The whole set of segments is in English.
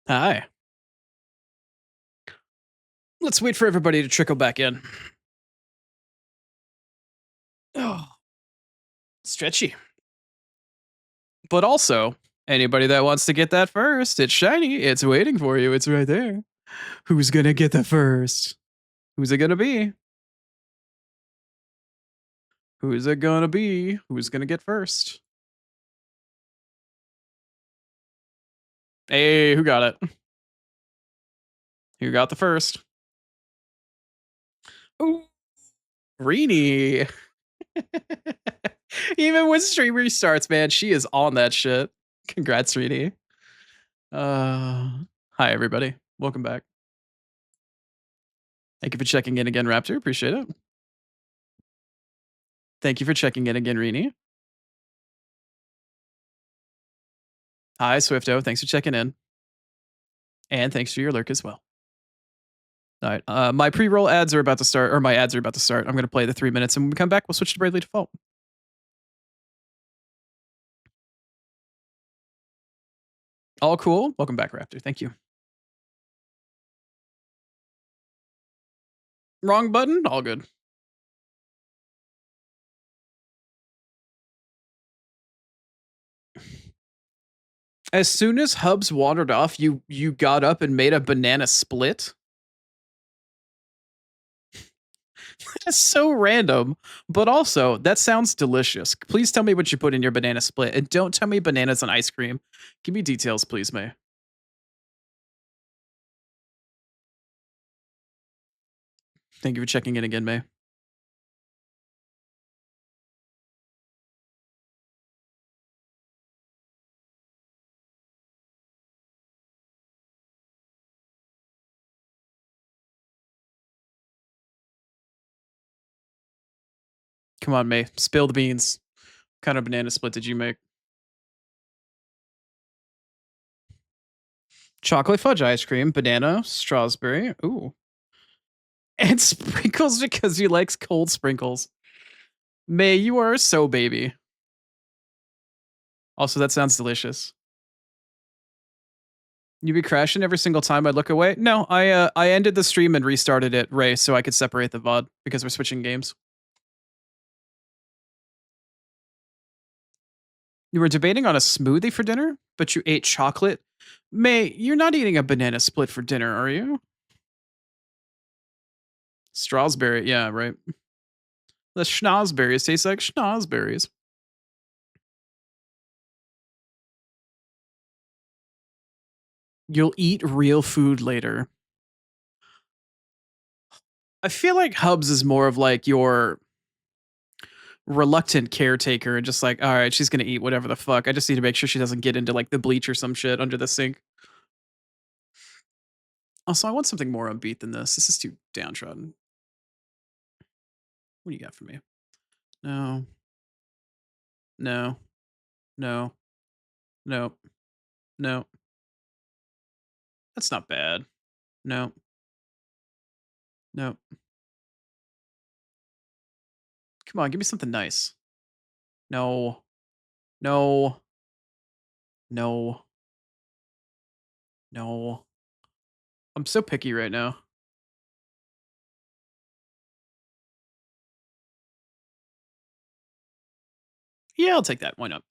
Hi. Let's wait for everybody to trickle back in. Oh, stretchy. But also, anybody that wants to get that first, it's shiny. It's waiting for you. It's right there. Who's gonna get the first? Who's it gonna be? Who's it gonna be? Who's gonna get first? Hey, who got it? Who got the first? Ooh, Reenie. Even when stream restarts, man, she is on that shit. Congrats, Reenie. Hi everybody. Welcome back. Thank you for checking in again, Raptor. Appreciate it. Thank you for checking in again, Reenie. Hi, Swifto. Thanks for checking in. And thanks for your lurk as well. All right. My pre-roll ads are about to start, or my ads are about to start. I'm going to play the 3 minutes, and when we come back, we'll switch to Bravely Default. All cool. Welcome back, Raptor. Thank you. Wrong button? All good. As soon as Hubs wandered off, you got up and made a banana split? That's so random. But also, that sounds delicious. Please tell me what you put in your banana split. And don't tell me bananas and ice cream. Give me details, please, May. Thank you for checking in again, May. Come on, May. Spill the beans. What kind of banana split did you make? Chocolate fudge ice cream, banana, strawberry. Ooh. And sprinkles because you likes cold sprinkles. May, you are so baby. Also, that sounds delicious. You be crashing every single time I look away? No, I ended the stream and restarted it, Ray, so I could separate the VOD because we're switching games. You were debating on a smoothie for dinner, but you ate chocolate? May, you're not eating a banana split for dinner, are you? Strawberry, yeah, right. The schnozberries taste like schnozberries. You'll eat real food later. I feel like Hubs is more of like your reluctant caretaker and just like, all right, she's gonna eat whatever the fuck. I just need to make sure she doesn't get into like the bleach or some shit under the sink. Also, I want something more upbeat than this. This is too downtrodden. What do you got for me? No. No. No. No. No. That's not bad. No. No. Come on, give me something nice. No. No. No. No. I'm so picky right now. Yeah, I'll take that. Why not?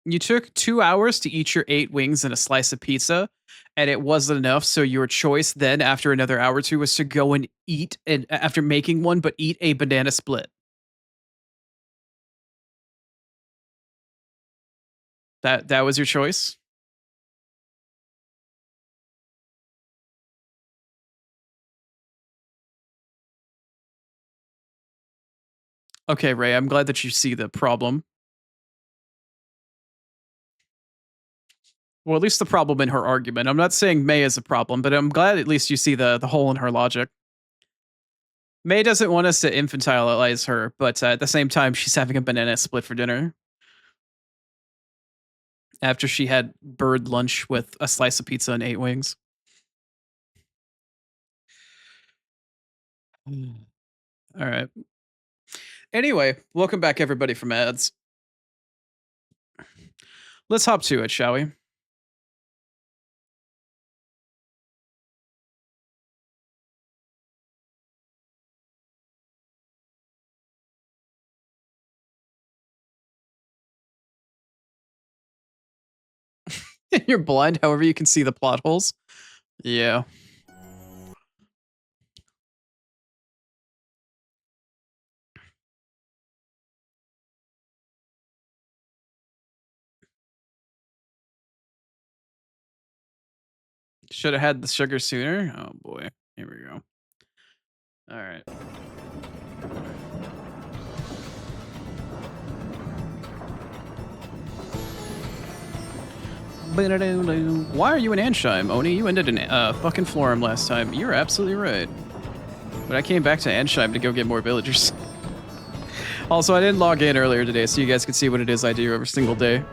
You took 2 hours to eat your 8 wings and a slice of pizza, and it wasn't enough, so your choice then after another hour or 2 was to go and eat and after making one, but eat a banana split. That was your choice? Okay, Ray, I'm glad that you see the problem. Well, at least the problem in her argument. I'm not saying May is a problem, but I'm glad at least you see the hole in her logic. May doesn't want us to infantilize her, but at the same time, she's having a banana split for dinner after she had bird lunch with a slice of pizza and 8 wings. All right. Anyway, welcome back, everybody, from ads. Let's hop to it, shall we? You're blind, however you can see the plot holes. Yeah. Should have had the sugar sooner. Oh boy. Here we go. All right. Why are you in Ansheim, Oni? You ended in fucking Florum last time. You're absolutely right. But I came back to Ansheim to go get more villagers. Also, I didn't log in earlier today, so you guys can see what it is I do every single day.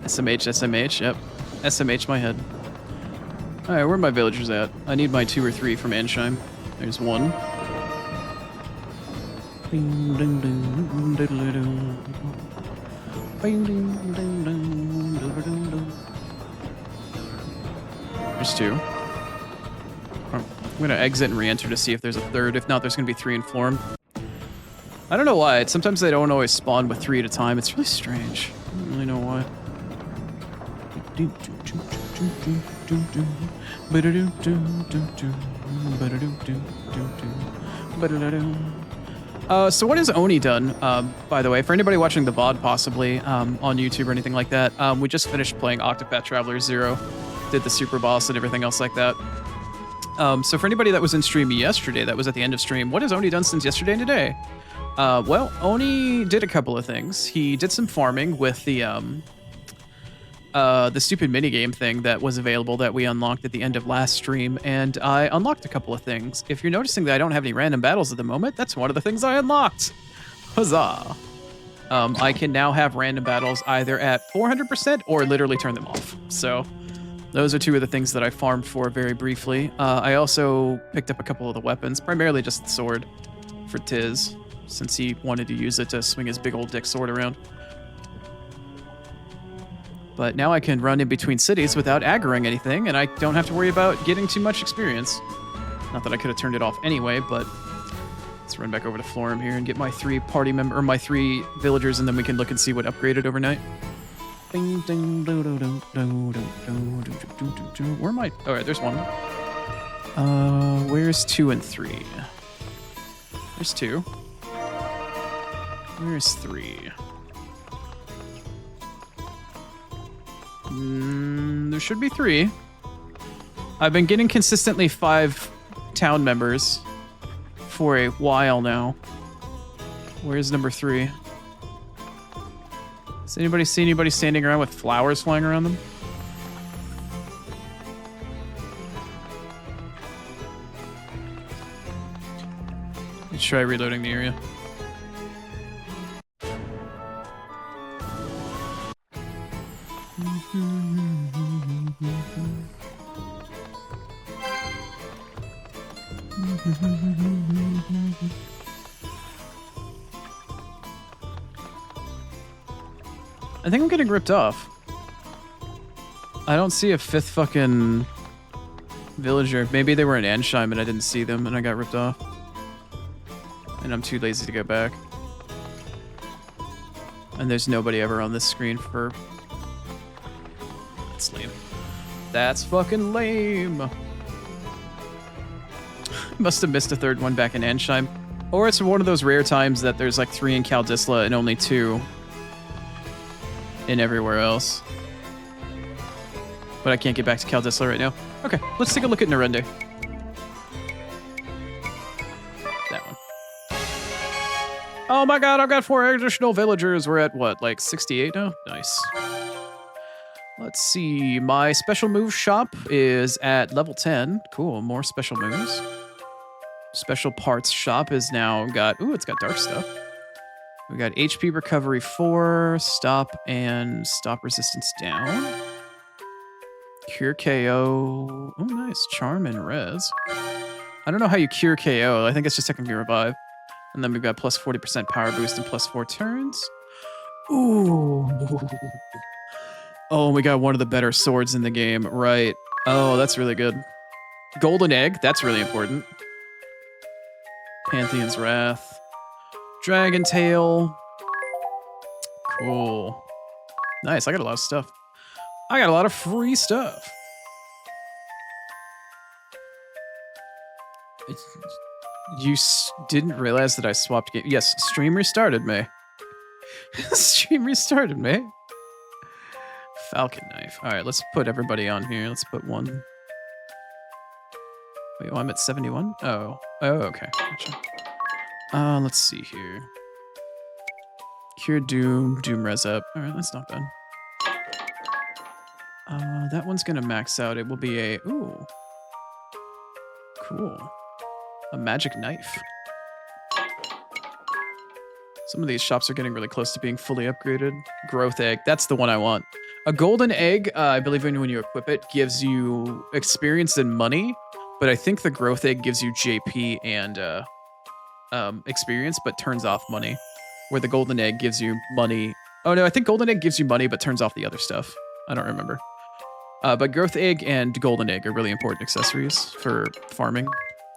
SMH, SMH, yep. SMH my head. Alright, where are my villagers at? I need my 2 or 3 from Ansheim. There's 1. There's 2. I'm gonna exit and re-enter to see if there's a 3rd. If not, there's gonna be 3 in Florum. I don't know why. Sometimes they don't always spawn with 3 at a time. It's really strange. I don't really know why. So what has Oni done, by the way, for anybody watching the VOD possibly on YouTube or anything like that, we just finished playing Octopath Traveler 0, did the super boss and everything else like that. So for anybody that was in stream yesterday, that was at the end of stream, what has Oni done since yesterday and today? Well, Oni did a couple of things. He did some farming with the stupid minigame thing that was available that we unlocked at the end of last stream, and I unlocked a couple of things. If you're noticing that I don't have any random battles at the moment, that's one of the things I unlocked. Huzzah! I can now have random battles either at 400% or literally turn them off. So those are 2 of the things that I farmed for very briefly. I also picked up a couple of the weapons, primarily just the sword for Tiz, since he wanted to use it to swing his big old dick sword around. But now I can run in between cities without aggroing anything, and I don't have to worry about getting too much experience. Not that I could have turned it off anyway, but let's run back over to Florum here and get my 3 my 3 villagers, and then we can look and see what upgraded overnight. Where am I? All right, there's 1. Where's 2 and 3? There's 2. Where's 3? There should be 3. I've been getting consistently 5 town members for a while now. Where's number 3? Does anybody see anybody standing around with flowers flying around them? Let's try reloading the area. I think I'm getting ripped off. I don't see a 5th fucking villager. Maybe they were in Ansheim and I didn't see them and I got ripped off. And I'm too lazy to go back. And there's nobody ever on this screen for... That's lame. That's fucking lame. Must have missed a 3rd one back in Ansheim. Or it's one of those rare times that there's like 3 in Kaldisla and only 2 in everywhere else. But I can't get back to Kaldisla right now. Okay, let's take a look at Narende. That one. Oh my god, I've got 4 additional villagers. We're at what, like 68 now? Nice. Let's see. My special move shop is at level 10. Cool, more special moves. Special parts shop is now got... Ooh, it's got dark stuff. We got HP recovery 4, stop and stop resistance down. Cure KO. Oh, nice. Charm and res. I don't know how you cure KO. I think it's just technically revive. And then we've got plus 40% power boost and plus 4 turns. Ooh. Oh, we got one of the better swords in the game, right? Oh, that's really good. Golden egg, that's really important. Pantheon's Wrath. Dragon Tail. Cool. Nice, I got a lot of stuff. I got a lot of free stuff. You didn't realize that I swapped game. Yes, stream restarted me. Stream restarted me. Falcon knife. All right, let's put everybody on here. Let's put one. Wait, oh, I'm at 71? Oh, okay. Gotcha. Let's see here. Cure Doom, Doom Res Up. All right, that's not bad. That one's gonna max out. It will be a, ooh. Cool. A magic knife. Some of these shops are getting really close to being fully upgraded. Growth egg, that's the one I want. A golden egg, I believe when you equip it, gives you experience and money, but I think the growth egg gives you JP and experience, but turns off money. Where the golden egg gives you money. Oh no, I think golden egg gives you money, but turns off the other stuff. I don't remember. But growth egg and golden egg are really important accessories for farming.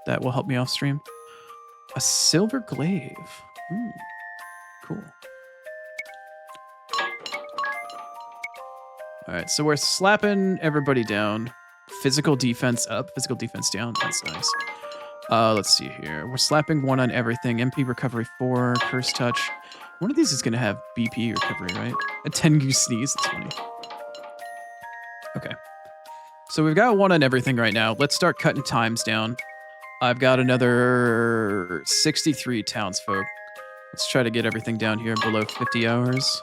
That will help me off stream. A silver glaive. Ooh, cool. All right, so we're slapping everybody down. Physical defense up, physical defense down. That's nice. Let's see here. We're slapping 1 on everything. MP recovery 4, curse touch. One of these is gonna have BP recovery, right? A Tengu sneeze, that's funny. Okay. So we've got 1 on everything right now. Let's start cutting times down. I've got another 63 townsfolk. Let's try to get everything down here below 50 hours.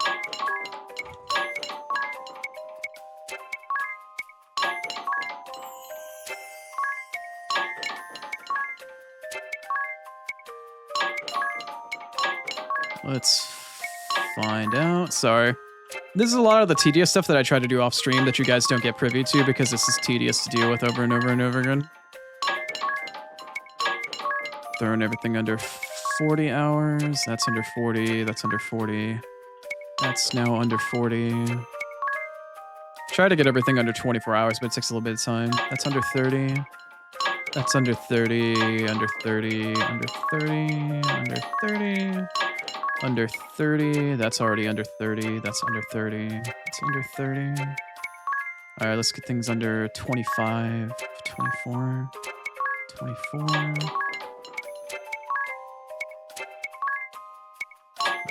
Let's find out. Sorry. This is a lot of the tedious stuff that I try to do off stream that you guys don't get privy to because this is tedious to deal with over and over and over again. Throwing everything under 40 hours. That's under 40. That's under 40. That's now under 40. Try to get everything under 24 hours, but it takes a little bit of time. That's under 30. That's under 30. Under 30. Under 30. Under 30. Under 30. That's already under 30. That's under 30. That's under 30. All right, let's get things under 25. 24. 24.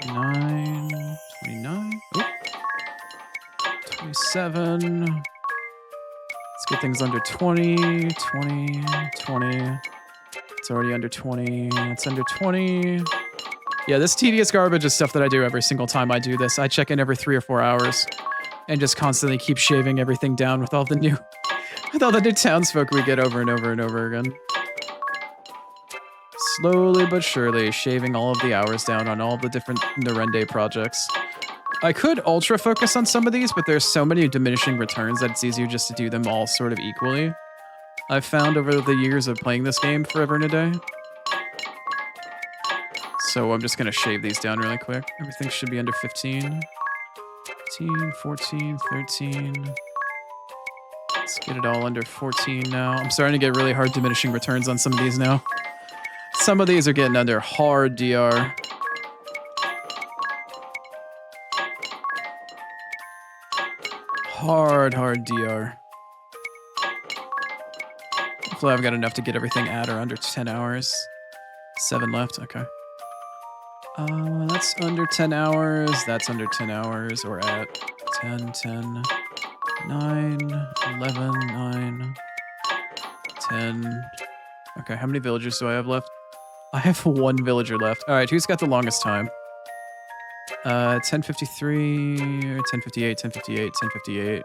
29, 29, oop. 27. Let's get things under 20, 20, 20. It's already under 20. It's under 20. Yeah, this tedious garbage is stuff that I do every single time I do this. I check in every 3 or 4 hours and just constantly keep shaving everything down with all the new townsfolk we get over and over and over again. Slowly but surely, shaving all of the hours down on all the different Nerende projects. I could ultra focus on some of these, but there's so many diminishing returns that it's easier just to do them all sort of equally. I've found over the years of playing this game forever and a day. So I'm just gonna shave these down really quick. Everything should be under 15. 15, 14, 13. Let's get it all under 14 now. I'm starting to get really hard diminishing returns on some of these now. Some of these are getting under hard DR. Hard DR. Hopefully I've got enough to get everything at or under 10 hours. 7 left, okay. That's under 10 hours. That's under 10 hours. We're at 10, 10, 9, 11, 9, 10. Okay, how many villagers do I have left? I have 1 villager left. All right, who's got the longest time? 1053, 1058, 1058, 1058.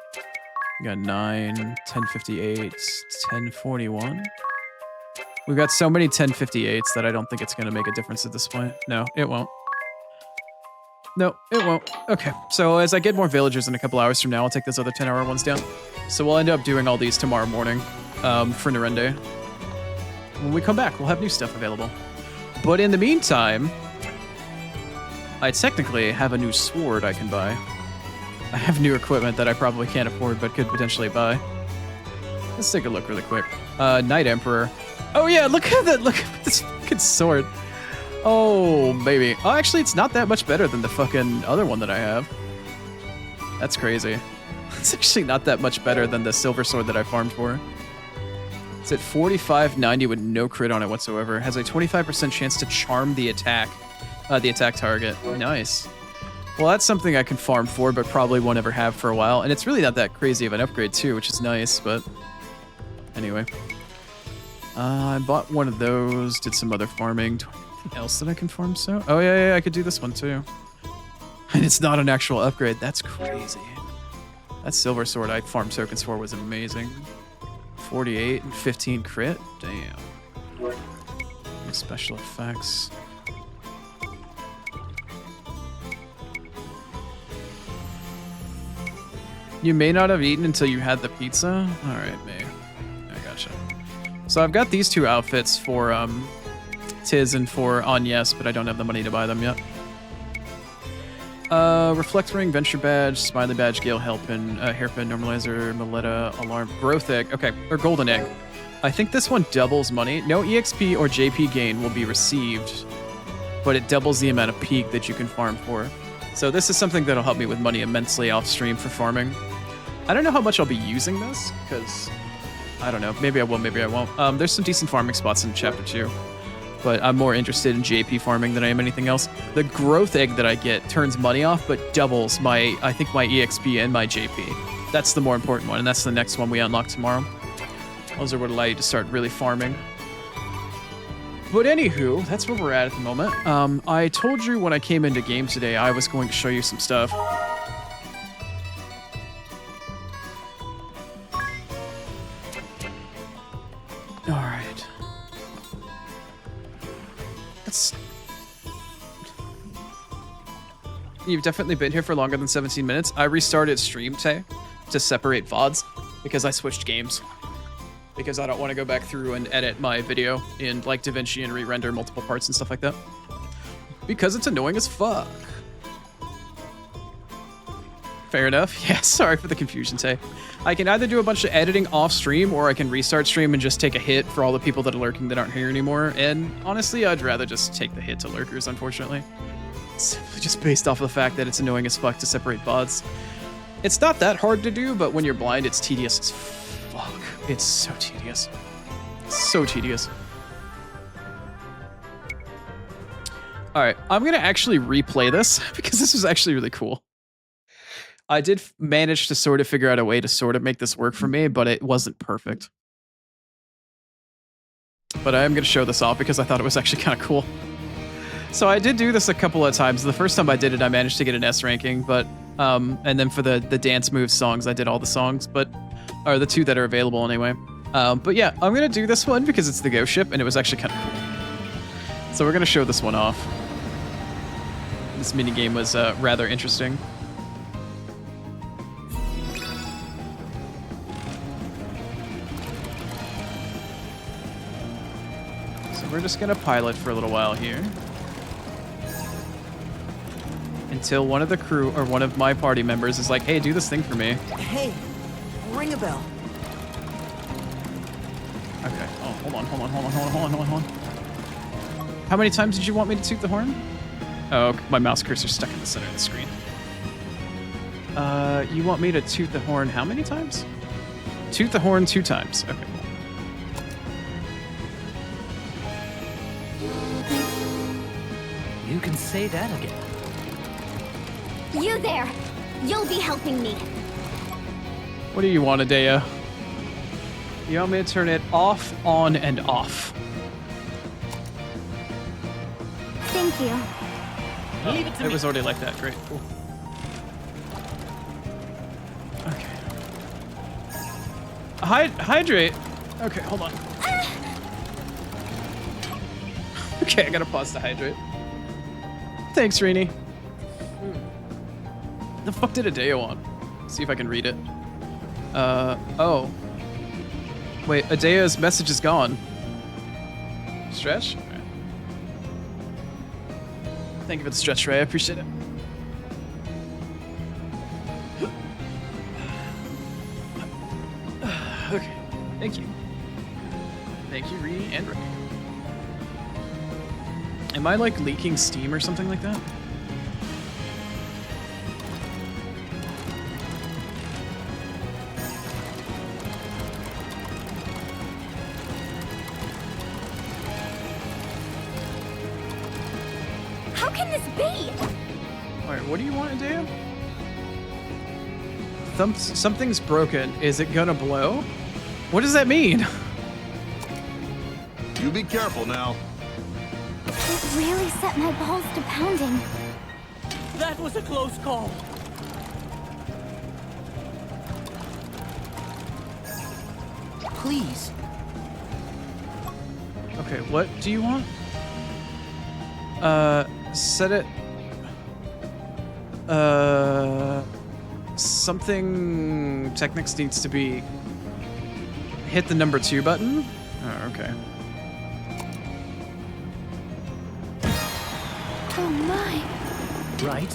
We got 9, 1058, 1041. We've got so many 1058s that I don't think it's going to make a difference at this point. No, it won't. No, it won't. Okay, so as I get more villagers in a couple hours from now, I'll take those other 10-hour ones down. So we'll end up doing all these tomorrow morning for Nerende. When we come back, we'll have new stuff available. But in the meantime, I technically have a new sword I can buy. I have new equipment that I probably can't afford, but could potentially buy. Let's take a look really quick. Knight Emperor. Oh yeah, look at that! Look at this fucking sword. Oh baby. Oh, actually, it's not that much better than the fucking other one that I have. That's crazy. It's actually not that much better than the silver sword that I farmed for. It's at 4590 with no crit on it whatsoever. Has a 25% chance to charm the attack target. Nice. Well, that's something I can farm for, but probably won't ever have for a while. And it's really not that crazy of an upgrade too, which is nice, but anyway. I bought one of those, did some other farming. Anything else that I can farm so? Oh yeah, I could do this one too. And it's not an actual upgrade. That's crazy. That silver sword I farmed tokens for was amazing. 48 and 15 crit? Damn. Special effects. You may not have eaten until you had the pizza? Alright, May. I gotcha. So I've got these two outfits for Tiz and for Agnes, but I don't have the money to buy them yet. Reflect Ring, Venture Badge, Smiley Badge, Gale Hairpin, Normalizer, Maletta, Alarm, Growth Egg. Okay, or Golden Egg. I think this one doubles money. No EXP or JP gain will be received, but it doubles the amount of peak that you can farm for. So this is something that'll help me with money immensely off stream for farming. I don't know how much I'll be using this, because I don't know. Maybe I will, maybe I won't. There's some decent farming spots in Chapter 2. But I'm more interested in JP farming than I am anything else. The growth egg that I get turns money off, but doubles my EXP and my JP. That's the more important one, and that's the next one we unlock tomorrow. Those are what allow you to start really farming. But anywho, that's where we're at the moment. I told you when I came into game today, I was going to show you some stuff. All right. You've definitely been here for longer than 17 minutes. I restarted stream today to separate VODs because I switched games. Because I don't want to go back through and edit my video in like DaVinci and re-render multiple parts and stuff like that. Because it's annoying as fuck. Fair enough. Yeah, sorry for the confusion, Tay. I can either do a bunch of editing off stream or I can restart stream and just take a hit for all the people that are lurking that aren't here anymore. And honestly, I'd rather just take the hit to lurkers, unfortunately. Simply just based off of the fact that it's annoying as fuck to separate VODs. It's not that hard to do, but when you're blind, it's tedious as fuck. It's so tedious. So tedious. Alright, I'm gonna actually replay this because this was actually really cool. I did manage to sort of figure out a way to sort of make this work for me, but it wasn't perfect. But I am going to show this off because I thought it was actually kind of cool. So I did do this a couple of times. The first time I did it, I managed to get an S ranking, but and then for the dance moves songs, I did all the songs, but or the two that are available anyway. But yeah, I'm going to do this one because it's the Ghost Ship, and it was actually kind of cool. So we're going to show this one off. This minigame was rather interesting. We're just gonna pilot for a little while here. Until one of the crew or one of my party members is like, hey, do this thing for me. Hey, ring a bell. Okay. Oh, hold on. How many times did you want me to toot the horn? Oh, okay. My mouse cursor's stuck in the center of the screen. You want me to toot the horn how many times? Toot the horn 2 times. Okay. You can say that again. You there! You'll be helping me. What do you want, Adea? You want me to turn it off, on, and off? Thank you. Oh, leave it to me. It was already like that. Great. Cool. Okay. Hydrate. Okay, hold on. Okay, I gotta pause to hydrate. Thanks, Rini. The fuck did Adeo on? See if I can read it. Oh. Wait, Adea's message is gone. Stretch? Okay. Thank you for the stretch, Ray. I appreciate it. Okay. Thank you. Thank you, Ree and Ray. Am I like leaking steam or something like that? How can this be? Alright, what do you want to do? Something's broken. Is it gonna blow? What does that mean? You be careful now. It really set my balls to pounding. That was a close call. Please. Okay, what do you want? Set it. Something Technics needs to be. Hit the number 2 button? Oh, okay. Oh my. Right?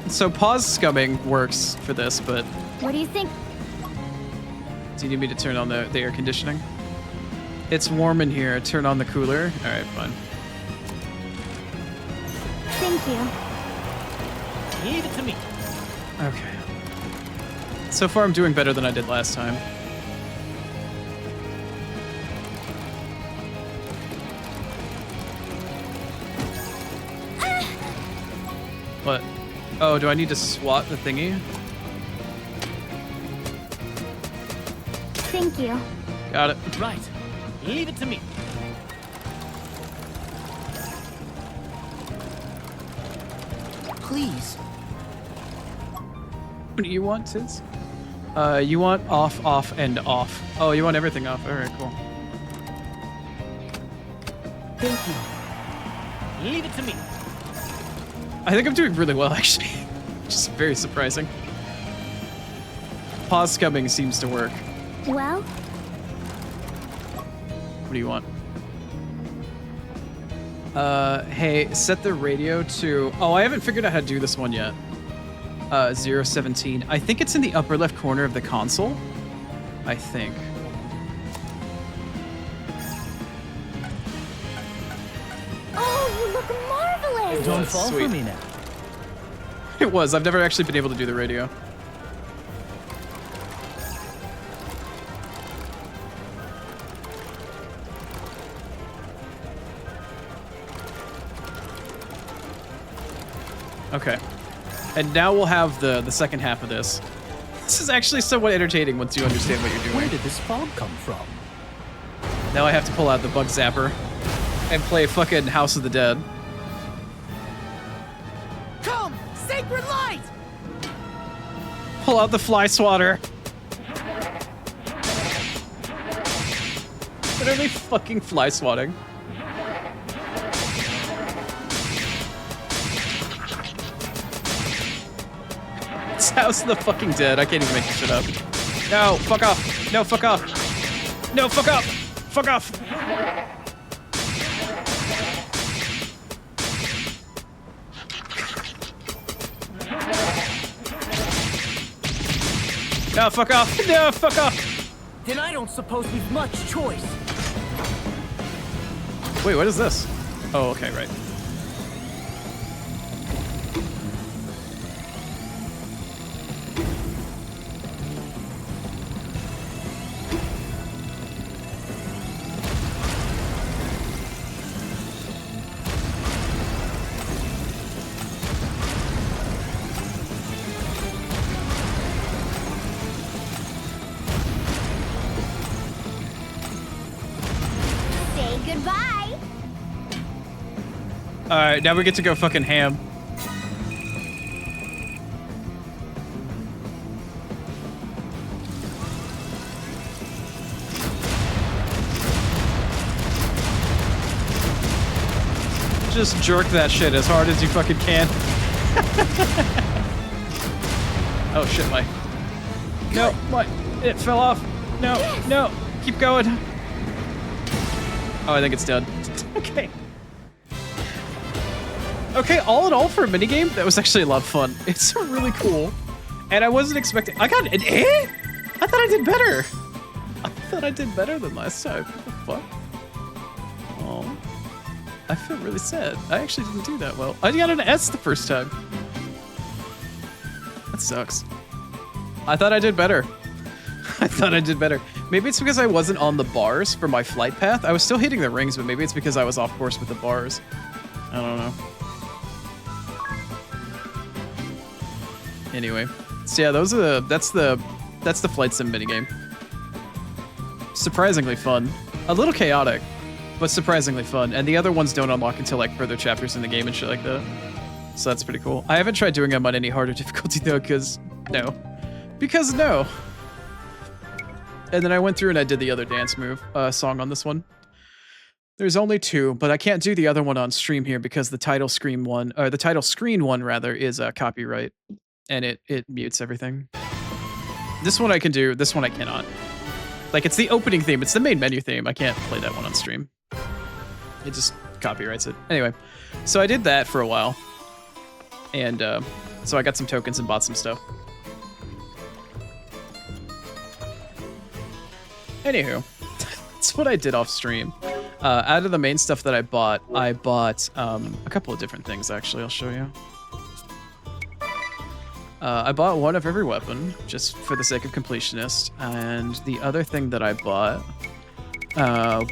So pause scumming works for this, but What do you think? do you need me to turn on the air conditioning? It's warm in here. Turn on the cooler. All right, fine. Thank you. Leave it to me. Okay. So far, I'm doing better than I did last time. What? Oh, do I need to swat the thingy? Thank you. Got it. Right. Leave it to me. Please. What do you want, Tiz? You want off, off, and off. Oh, you want everything off. All right, cool. Thank you. Leave it to me. I think I'm doing really well, actually. Which is very surprising. Pause scumming seems to work. Well, What do you want? Hey, set the radio to... Oh, I haven't figured out how to do this one yet. 017. I think it's in the upper left corner of the console. I think. oh, you look marvelous. Don't was fall sweet. for me now. It was. I've never actually been able to do the radio. Okay. And now we'll have the second half of this. This is actually somewhat entertaining once you understand what you're Where doing. did this fog come from? Now I have to pull out the bug zapper and play fucking House of the Dead. Come, sacred light! Pull out the fly swatter. What are they fucking fly swatting? It's House of the fucking Dead. I can't even make this shit up. No, fuck off. No, fuck off. No, fuck off. Fuck off. No, fuck off. No, fuck off. Then I don't suppose we've much choice. Wait, what is this? Oh, okay, right. Say goodbye. All right, now we get to go fucking ham. Just jerk that shit as hard as you fucking can. Oh shit, Mike. No, what? It fell off. No, no, keep going. Oh, I think it's done. Okay. Okay, all in all for a minigame, that was actually a lot of fun. It's really cool. And I wasn't expecting... I got an A? I thought I did better. I thought I did better than last time. What the fuck? Oh. I feel really sad. I actually didn't do that well. I got an S the first time. That sucks. I thought I did better. I thought I did better. Maybe it's because I wasn't on the bars for my flight path. I was still hitting the rings, but maybe it's because I was off course with the bars. I don't know. Anyway, so yeah, those are that's the flight sim minigame. Surprisingly fun, a little chaotic, but surprisingly fun. And the other ones don't unlock until like further chapters in the game and shit like that. So that's pretty cool. I haven't tried doing them on any harder difficulty though, because no. And then I went through and I did the other dance move song on this one. There's only 2, but I can't do the other one on stream here because the title screen one, or the title screen one rather, is copyright. And it mutes everything. This one I can do, this one I cannot. Like, it's the opening theme, it's the main menu theme. I can't play that one on stream. It just copyrights it. Anyway, so I did that for a while. And so I got some tokens and bought some stuff. Anywho, that's what I did off stream. Out of the main stuff that I bought a couple of different things, actually. I'll show you. I bought one of every weapon, just for the sake of completionist, and the other thing that I bought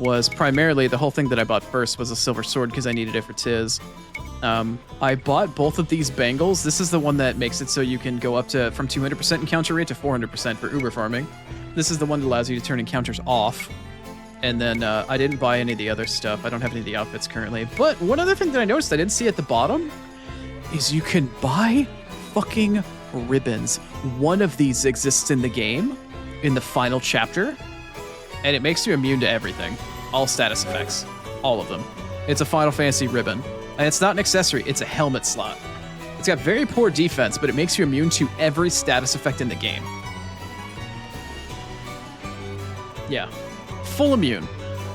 was primarily, the whole thing that I bought first was a silver sword because I needed it for Tiz. I bought both of these bangles. This is the one that makes it so you can go up to from 200% encounter rate to 400% for Uber farming. This is the one that allows you to turn encounters off. And then I didn't buy any of the other stuff. I don't have any of the outfits currently. But one other thing that I noticed I didn't see at the bottom is you can buy fucking ribbons. One of these exists in the game, in the final chapter, and it makes you immune to everything. All status effects. All of them. It's a Final Fantasy ribbon. And it's not an accessory, it's a helmet slot. It's got very poor defense, but it makes you immune to every status effect in the game. Yeah. Full immune.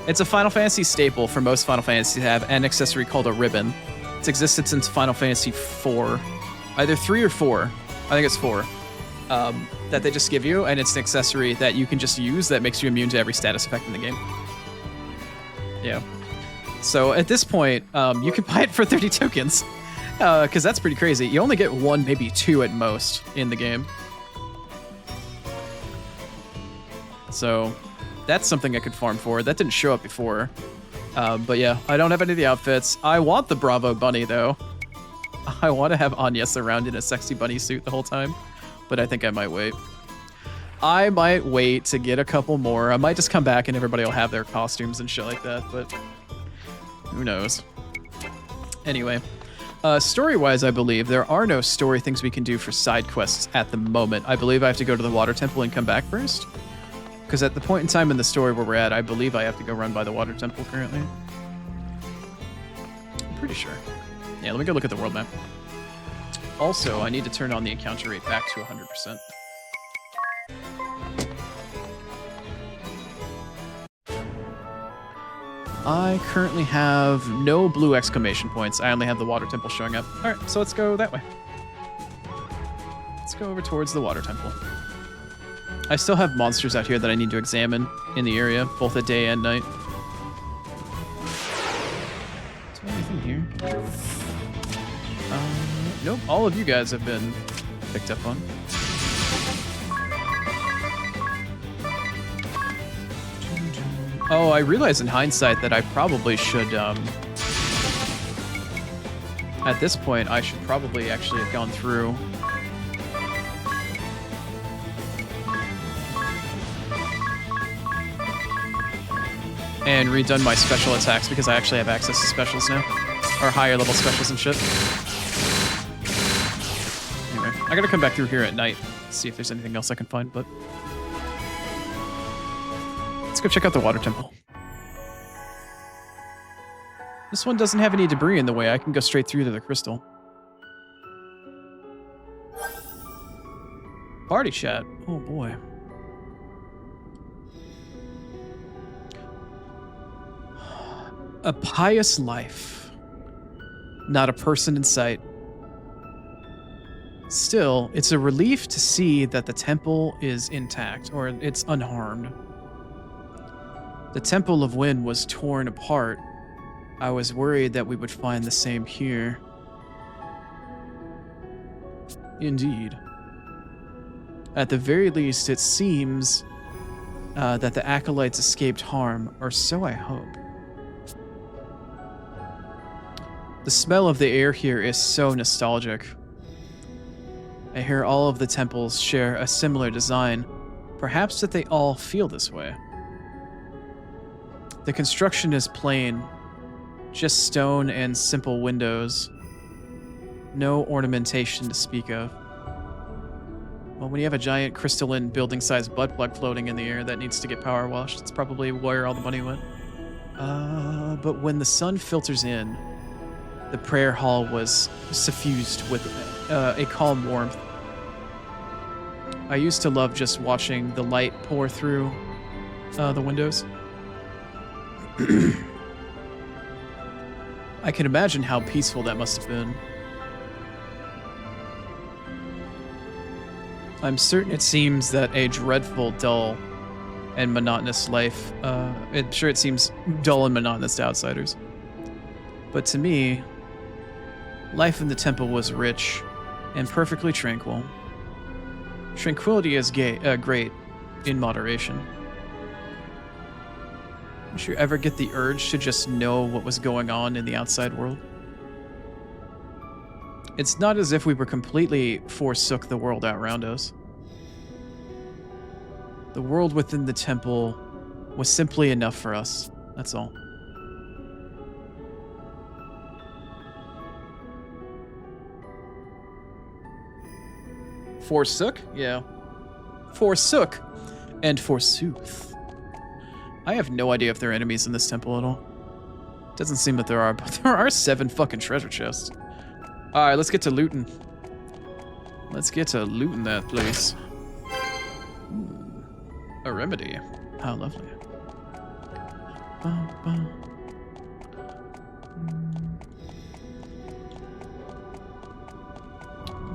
It's a Final Fantasy staple for most Final Fantasies to have an accessory called a ribbon. It's existed since Final Fantasy 4. Either 3 or 4. I think it's 4. That they just give you, and it's an accessory that you can just use that makes you immune to every status effect in the game. Yeah. So at this point, you can buy it for 30 tokens, because that's pretty crazy. You only get 1, maybe 2 at most in the game. So that's something I could farm for. That didn't show up before. But yeah, I don't have any of the outfits. I want the Bravo bunny, though. I want to have Anya surrounded in a sexy bunny suit the whole time, but I think I might wait. I might wait to get a couple more. I might just come back and everybody will have their costumes and shit like that, but who knows. Anyway, story-wise, I believe there are no story things we can do for side quests at the moment. I believe I have to go to the water temple and come back first, because at the point in time in the story where we're at, I believe I have to go run by the water temple currently. I'm pretty sure. Yeah, let me go look at the world map. Also, I need to turn on the encounter rate back to 100%. I currently have no blue exclamation points. I only have the water temple showing up. All right, so let's go that way. Let's go over towards the water temple. I still have monsters out here that I need to examine in the area, both at day and night. Is there anything here? Nope, all of you guys have been picked up on. Oh, I realize in hindsight that I probably should, at this point, I should probably actually have gone through. And redone my special attacks because I actually have access to specials now. Or higher level specials and shit. Anyway, I gotta come back through here at night, see if there's anything else I can find, but let's go check out the water temple. This one doesn't have any debris in the way. I can go straight through to the crystal. Party chat. Oh boy. A pious life. Not a person in sight. Still, it's a relief to see that the temple is intact, or it's unharmed. The Temple of Wind was torn apart. I was worried that we would find the same here. Indeed. At the very least, it seems that the acolytes escaped harm, or so I hope. The smell of the air here is so nostalgic. I hear all of the temples share a similar design, perhaps that they all feel this way. The construction is plain, just stone and simple windows. No ornamentation to speak of. Well, when you have a giant crystalline building-sized butt plug floating in the air that needs to get power washed, it's probably where all the money went. But when the sun filters in, the prayer hall was suffused with a calm warmth. I used to love just watching the light pour through the windows. I can imagine how peaceful that must have been. I'm certain it seems that a dreadful, dull, and monotonous life. I'm sure it seems dull and monotonous to outsiders. But to me, life in the temple was rich and perfectly tranquil. Tranquility is great in moderation. Did you ever get the urge to just know what was going on in the outside world? It's not as if we were completely forsook the world around us. The world within the temple was simply enough for us, that's all. Forsook? Yeah. Forsook and forsooth. I have no idea if there are enemies in this temple at all. Doesn't seem that there are, but there are 7 fucking treasure chests. Alright, let's get to looting. Let's get to looting that place. Ooh, a remedy. How lovely.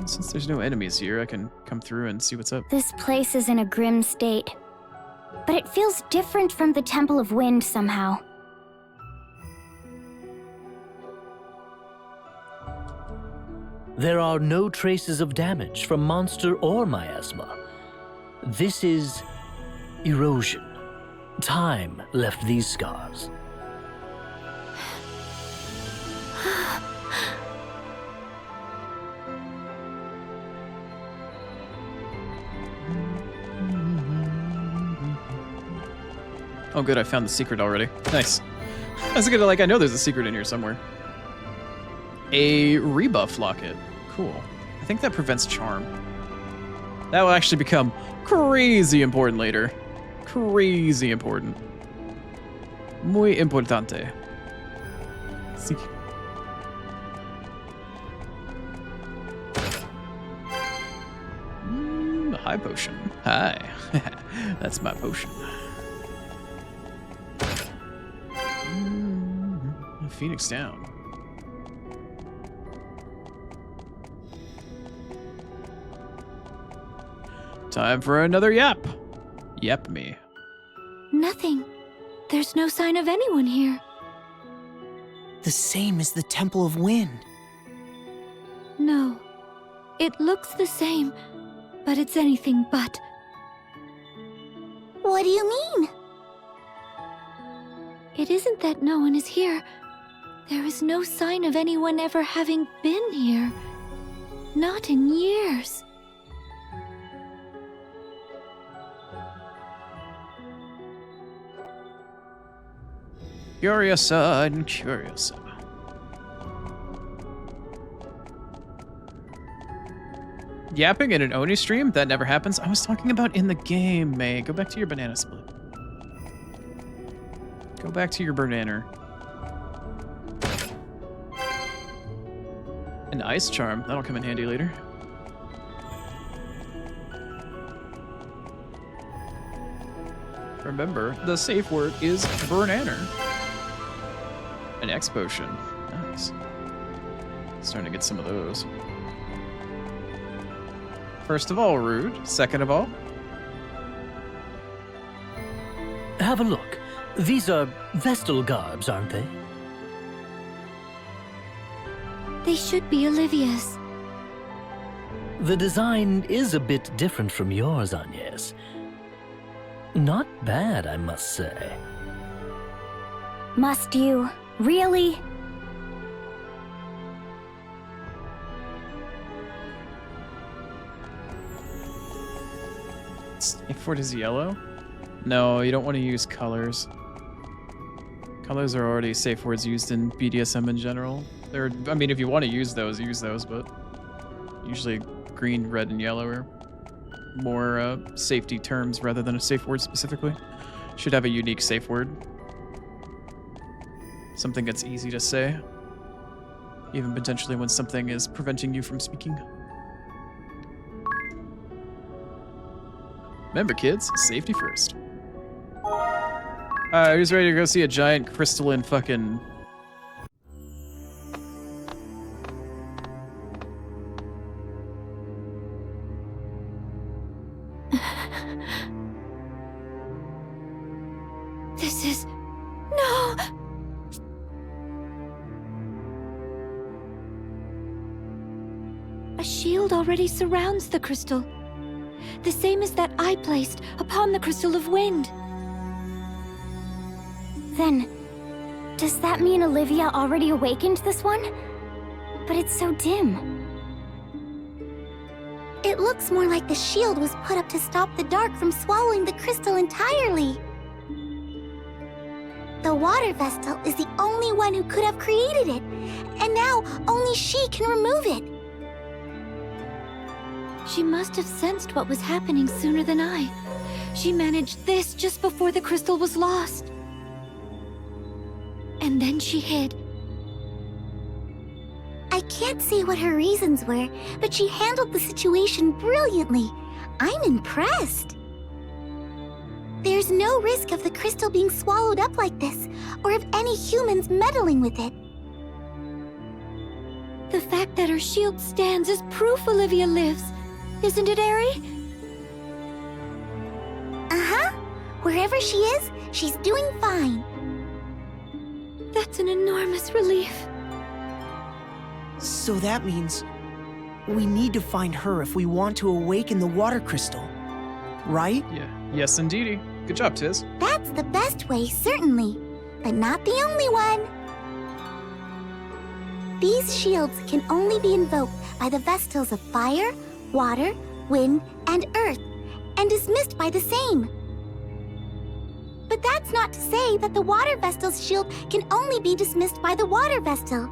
Since there's no enemies here, I can come through and see what's up. This place is in a grim state, but it feels different from the Temple of Wind somehow. There are no traces of damage from monster or miasma. This is erosion. Time left these scars. Oh good, I found the secret already. Nice. I was gonna I know there's a secret in here somewhere. A rebuff locket. Cool. I think that prevents charm. That will actually become crazy important later. Crazy important. Muy importante. Sí. High potion. Hi. That's my potion. Phoenix down. Time for another yap. Yap me. Nothing. There's no sign of anyone here. The same as the Temple of Wind. No. It looks the same, but it's anything but. What do you mean? It isn't that no one is here. There is no sign of anyone ever having been here. Not in years. Curiosa and Curiosa. Yapping in an Oni stream? That never happens. I was talking about in the game, May. Go back to your banana split. Go back to your banana. An ice charm. That'll come in handy later. Remember, the safe word is banana. An X potion. Nice. Starting to get some of those. First of all, rude. Second of all, Have a look. These are Vestal garbs, aren't they? They should be Olivia's. The design is a bit different from yours, Agnes. Not bad, I must say. Must you? Really? Safe word is yellow? No, you don't want to use colors. Colors are already safe words used in BDSM in general. I mean, if you want to use those, but usually green, red, and yellow are more safety terms rather than a safe word specifically. Should have a unique safe word. Something that's easy to say, even potentially when something is preventing you from speaking. Remember, kids, safety first. Alright, who's ready to go see a giant crystalline fucking... This is... No! A shield already surrounds the crystal. The same as that I placed upon the Crystal of Wind. Then, does that mean Olivia already awakened this one? But it's so dim. It looks more like the shield was put up to stop the dark from swallowing the crystal entirely. The water Vestal is the only one who could have created it, and now only she can remove it. She must have sensed what was happening sooner than I. She managed this just before the crystal was lost. And then she hid. I can't say what her reasons were, but she handled the situation brilliantly. I'm impressed. There's no risk of the crystal being swallowed up like this, or of any humans meddling with it. The fact that her shield stands is proof Olivia lives. Isn't it, Ari? Uh-huh. Wherever she is, she's doing fine. That's an enormous relief. So that means we need to find her if we want to awaken the water crystal, right? Yeah. Yes, indeedy. Good job, Tiz. That's the best way, certainly, but not the only one. These shields can only be invoked by the Vestals of Fire, Water, Wind, and Earth, and dismissed by the same. But that's not to say that the Water Vestal's shield can only be dismissed by the Water Vestal.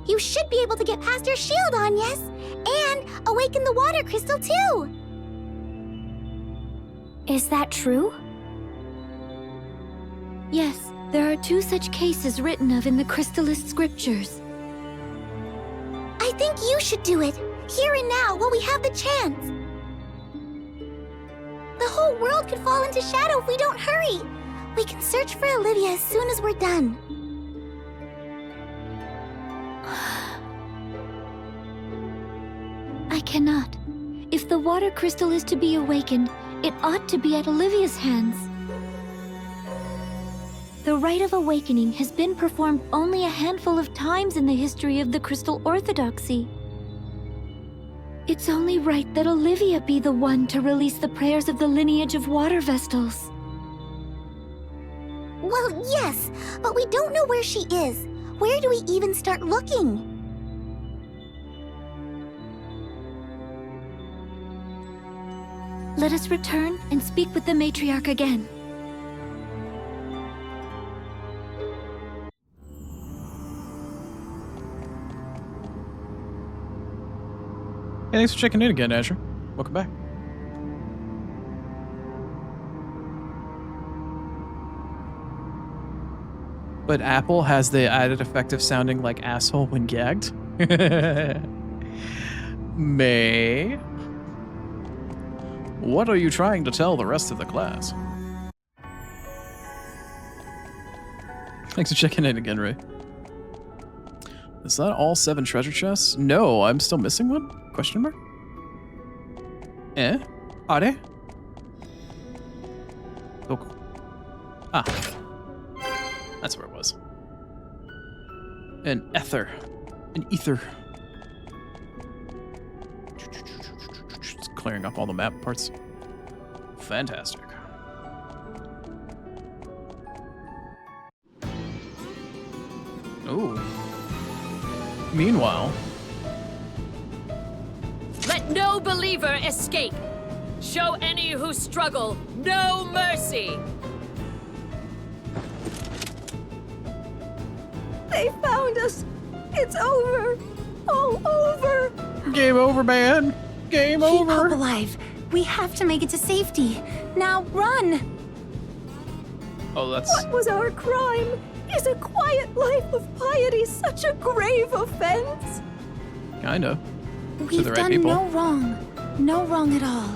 You should be able to get past your shield, Agnes, and awaken the water crystal too. Is that true? Yes, there are 2 such cases written of in the Crystallist scriptures. I think you should do it, here and now, while we have the chance. The whole world could fall into shadow if we don't hurry. We can search for Olivia as soon as we're done. I cannot. If the water crystal is to be awakened, it ought to be at Olivia's hands. The rite of awakening has been performed only a handful of times in the history of the Crystal Orthodoxy. It's only right that Olivia be the one to release the prayers of the lineage of water Vestals. Well, yes, but we don't know where she is. Where do we even start looking? Let us return and speak with the matriarch again. Hey, thanks for checking in again, Azure. Welcome back. But Apple has the added effect of sounding like asshole when gagged. May. What are you trying to tell the rest of the class? Thanks for checking in again, Ray. Is that all 7 treasure chests? No, I'm still missing one? Question mark? Eh? Are they? Oh. Ah. That's where it was. An ether. An ether. Just clearing up all the map parts. Fantastic. Ooh. Meanwhile, Let no believer escape. Show any who struggle no mercy. They found us. It's over. All over. game over, man. Game Keep over. hope alive. We have to make it to safety. Now run! Oh, that's What was our crime? Is a quiet life of piety such a grave offense? kinda. We've the right done people. no wrong. No wrong at all.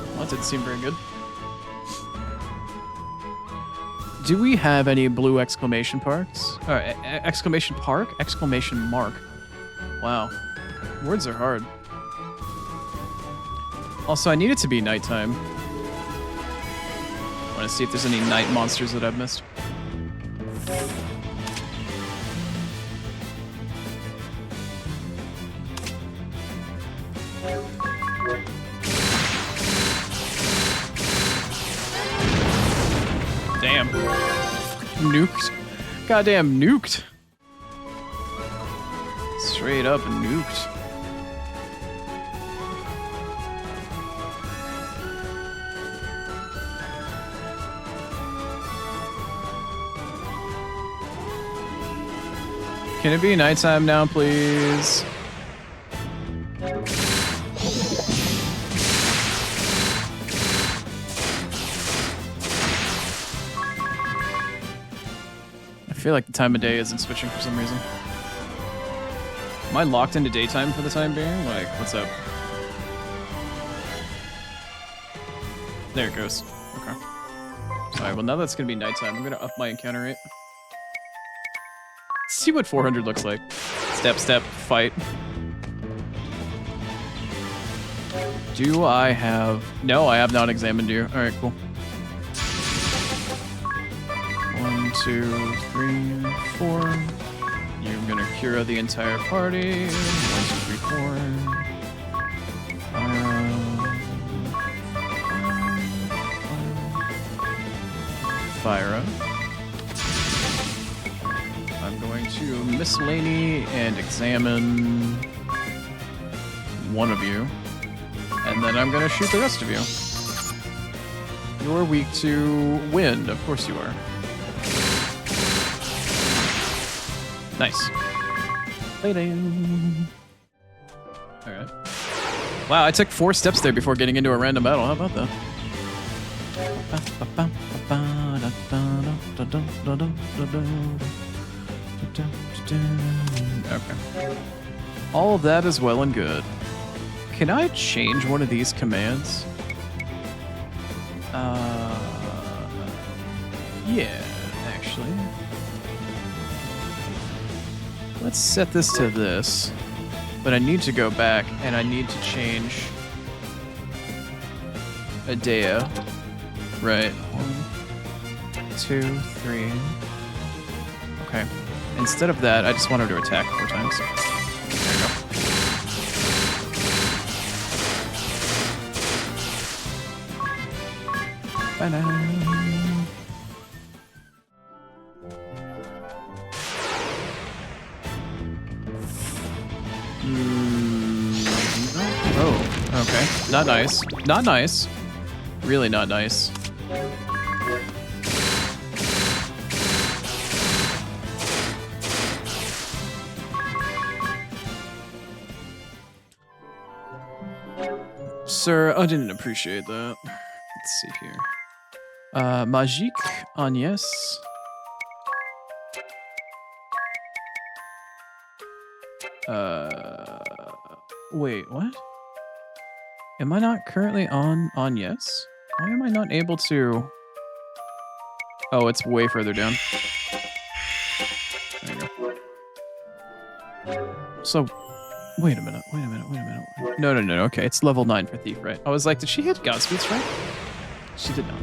Well, that didn't seem very good. Do we have any blue exclamation parks? Or exclamation park? Exclamation mark. Wow. Words are hard. Also, I need it to be nighttime. Want to see if there's any night monsters that I've missed. Damn. Nuked. Goddamn nuked. Straight up nuked. Can it be nighttime now, please? I feel like the time of day isn't switching for some reason. Am I locked into daytime for the time being? Like, what's up? There it goes. Okay. Sorry, well now that's gonna be nighttime. I'm gonna up my encounter rate. See what 400 looks like. Step, step, fight. Do I have... No, I have not examined you. Alright, cool. 1, 2, 3, 4. You're gonna cure the entire party. 1, 2, 3, 4. Fire up. I'm going to miscellany and examine one of you. And then I'm going to shoot the rest of you. You're weak to wind. Of course you are. Nice. Alright. Wow, I took 4 steps there before getting into a random battle. How about that? Okay. All of that is well and good. Can I change one of these commands? Yeah, actually. Let's set this to this. But I need to go back and I need to change Adea. Right. 1, 2, 3. Okay. Instead of that, I just want her to attack 4 times. There you go. Oh, okay. Not nice. Not nice. Really not nice. Sir, I didn't appreciate that. Let's see here. Magique, Agnès. Wait, what? Am I not currently on yes? Why am I not able to? Oh, it's way further down. There you go. So, wait a minute. No. Okay, it's level 9 for Thief, right? I was like, did she hit Godspeed Strike? She did not.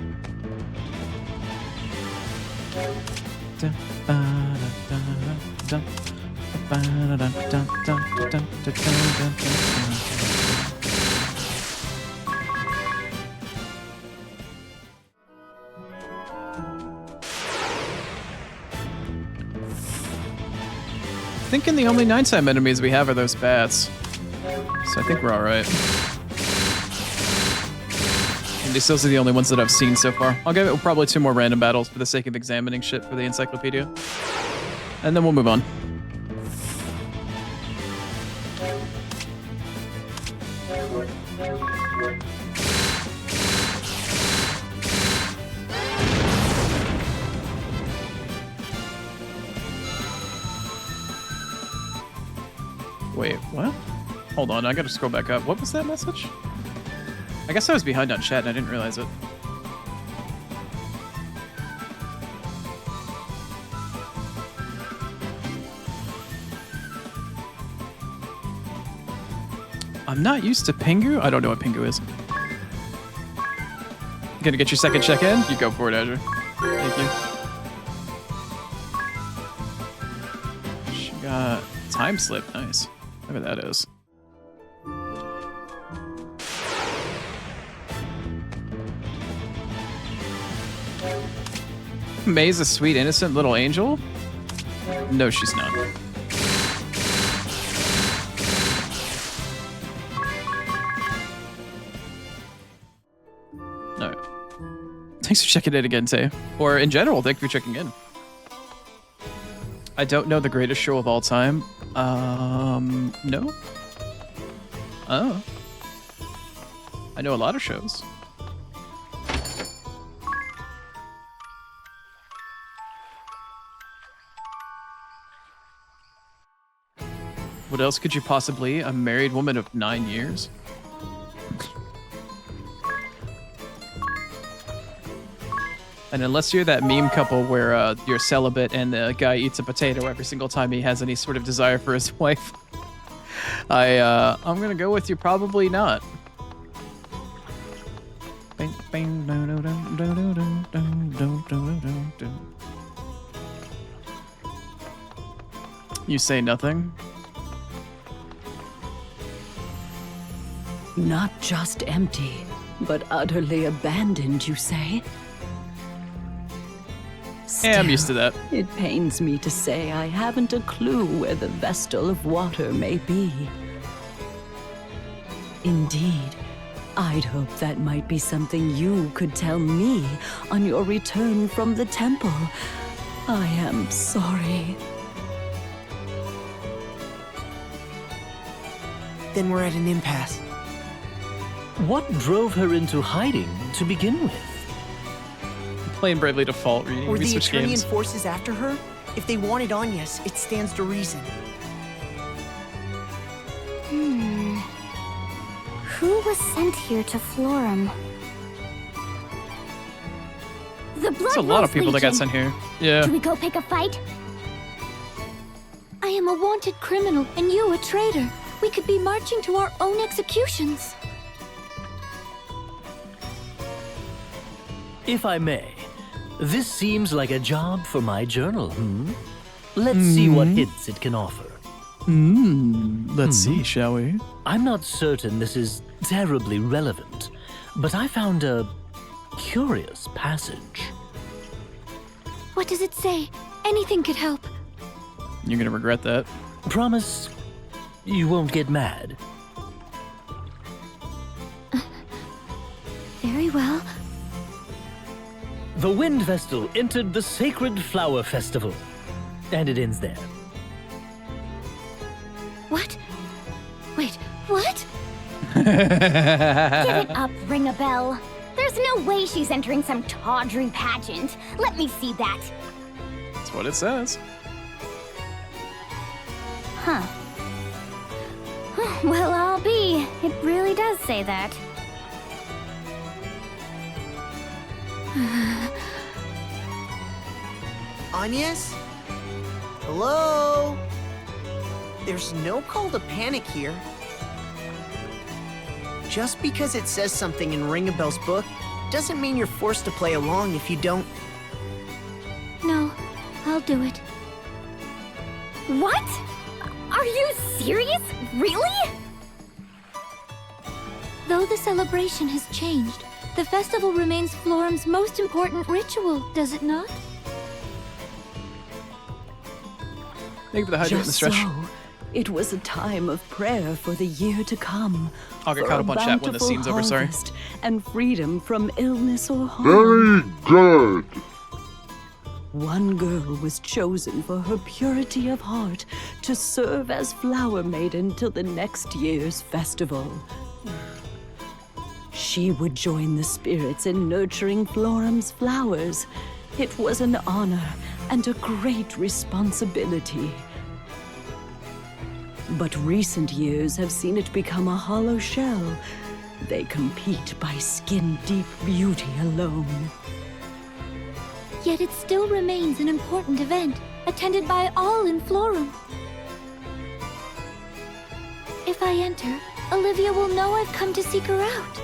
Thinking the only 9-time enemies we have are those bats. So I think we're alright. And these those are the only ones that I've seen so far. I'll give it probably 2 more random battles for the sake of examining shit for the encyclopedia. And then we'll move on. Wait, what? Hold on, I gotta scroll back up. What was that message? I guess I was behind on chat and I didn't realize it. I'm not used to Pingu? I don't know what Pingu is. Gonna get your second check-in? You go for it, Azure. Thank you. She got time slip, nice. Whatever that is. May's a sweet, innocent little angel? No, she's not. No. Thanks for checking in again, Tay. Or in general, thank you for checking in. I don't know the greatest show of all time. No? Oh. I know a lot of shows. What else could you possibly? A married woman of 9 years? And unless you're that meme couple where you're celibate and the guy eats a potato every single time he has any sort of desire for his wife, I'm gonna go with you probably not. You say nothing? Not just empty, but utterly abandoned, you say? Yeah, I'm used to that. It pains me to say I haven't a clue where the Vestal of Water may be. Indeed, I'd hope that might be something you could tell me on your return from the temple. I am sorry. Then we're at an impasse. What drove her into hiding to begin with? Playing Bravely Default, reading. Were We the switch Eternian games. forces after her? If they wanted Agnes, it stands to reason. Who was sent here to Florum? The Blood There's a lot of Rose people that got Legion. sent here. Yeah. Do we go pick a fight? I am a wanted criminal, and you a traitor. We could be marching to our own executions. If I may, this seems like a job for my journal, Let's see what hints it can offer. Let's see, shall we? I'm not certain this is terribly relevant, but I found a curious passage. What does it say? Anything could help. You're gonna regret that. Promise you won't get mad. Very well. The Wind Vestal entered the Sacred Flower Festival, and it ends there. What? Wait, what? Give it up, ring a bell. There's no way she's entering some tawdry pageant. Let me see that. That's what it says. Huh. Well, I'll be. It really does say that. Agnes? Hello? There's no call to panic here. Just because it says something in Ring a Bell's book doesn't mean you're forced to play along if you don't. No, I'll do it. What? Are you serious? Really? Though the celebration has changed, the festival remains Florum's most important ritual, does it not? Thank you for the hydrate and the Just stretch. so, it was a time of prayer for the year to come. I'll get for caught a up on chat when the bountiful scene's over, sorry. harvest and freedom from illness or harm. Very good. One girl was chosen for her purity of heart to serve as flower maiden till the next year's festival. She would join the spirits in nurturing Florum's flowers. It was an honor and a great responsibility. But recent years have seen it become a hollow shell. They compete by skin-deep beauty alone. Yet it still remains an important event, attended by all in Florum. If I enter, Olivia will know I've come to seek her out.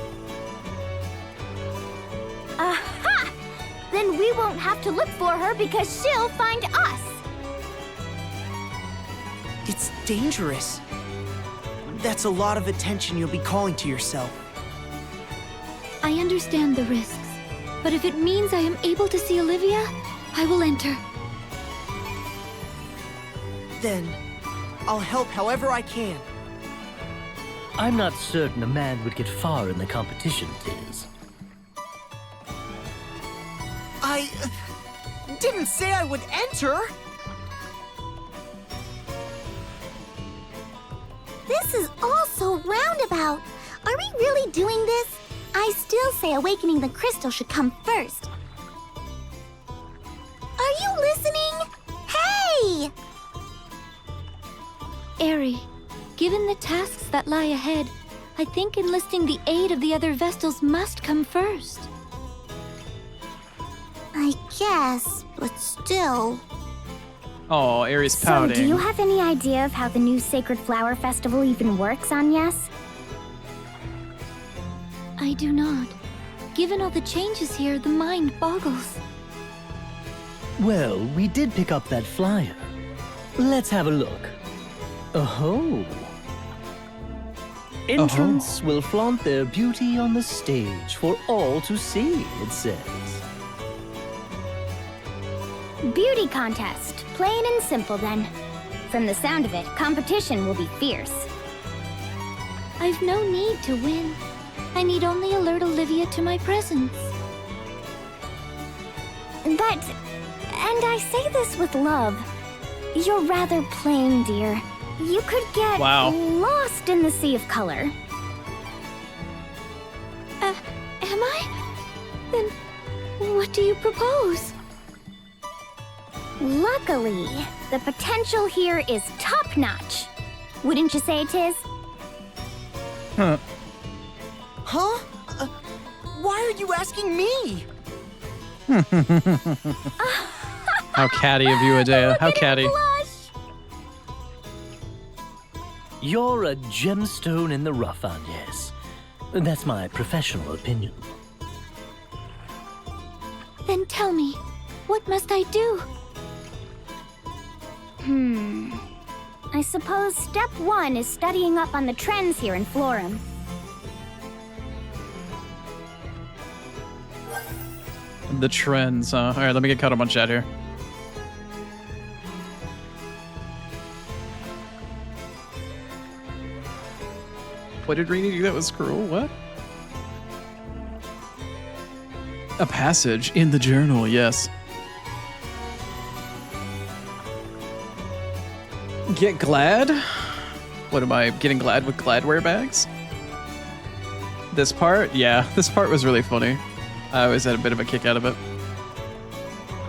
Aha! Then we won't have to look for her because she'll find us. It's dangerous. That's a lot of attention you'll be calling to yourself. I understand the risks, but if it means I am able to see Olivia, I will enter. Then, I'll help however I can. I'm not certain a man would get far in the competition, Tiz. I didn't say I would enter! This is all so roundabout. Are we really doing this? I still say awakening the crystal should come first. Are you listening? Hey! Eri, given the tasks that lie ahead, I think enlisting the aid of the other Vestals must come first. I guess, but still. Oh, Aries So, pouting. do you have any idea of how the new Sacred Flower Festival even works, Agnes? I do not. Given all the changes here, the mind boggles. Well, we did pick up that flyer. Let's have a look. Oh. Entrants will flaunt their beauty on the stage for all to see, it says. Beauty contest. Plain and simple, then. From the sound of it, competition will be fierce. I've no need to win. I need only alert Olivia to my presence. But, and I say this with love, you're rather plain, dear. You could get Wow. lost in the sea of color. Am I? Then what do you propose? Luckily, the potential here is top-notch. Wouldn't you say, Tiz? Huh. Huh? Why are you asking me? How catty of you, Adea. How catty. Blush! You're a gemstone in the rough, Agnes. That's my professional opinion. Then tell me, what must I do? I suppose step one is studying up on the trends here in Florum. The trends, huh? Alright, let me get caught up on chat here. What did Rini do that was cruel? What? A passage in the journal, yes. Get glad? What am I, getting glad with Gladware bags? This part? Yeah, this part was really funny. I always had a bit of a kick out of it.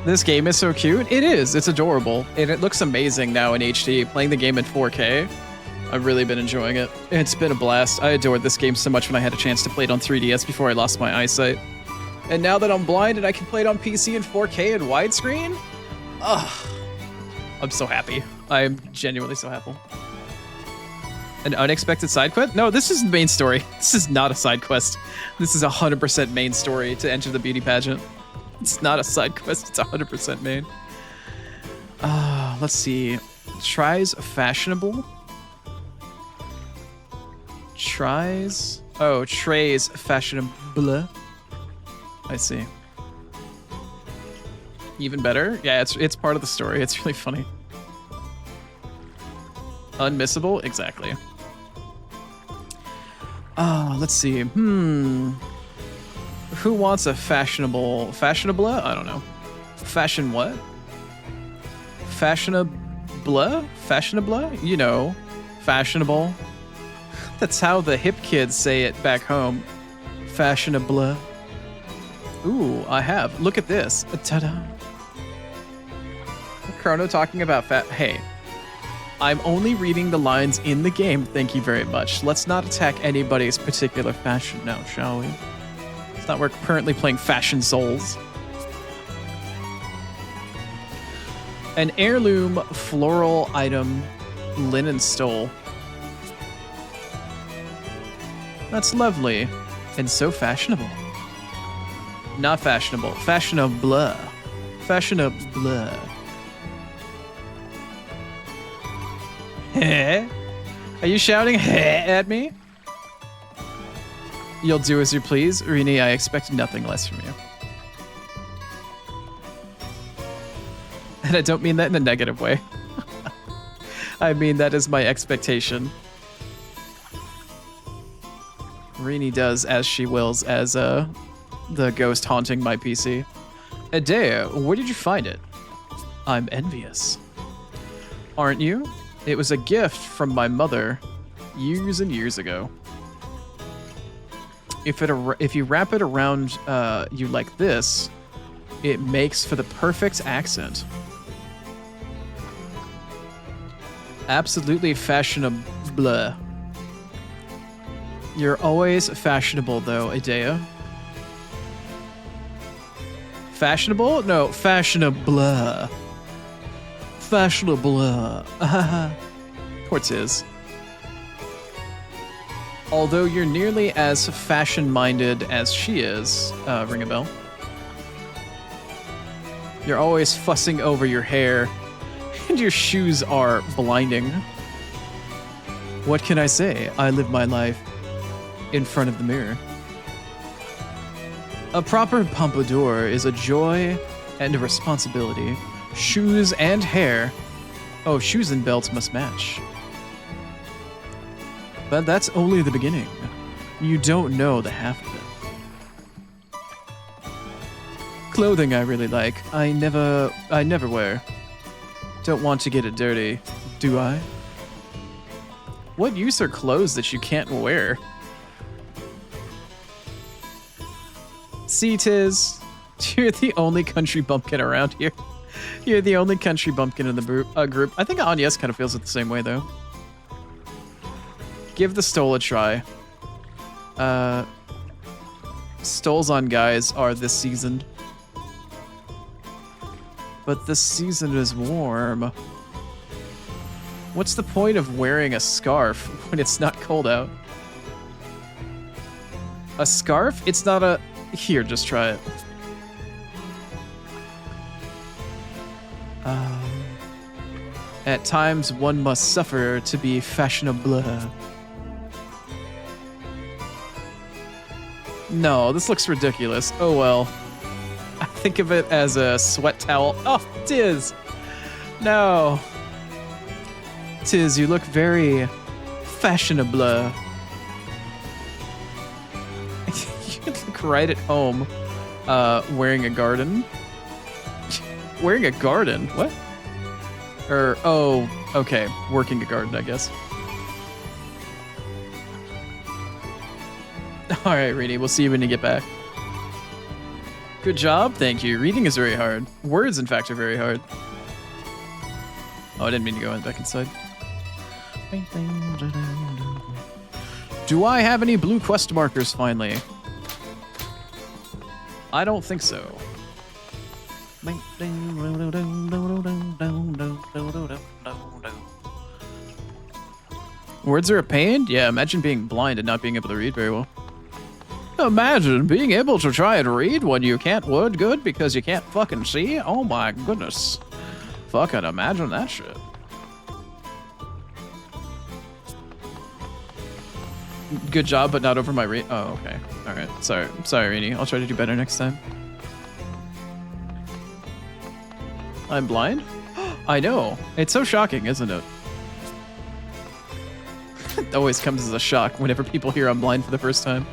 This game is so cute. It is. It's adorable. And it looks amazing now in HD. Playing the game in 4K. I've really been enjoying it. It's been a blast. I adored this game so much when I had a chance to play it on 3DS before I lost my eyesight. And now that I'm blind and I can play it on PC in 4K and widescreen, I'm so happy. I am genuinely so happy. An unexpected side quest? No, this is the main story. This is not a side quest. This is 100% main story to enter the beauty pageant. It's not a side quest, it's 100% main. Let's see. Tries fashionable. Tries. Oh, trays fashionable. I see. Even better? Yeah, it's part of the story. It's really funny. Unmissable? Exactly. Let's see. Who wants a fashionable... Fashionable? I don't know. Fashion what? Fashionable? Fashionable? You know, fashionable. That's how the hip kids say it back home. Fashionable. Ooh, I have. Look at this. Ta-da. Chrono talking about Hey, I'm only reading the lines in the game. Thank you very much. Let's not attack anybody's particular fashion now, shall we? It's not we're currently playing Fashion Souls. An heirloom floral item linen stole. That's lovely and so fashionable. Not fashionable. Fashionable. Fashionable. Heh? Are you shouting heh at me? You'll do as you please. Rini, I expect nothing less from you. And I don't mean that in a negative way. I mean that is my expectation. Rini does as she wills as the ghost haunting my PC. Adea, where did you find it? I'm envious. Aren't you? It was a gift from my mother years and years ago. If you wrap it around you like this, it makes for the perfect accent. Absolutely fashionable. You're always fashionable though, Adea. Fashionable? No, fashionable. Fashionable. Poor Tiz. Although you're nearly as fashion-minded as she is, ring a bell. You're always fussing over your hair, and your shoes are blinding. What can I say? I live my life in front of the mirror. A proper pompadour is a joy and a responsibility. Shoes and hair. Oh, shoes and belts must match. But that's only the beginning. You don't know the half of it. Clothing I really like. I never wear. Don't want to get it dirty, do I? What use are clothes that you can't wear? See, Tiz, you're the only country bumpkin around here. You're the only country bumpkin in the group. I think Agnes kind of feels it the same way, though. Give the stole a try. Stoles on guys are this season. But this season is warm. What's the point of wearing a scarf when it's not cold out? A scarf? It's not a... Here, just try it. At times, one must suffer to be fashionable. No, this looks ridiculous. Oh well. I think of it as a sweat towel. Oh, Tiz! No. Tiz, you look very fashionable. You look right at home, wearing a garden. Wearing a garden? What? Oh, okay. Working a garden, I guess. Alright, Rini, we'll see you when you get back. Good job, thank you. Reading is very hard. Words, in fact, are very hard. Oh, I didn't mean to go back inside. Do I have any blue quest markers finally? I don't think so. Words are a pain? Yeah, imagine being blind and not being able to read very well. Imagine being able to try and read when you can't word good because you can't fucking see? Oh my goodness. Fucking imagine that shit. Good job, but not over my rate. Oh, okay. Alright. Sorry, Rini. I'll try to do better next time. I'm blind? I know. It's so shocking, isn't it? It always comes as a shock whenever people hear I'm blind for the first time.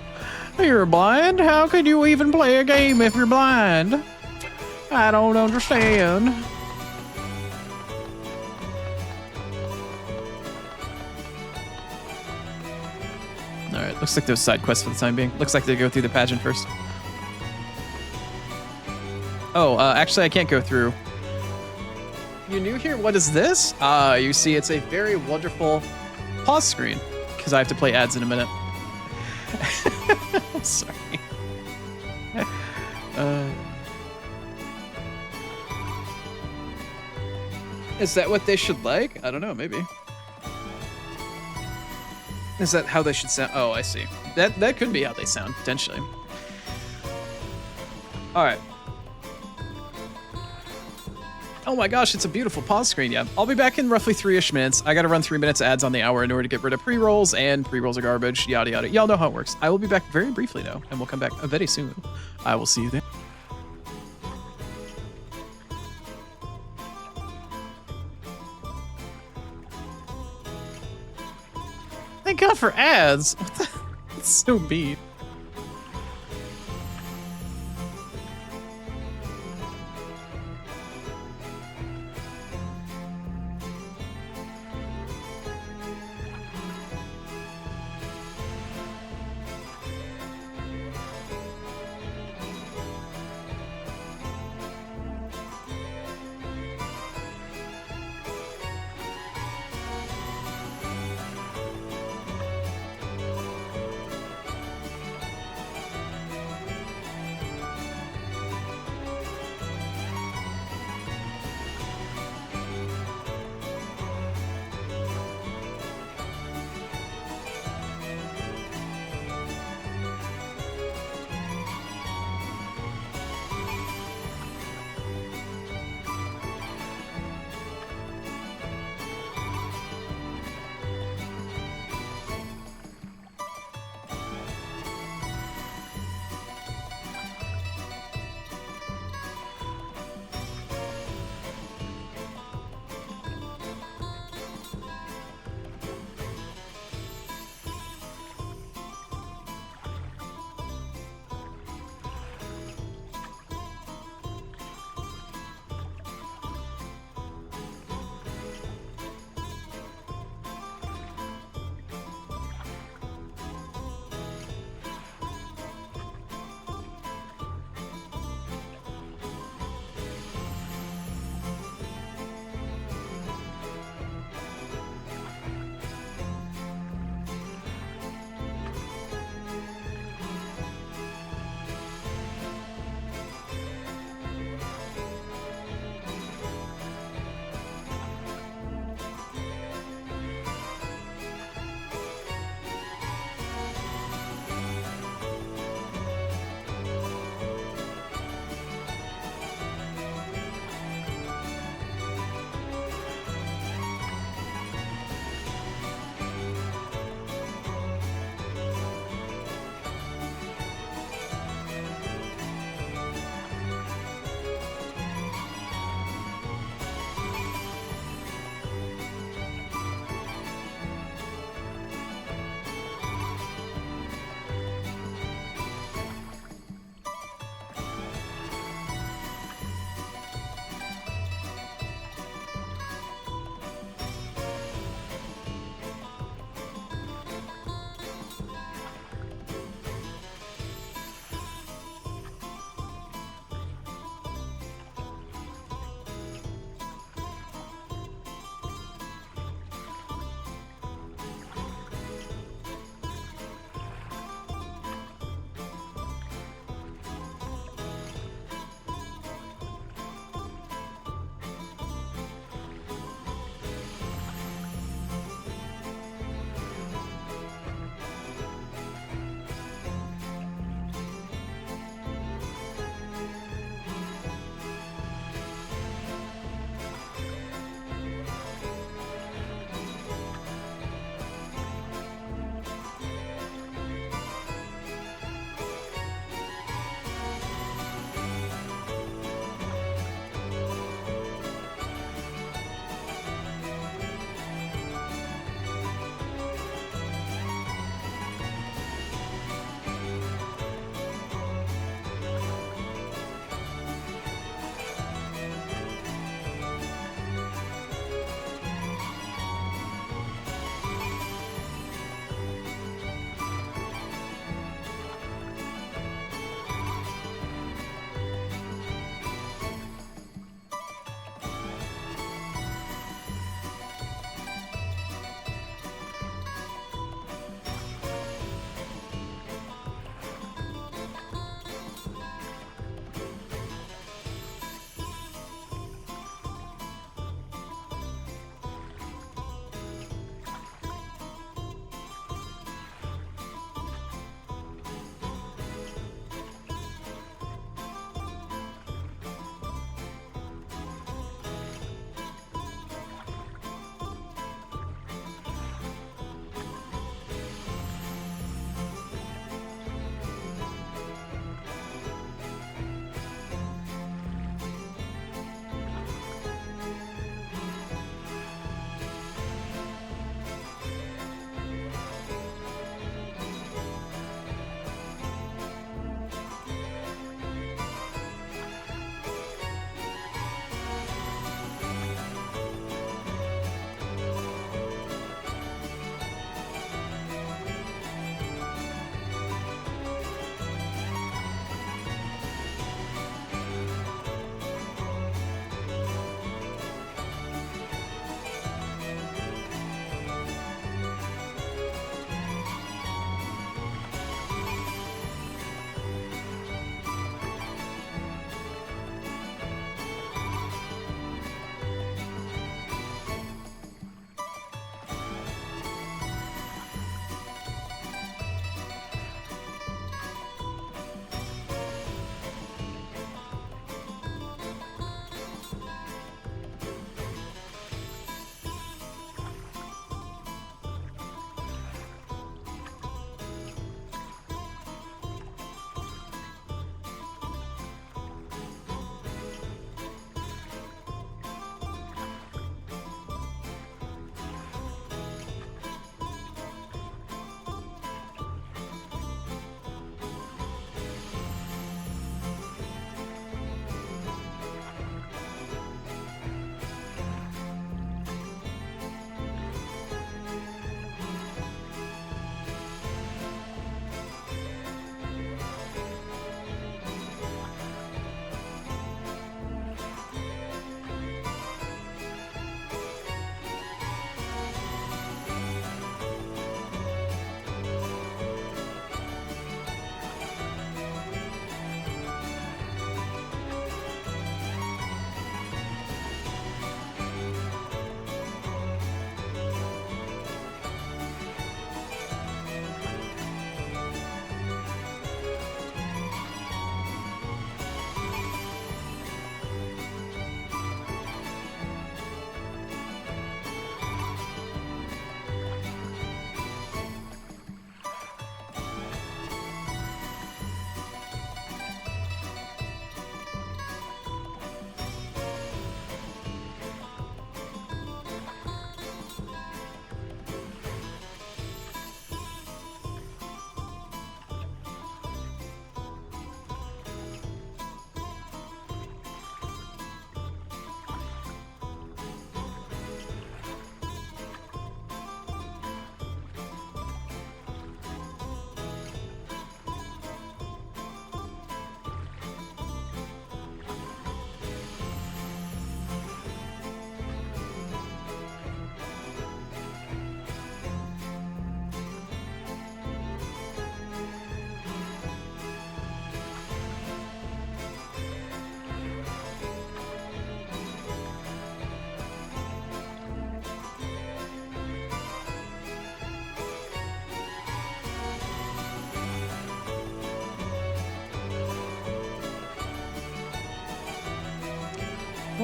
You're blind? How can you even play a game if you're blind? I don't understand. Alright, looks like those side quests for the time being. Looks like they go through the pageant first. Oh, actually I can't go through. You new here? What is this? You see, it's a very wonderful pause screen, because I have to play ads in a minute. Sorry. Is that what they should like? I don't know, maybe. Is that how they should sound? Oh, I see. That could be how they sound, potentially. Alright. Oh my gosh, it's a beautiful pause screen, yeah. I'll be back in roughly 3-ish minutes. I gotta run 3 minutes ads on the hour in order to get rid of pre-rolls, and pre-rolls are garbage, yada yada. Y'all know how it works. I will be back very briefly though, and we'll come back very soon. I will see you then. Thank God for ads. What the? It's so mean.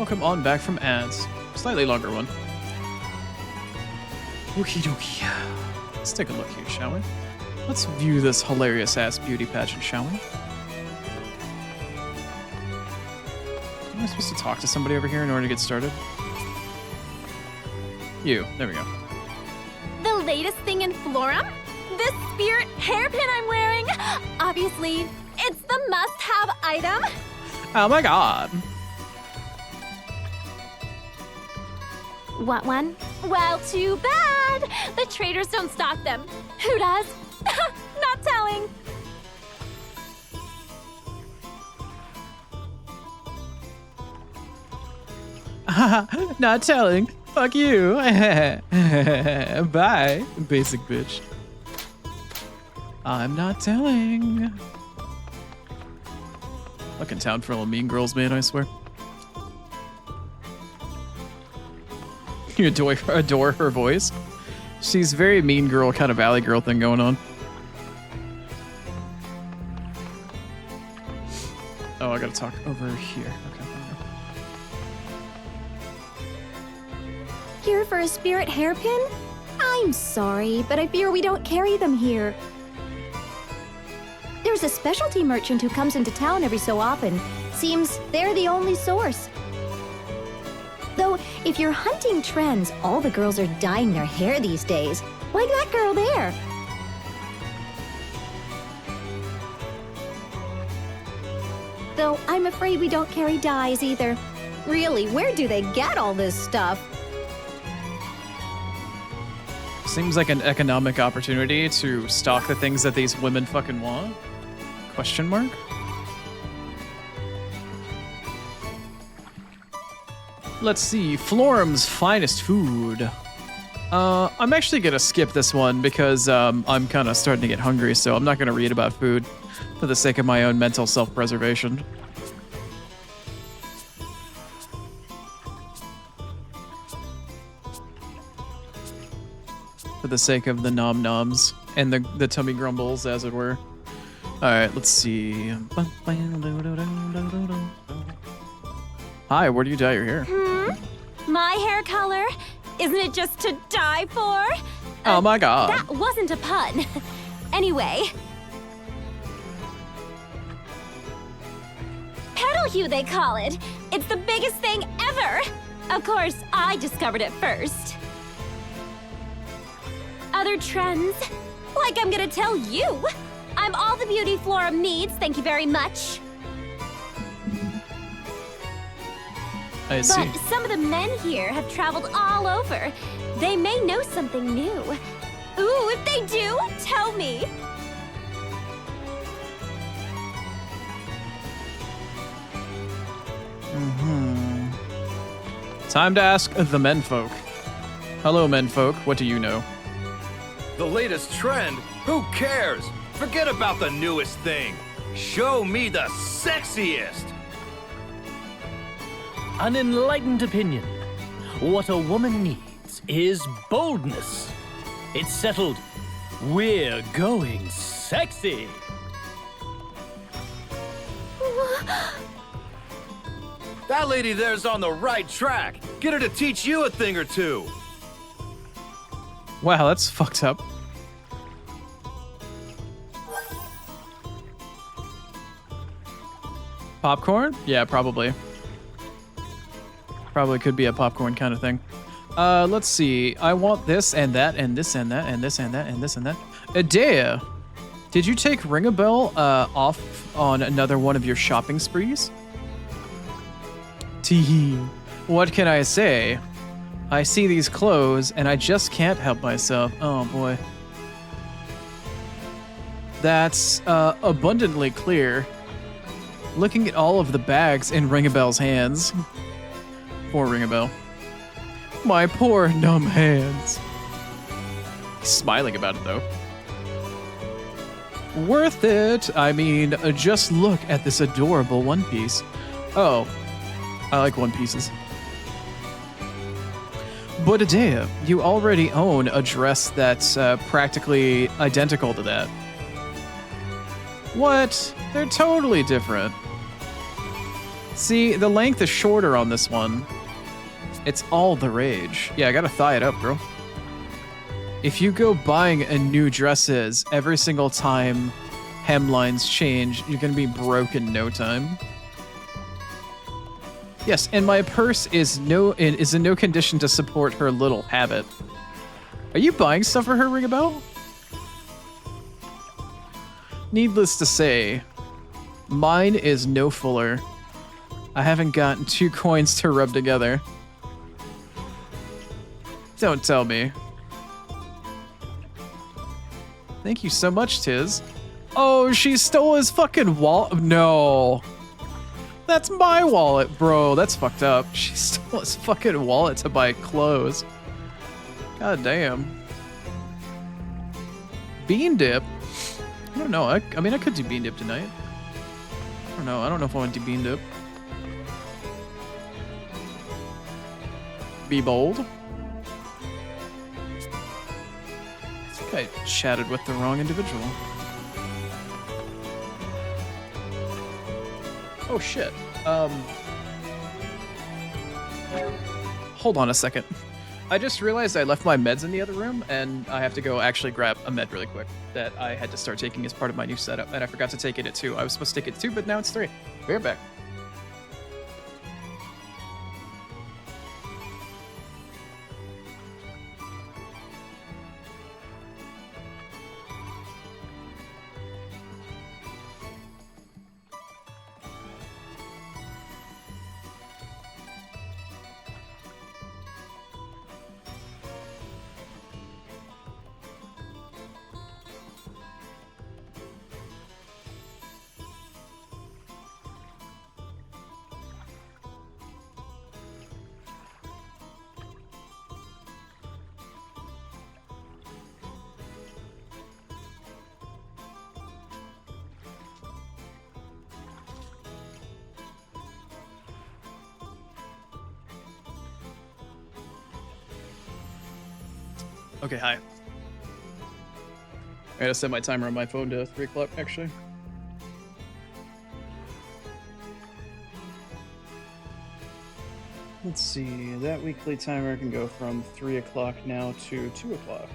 welcome on back from ads. Slightly longer one. Okie dokie. Let's take a look here, shall we? Let's view this hilarious-ass beauty pageant, shall we? Am I supposed to talk to somebody over here in order to get started? You. There we go. The latest thing in Florum? This spirit hairpin I'm wearing? Obviously, it's the must-have item. Oh my god. Want one? Well, too bad. The traders don't stock them. Who does? Not telling. Not telling. Fuck you. Bye, basic bitch. I'm not telling. Fucking town full of mean girls, man, I swear. You adore her voice? She's very mean girl, kind of valley girl thing going on. Oh, I gotta talk over here. Okay. Here for a spirit hairpin? I'm sorry, but I fear we don't carry them here. There's a specialty merchant who comes into town every so often. Seems they're the only source. Though, if you're hunting trends, all the girls are dyeing their hair these days. Like that girl there. Though, I'm afraid we don't carry dyes either. Really, where do they get all this stuff? Seems like an economic opportunity to stock the things that these women fucking want. Question mark? Let's see, Florum's finest food. I'm actually gonna skip this one because I'm kind of starting to get hungry, so I'm not gonna read about food for the sake of my own mental self-preservation. For the sake of the nom-noms and the tummy grumbles, as it were. Alright, let's see. Hi, where do you dye your hair? My hair color? Isn't it just to die for? Oh my god. That wasn't a pun. Anyway. Petal hue, they call it. It's the biggest thing ever. Of course, I discovered it first. Other trends? Like I'm gonna tell you. I'm all the beauty Florum needs, thank you very much. I see. But some of the men here have traveled all over. They may know something new. Ooh, if they do, tell me. Time to ask the menfolk. Hello, menfolk. What do you know? The latest trend? Who cares? Forget about the newest thing. Show me the sexiest. An enlightened opinion. What a woman needs is boldness. It's settled. We're going sexy. That lady there's on the right track. Get her to teach you a thing or two. Wow, that's fucked up. Popcorn? Yeah, probably. Probably could be a popcorn kind of thing. Let's see. I want this and that and this and that and this and that and this and that. Adea, did you take Ring a Bell off on another one of your shopping sprees? Teehee. What can I say? I see these clothes and I just can't help myself. Oh boy. That's abundantly clear. Looking at all of the bags in Ring-a-Bell's hands. Poor Ring-a-Bell. My poor numb hands. He's smiling about it though. Worth it. I mean, just look at this adorable one piece. Oh, I like one pieces. But Adea, you already own a dress that's practically identical to that. What? They're totally different. See, the length is shorter on this one. It's all the rage. Yeah, I gotta thigh it up, bro. If you go buying a new dresses every single time hemlines change, you're gonna be broke in no time. Yes, and my purse is in no condition to support her little habit. Are you buying stuff for her, ring a bell? Needless to say, mine is no fuller. I haven't gotten 2 coins to rub together. Don't tell me. Thank you so much, Tiz. Oh, she stole his fucking wallet. No. That's my wallet, bro. That's fucked up. She stole his fucking wallet to buy clothes. God damn. Bean dip? I don't know. I mean, I could do bean dip tonight. I don't know. I don't know if I want to do bean dip. Be bold. I think I chatted with the wrong individual. Oh shit. Hold on a second. I just realized I left my meds in the other room, and I have to go actually grab a med really quick that I had to start taking as part of my new setup, and I forgot to take it at 2. I was supposed to take it at 2, but now it's 3. Be right back. Okay, hi. I gotta set my timer on my phone to 3 o'clock, actually. Let's see, that weekly timer can go from 3 o'clock now to 2 o'clock.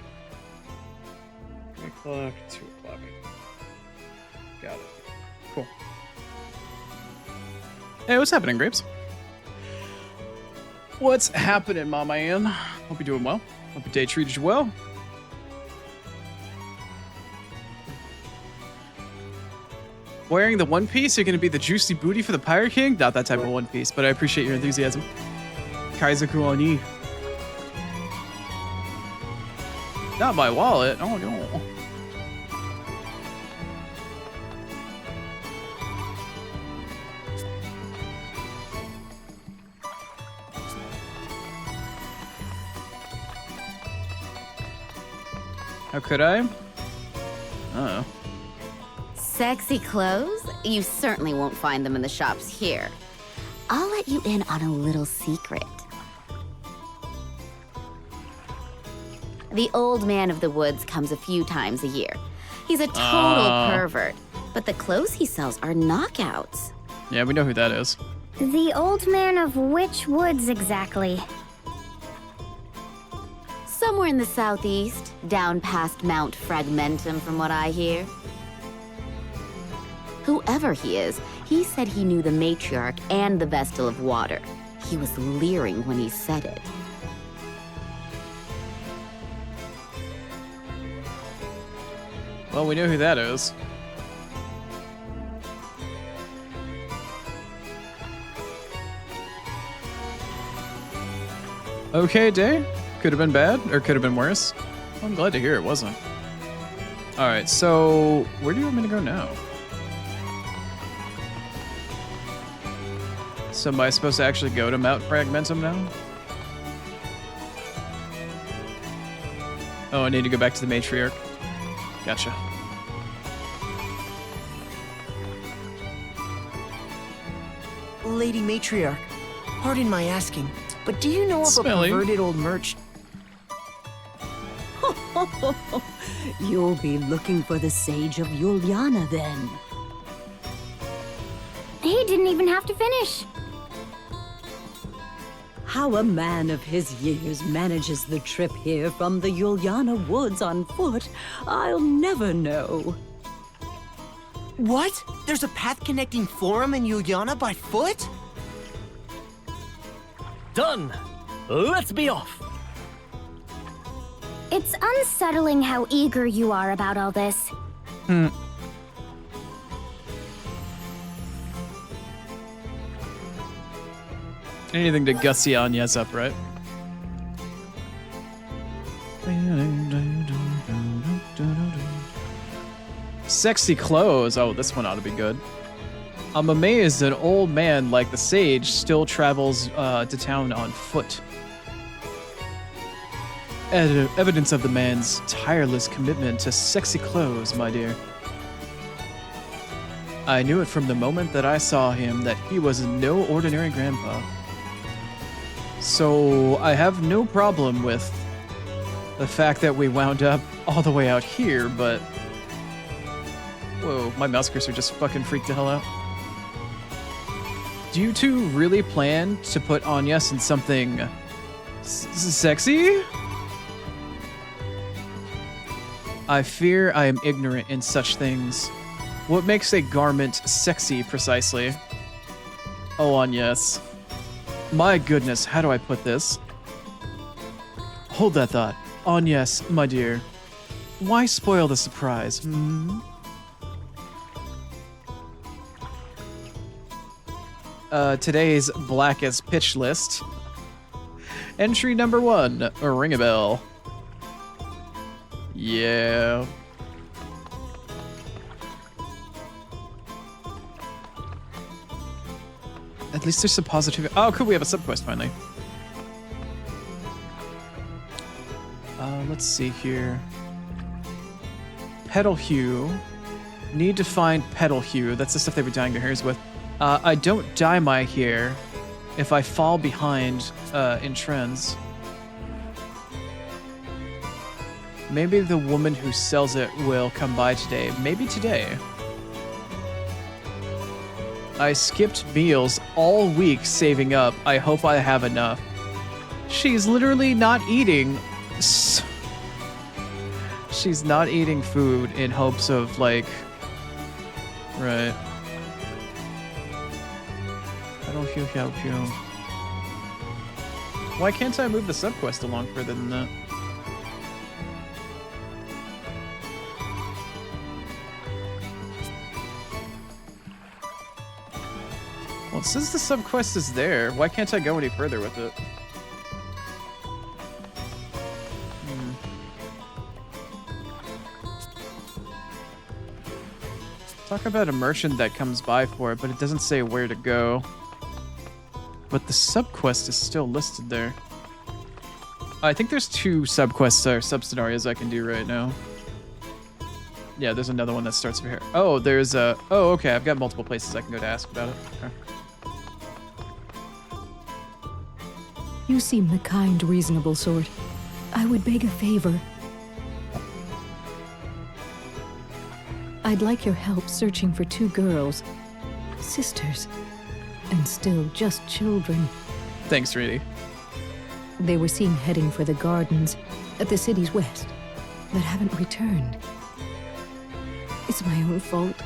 3 o'clock, 2 o'clock. Got it. Cool. Hey, what's happening, Grapes? What's happening, Mama Ann? Hope you're doing well. Hope your day treated you well. Wearing the One Piece, you're gonna be the juicy booty for the Pirate King? Not that type of One Piece, but I appreciate your enthusiasm. Kaizoku Oni. Not my wallet. Oh no. How could I? Uh-oh. Sexy clothes? You certainly won't find them in the shops here. I'll let you in on a little secret. The old man of the woods comes a few times a year. He's a total pervert, but the clothes he sells are knockouts. Yeah, we know who that is. The old man of which woods exactly? Somewhere in the southeast, down past Mount Fragmentum from what I hear. Whoever he is, he said he knew the matriarch and the Vestal of Water. He was leering when he said it. Well, we know who that is. Okay, day. Could have been bad, or could have been worse. I'm glad to hear it wasn't. Alright, so where do you want me to go now? So am I supposed to actually go to Mount Fragmentum now? Oh, I need to go back to the matriarch. Gotcha. Lady Matriarch, pardon my asking, but do you know of Smelly. a perverted old merch? You'll be looking for the Sage of Juliana then. He didn't even have to finish. How a man of his years manages the trip here from the Yuliana Woods on foot, I'll never know. What? There's a path connecting Florum and Yuliana by foot? Done! Let's be off! It's unsettling how eager you are about all this. Anything to gussy Anya's up, right? Sexy clothes. Oh, this one ought to be good. I'm amazed an old man like the sage still travels to town on foot. Evidence of the man's tireless commitment to sexy clothes, my dear. I knew it from the moment that I saw him that he was no ordinary grandpa. So I have no problem with the fact that we wound up all the way out here, but... Whoa, my mouse cursor just fucking freaked the hell out. Do you two really plan to put Anyas in something sexy? I fear I am ignorant in such things. What makes a garment sexy, precisely? Oh, Anyas. My goodness, how do I put this? Hold that thought. Anyas, my dear. Why spoil the surprise, Today's black as pitch list. Entry number 1, ring a bell. Yeah. At least there's some positive. Oh, cool, we have a subquest finally. Let's see here. Petal Hue. Need to find Petal Hue. That's the stuff they were dyeing their hairs with. I don't dye my hair if I fall behind in trends. Maybe the woman who sells it will come by today. Maybe today. I skipped meals all week saving up. I hope I have enough. She's literally not eating. She's not eating food in hopes of, like... Right. I don't feel help you. Why can't I move the subquest along further than that? Well, since the subquest is there, why can't I go any further with it? Talk about a merchant that comes by for it, but it doesn't say where to go. But the subquest is still listed there. I think there's 2 subquests or sub-scenarios I can do right now. Yeah, there's another one that starts over here. Oh, there's a... Oh, okay, I've got multiple places I can go to ask about it. Okay. You seem the kind, reasonable sort. I would beg a favor. I'd like your help searching for 2 girls. Sisters. And still just children. Thanks, Reedy. They were seen heading for the gardens at the city's west, but haven't returned. It's my own fault.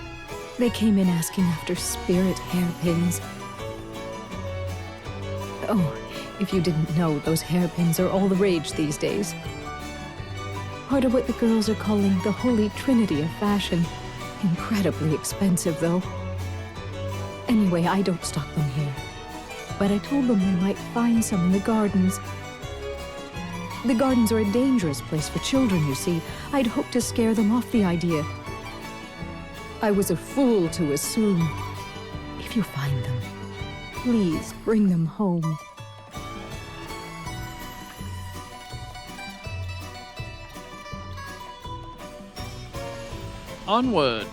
They came in asking after spirit hairpins. Oh, if you didn't know, those hairpins are all the rage these days. Part of what the girls are calling the Holy Trinity of fashion. Incredibly expensive, though. Anyway, I don't stock them here. But I told them they might find some in the gardens. The gardens are a dangerous place for children, you see. I'd hoped to scare them off the idea. I was a fool to assume. If you find them, please bring them home. Onward.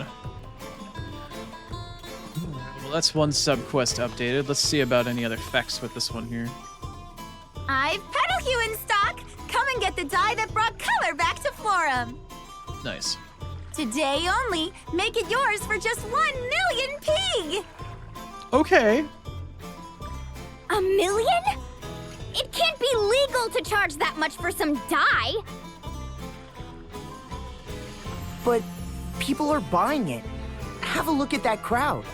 Well, that's one subquest updated. Let's see about any other facts with this one here. I've Petal Hue in stock! Come and get the dye that brought color back to Florum! Nice. Today only, make it yours for just 1 million pig! Okay. $1 million? It can't be legal to charge that much for some dye. But people are buying it. Have a look at that crowd.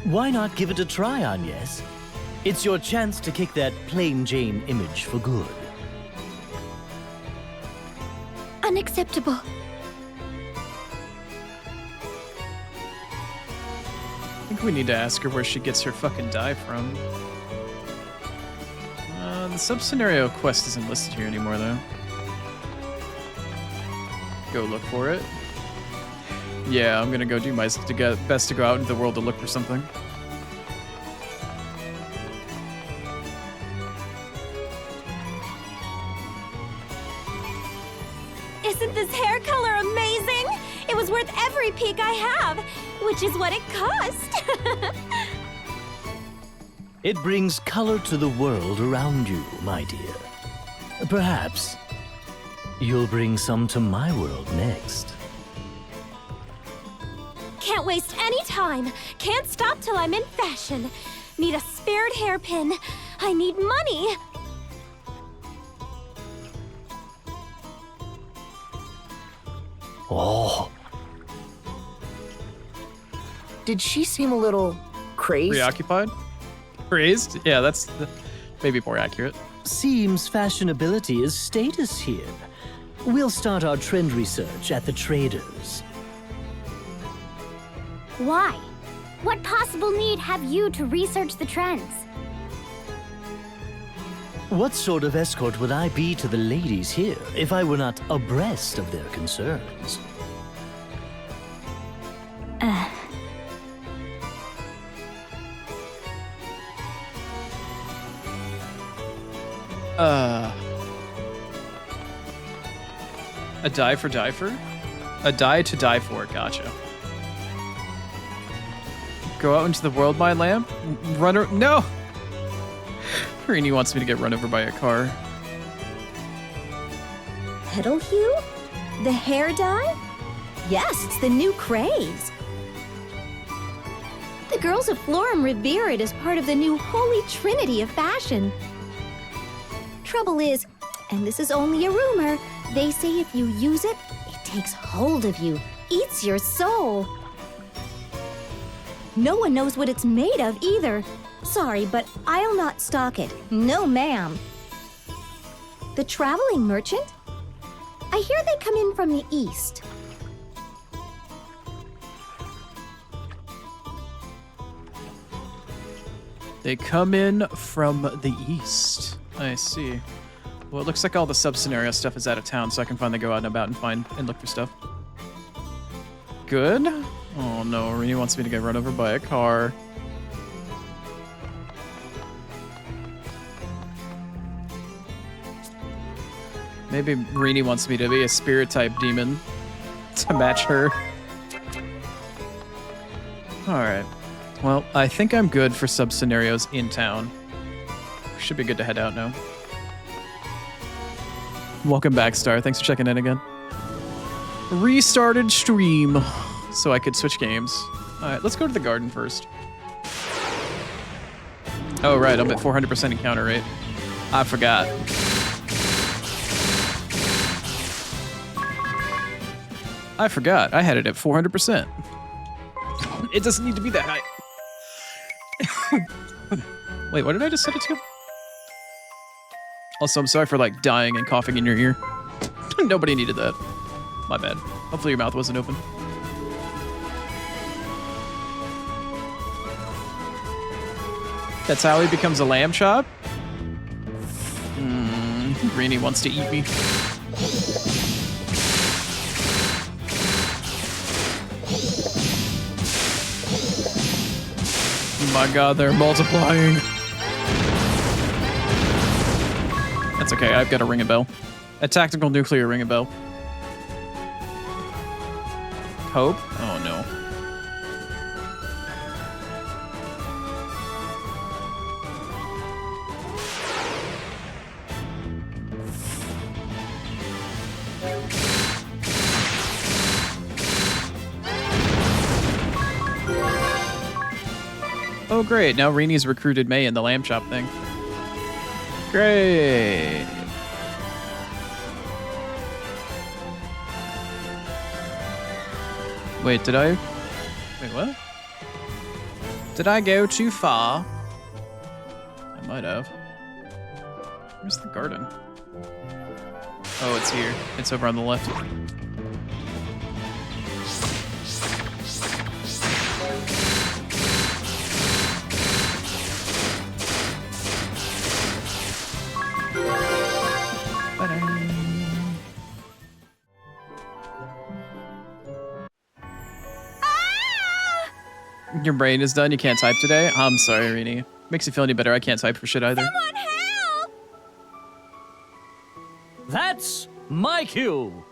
Why not give it a try, Agnes? It's your chance to kick that plain Jane image for good. Unacceptable. I think we need to ask her where she gets her fucking dye from. The sub-scenario quest isn't listed here anymore, though. Go look for it. Yeah, I'm gonna go do my best to go out into the world to look for something. Isn't this hair color amazing? It was worth every peek I have, which is what it cost. It brings color to the world around you, my dear. Perhaps you'll bring some to my world next. Can't waste any time. Can't stop till I'm in fashion. Need a spared hairpin. I need money. Oh, Did she seem a little crazed? Preoccupied? Crazed? Yeah, that's maybe more accurate. seems fashionability is status here. We'll start our trend research at the traders. Why? What possible need have you to research the trends? What sort of escort would I be to the ladies here if I were not abreast of their concerns? A die for die for? A die to die for, gotcha. Go out into the world, my lamb? Runner, no! Rini wants me to get run over by a car. Petal hue? The hair dye? Yes, it's the new craze. The girls of Florum revere it as part of the new holy trinity of fashion. Trouble is, and this is only a rumor, they say if you use it, it takes hold of you, eats your soul. No one knows what it's made of either. Sorry, but I'll not stock it. No, ma'am. The traveling merchant? I hear they come in from the east. They come in from the east. I see. Well, it looks like all the sub-scenario stuff is out of town, so I can finally go out and about and find and look for stuff. Good. Oh no, Rini wants me to get run over by a car. Maybe Rini wants me to be a spirit-type demon to match her. Alright. Well, I think I'm good for sub-scenarios in town. Should be good to head out now. Welcome back, Star. Thanks for checking in again. Restarted stream so I could switch games. Alright, let's go to the garden first. Oh, right, I'm at 400% encounter rate. I forgot. I had it at 400%. It doesn't need to be that high. Wait, what did I just set it to? Also, I'm sorry for like dying and coughing in your ear. Nobody needed that. My bad. Hopefully your mouth wasn't open. That's how he becomes a lamb chop? Rini wants to eat me. Oh my god, they're multiplying. That's okay, I've got a ring a bell. A tactical nuclear ring a bell. Hope? Oh no. Oh, great. Now Rini's recruited May in the lamb chop thing. Great. Wait, did I? Wait, what? Did I go too far? I might have. Where's the garden? Oh, it's here. It's over on the left. Your brain is done. You can't type today. I'm sorry, Rini. Makes you feel any better. I can't type for shit either. Someone help! That's my cue.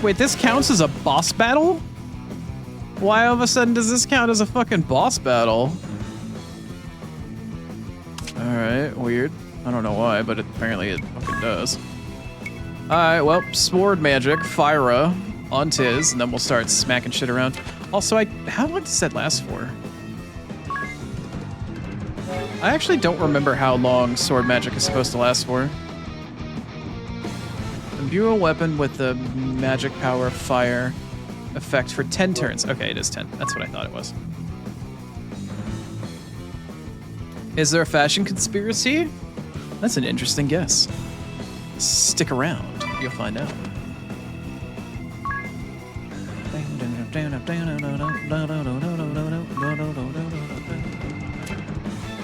Wait, this counts as a boss battle? Why all of a sudden does this count as a fucking boss battle? Alright, weird. I don't know why, but apparently it fucking does. Alright, well, sword magic, Fyra, on Tiz, and then we'll start smacking shit around. Also, how long does that last for? I actually don't remember how long sword magic is supposed to last for. Imbue a weapon with the magic power fire effect for 10 turns. Okay, it is 10. That's what I thought it was. Is there a fashion conspiracy? That's an interesting guess. Stick around. You'll find out.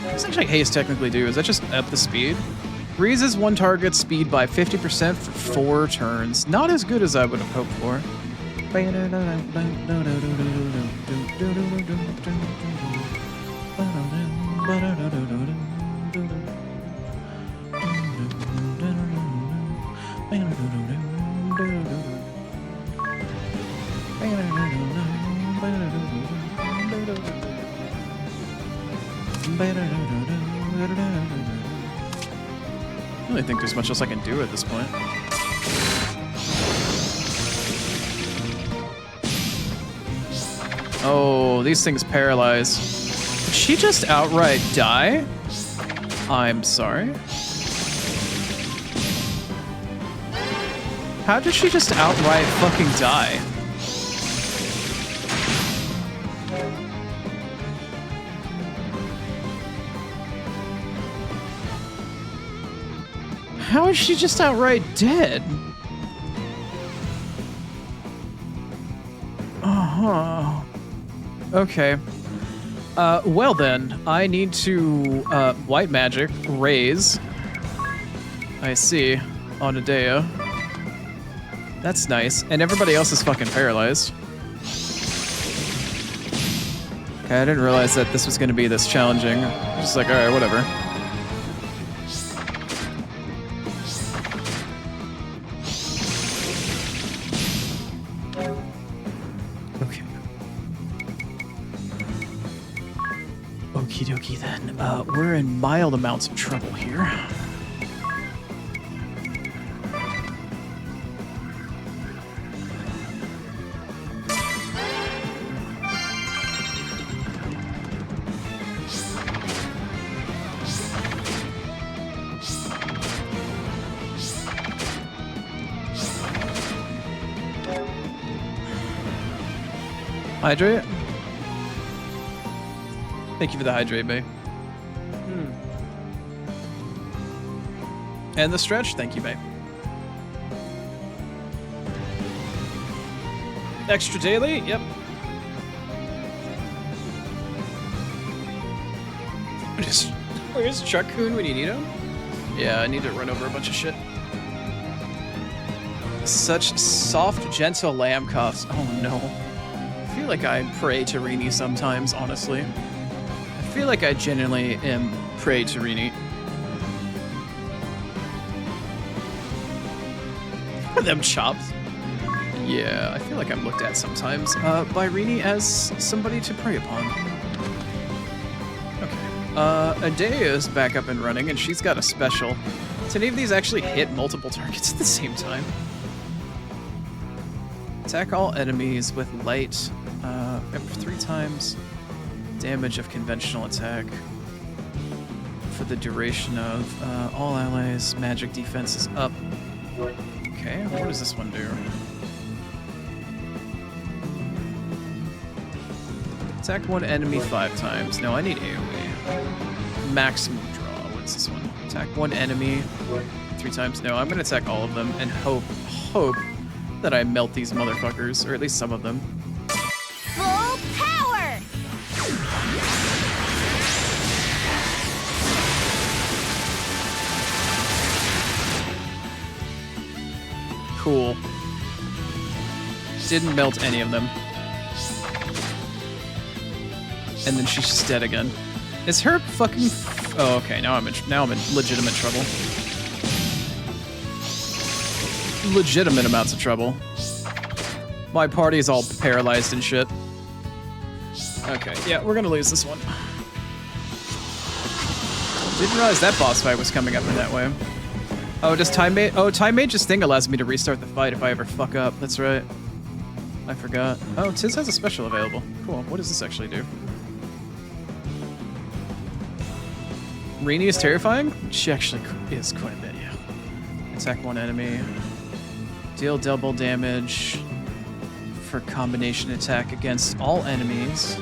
What's actually haste technically do? Is that just up the speed? Raises one target speed by 50% for 4 turns. Not as good as I would have hoped for. I don't really think there's much else I can do at this point. Oh, these things paralyze. Did she just outright die? I'm sorry. How did she just outright fucking die? How is she just outright dead? Uh-huh. Okay. Well then, I need to, white magic, raise. I see. On Adea. That's nice. And everybody else is fucking paralyzed. Okay, I didn't realize that this was gonna be this challenging. Just like, alright, whatever. Okie dokie then. We're in mild amounts of trouble here. Hydrate? Thank you for the hydrate, babe. And the stretch? Thank you, babe. Extra daily? Yep. Where's Chuck-kun when you need him? Yeah, I need to run over a bunch of shit. Such soft, gentle lamb cuffs. Oh no. I feel like I pray to Rini sometimes, honestly. I feel like I genuinely am prey to Rini. Them chops. Yeah, I feel like I'm looked at sometimes by Rini as somebody to prey upon. Okay. Adea's back up and running, and she's got a special. Does any of these actually hit multiple targets at the same time? Attack all enemies with light, 3 times damage of conventional attack for the duration of all allies. Magic defense is up. Okay, what does this one do? Attack one enemy 5 times. No, I need AoE. Maximum draw. What's this one? Attack one enemy 3 times. No, I'm gonna attack all of them and hope that I melt these motherfuckers, or at least some of them. Full power! Cool. Didn't melt any of them. And then she's just dead again. Is her fucking... Oh, okay. Now I'm in legitimate trouble. Legitimate amounts of trouble. My party is all paralyzed and shit. Okay, yeah, we're gonna lose this one. Didn't realize that boss fight was coming up in that way. Oh, does Time Mage... Oh, Time Mage's thing allows me to restart the fight if I ever fuck up. That's right. I forgot. Oh, Tiz has a special available. Cool. What does this actually do? Rainy is terrifying? She actually is quite a bit, yeah. Attack one enemy. Deal double damage for combination attack against all enemies.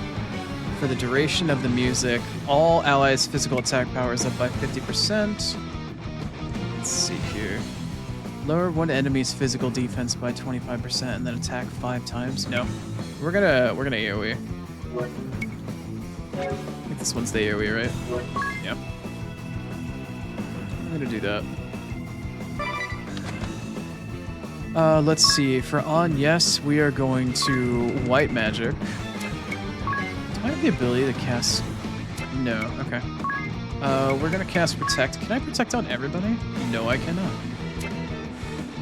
For the duration of the music, all allies' physical attack power is up by 50%. Let's see here. Lower one enemy's physical defense by 25% and then attack 5 times. No. We're gonna AoE. I think this one's the AoE, right? Yeah. I'm gonna do that. Let's see. For on, yes, we are going to white magic. Do I have the ability to cast? No. Okay. We're gonna cast protect. Can I protect on everybody? No, I cannot.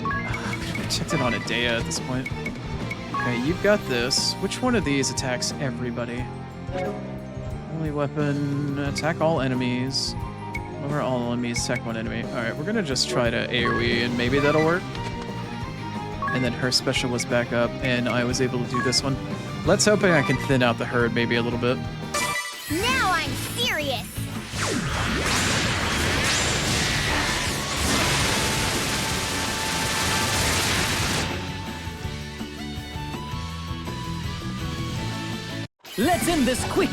I'm gonna protect it on Adea at this point. Okay, you've got this. Which one of these attacks everybody? Only weapon. Attack all enemies. Lower all enemies. Attack one enemy. All right, we're gonna just try to AoE and maybe that'll work. And then her special was back up, and I was able to do this one. Let's hope I can thin out the herd maybe a little bit. Now I'm serious! Let's end this quick!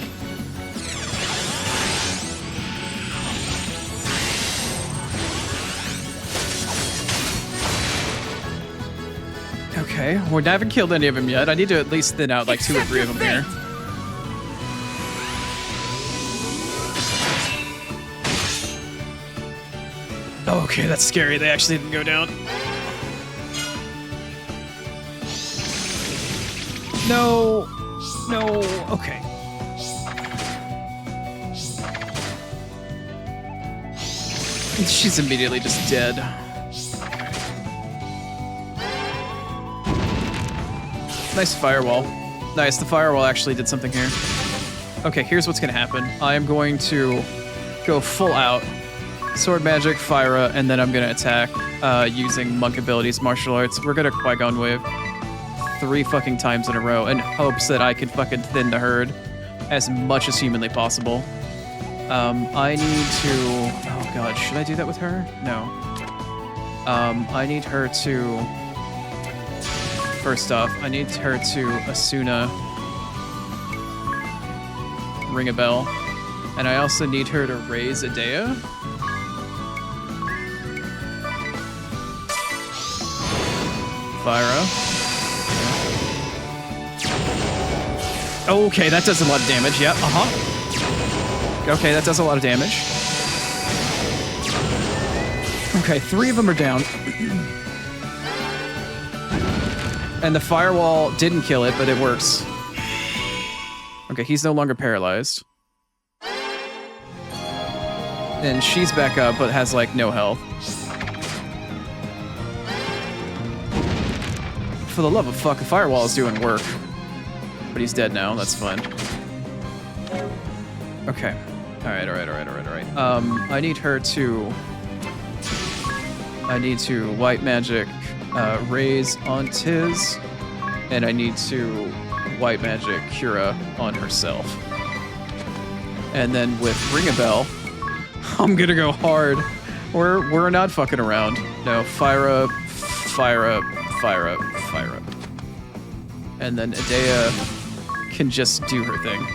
Okay, we haven't killed any of them yet. I need to at least thin out like 2 or 3 of them here. Oh, okay, that's scary. They actually didn't go down. No. No. Okay. She's immediately just dead. Nice firewall. Nice, the firewall actually did something here. Okay, here's what's gonna happen. I am going to go full out. Sword magic, Fyra, and then I'm gonna attack using monk abilities, martial arts. We're gonna Qui-Gon wave 3 fucking times in a row in hopes that I can fucking thin the herd as much as humanly possible. I need to... Oh god, should I do that with her? No. I need her to... First off, I need her to Asuna ring a bell. And I also need her to raise Adea. Fyra. Okay, that does a lot of damage. Yeah, Okay, that does a lot of damage. Okay, 3 of them are down. And the firewall didn't kill it, but it works. Okay, he's no longer paralyzed. And she's back up, but has, like, no health. For the love of fuck, the firewall is doing work. But he's dead now, that's fine. Okay. Alright. I need her to... I need to white magic raise on Tiz. And I need to white magic Cura on herself. And then with Ring a Bell, I'm gonna go hard. We're not fucking around. No, fire up, fire up, fire up, fire up. And then Adea can just do her thing.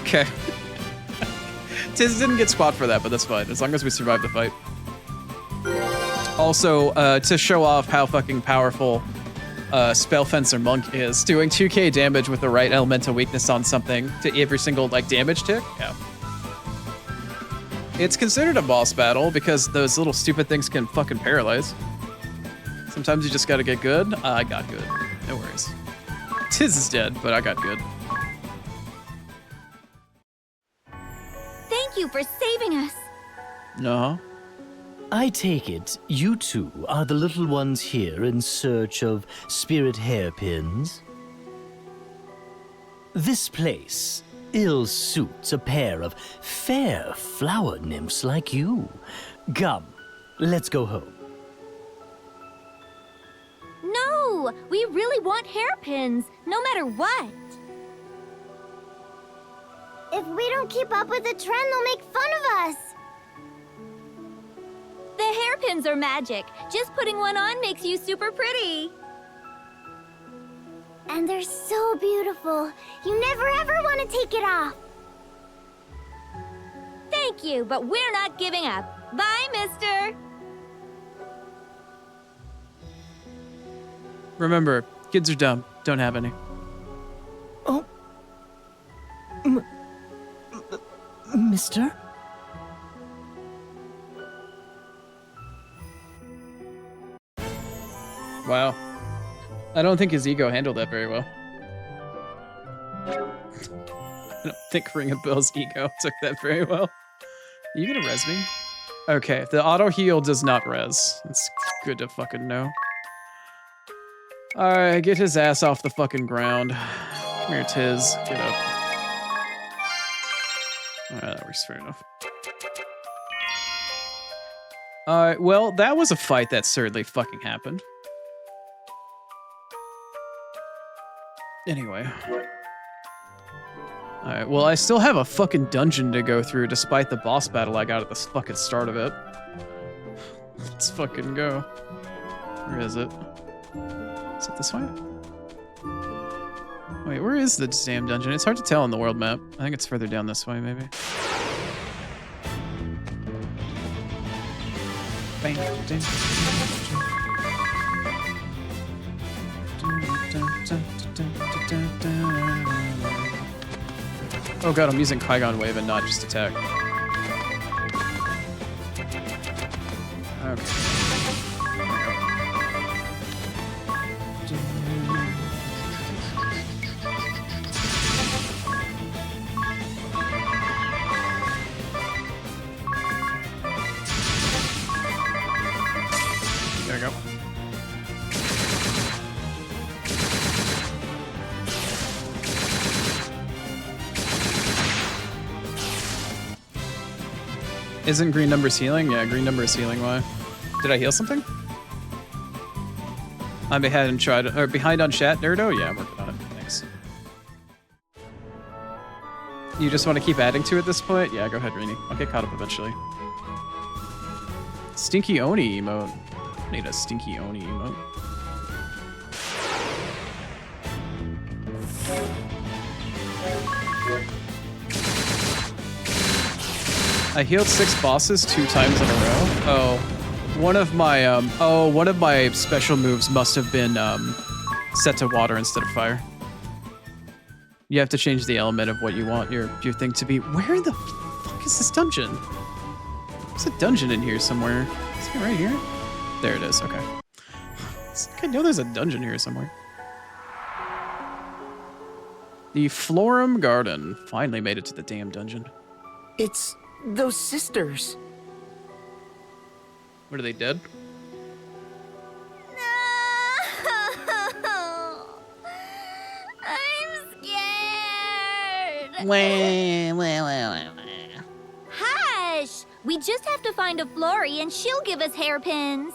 Okay. Tiz didn't get squat for that, but that's fine, as long as we survive the fight. Also, to show off how fucking powerful Spell Fencer Monk is, doing 2k damage with the right elemental weakness on something to every single, like, damage tick? Yeah. It's considered a boss battle because those little stupid things can fucking paralyze. Sometimes you just gotta get good. I got good. No worries. Tiz is dead, but I got good. Thank you for saving us. No. I take it you two are the little ones here in search of spirit hairpins? This place ill suits a pair of fair flower nymphs like you. Come, let's go home. No, we really want hairpins, no matter what. If we don't keep up with the trend, they'll make fun of us. The hairpins are magic. Just putting one on makes you super pretty. And they're so beautiful. You never ever want to take it off. Thank you, but we're not giving up. Bye, mister. Remember, kids are dumb. Don't have any. Oh. Mister? Wow. I don't think his ego handled that very well. I don't think Ring a Bell's ego took that very well. Are you gonna res me? Okay, the auto heal does not res. It's good to fucking know. Alright, get his ass off the fucking ground. Come here, Tiz. Get up. Alright, that works fair enough. Alright, well, that was a fight that certainly fucking happened. Anyway. Alright, well, I still have a fucking dungeon to go through despite the boss battle I got at the fucking start of it. Let's fucking go. Where is it? Is it this way? Wait, where is the damn dungeon? It's hard to tell on the world map. I think it's further down this way, maybe. Bang, ding. Oh god, I'm using Qui-Gon Wave and not just attack. Okay. There we go. Isn't green numbers healing? Yeah, green number is healing. Why? Did I heal something? I'm behind on chat, Nerdo? Yeah, I'm working on it. Thanks. You just want to keep adding to it at this point? Yeah, go ahead, Rini. I'll get caught up eventually. Stinky Oni emote. I need a Stinky Oni emote. I healed 6 bosses 2 times in a row. Oh, one of my special moves must have been set to water instead of fire. You have to change the element of what you want your thing to be. Where the fuck is this dungeon? There's a dungeon in here somewhere. Is it right here? There it is. Okay. I know there's a dungeon here somewhere. The Florum Garden finally made it to the damn dungeon. It's those sisters. What, are they dead? No! I'm scared. Wah. Hush! We just have to find a Florrie and she'll give us hairpins.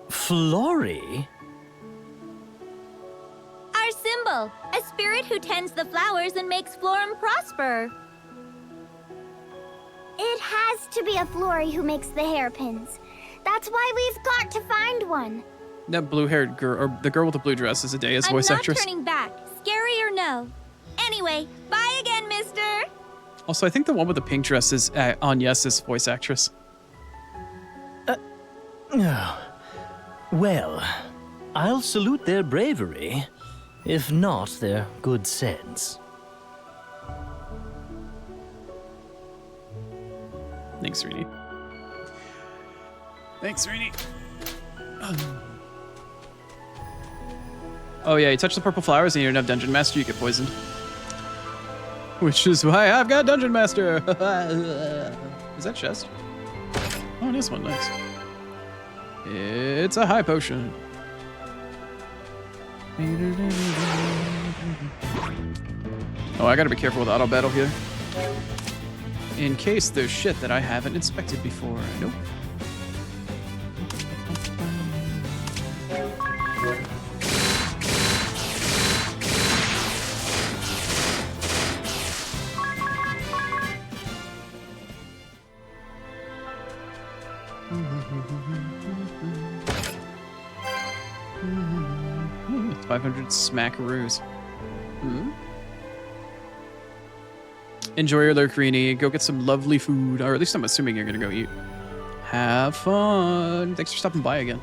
Florrie? Our symbol, a spirit who tends the flowers and makes Florum prosper. It has to be a Florrie who makes the hairpins. That's why we've got to find one. That blue-haired girl, or the girl with the blue dress, is Adea's voice actress. I'm not turning back, scary or no. Anyway, bye again, mister. Also, I think the one with the pink dress is Agnes's voice actress. Well, I'll salute their bravery, if not their good sense. Thanks, Rini. Thanks, Rini. Oh yeah, you touch the purple flowers and you don't have Dungeon Master, you get poisoned. Which is why I've got Dungeon Master! Is that chest? Oh, it is one, nice. It's a high potion. Oh, I gotta be careful with auto battle here. In case there's shit that I haven't inspected before. Nope. It's 500 smackaroos. Enjoy your lurk, Rini. Go get some lovely food, or at least I'm assuming you're gonna go eat. Have fun. Thanks for stopping by again.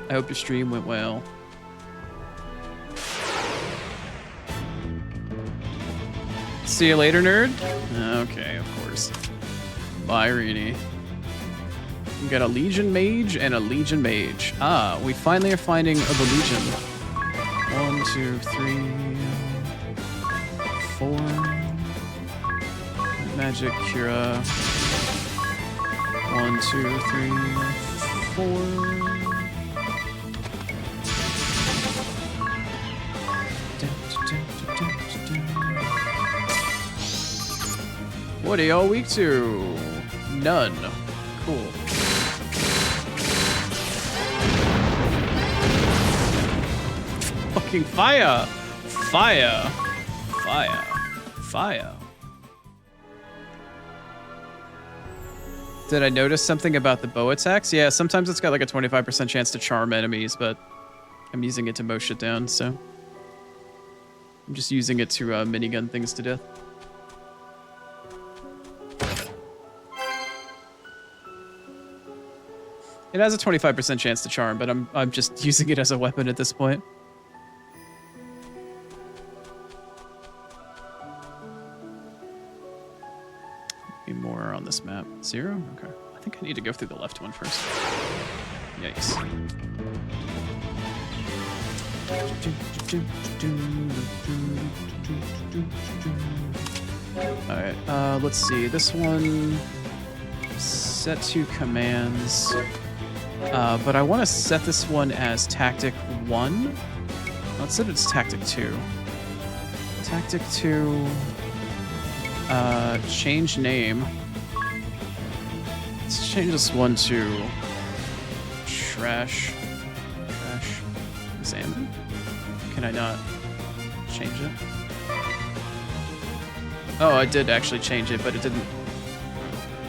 I hope your stream went well. See you later, nerd. Okay, of course. Bye, Rini. We got a Legion Mage and a Legion Mage. Ah, we finally are finding the Legion. 1, 2, 3, 4. Magic Cura. 1, 2, 3, 4. What are y'all weak to? None. Cool. Fucking fire! Fire! Fire! Fire! Did I notice something about the bow attacks? Yeah, sometimes it's got like a 25% chance to charm enemies, but I'm using it to mow shit down, so I'm just using it to minigun things to death. It has a 25% chance to charm, but I'm just using it as a weapon at this point. More on this map. 0? Okay. I think I need to go through the left one first. Yikes. Alright, let's see. This one... Set to commands. But I want to set this one as Tactic 1. Let's set it as Tactic 2. Tactic 2... change name. Let's change this one to Trash Examine. Can I not change it? Oh, I did actually change it, but it didn't.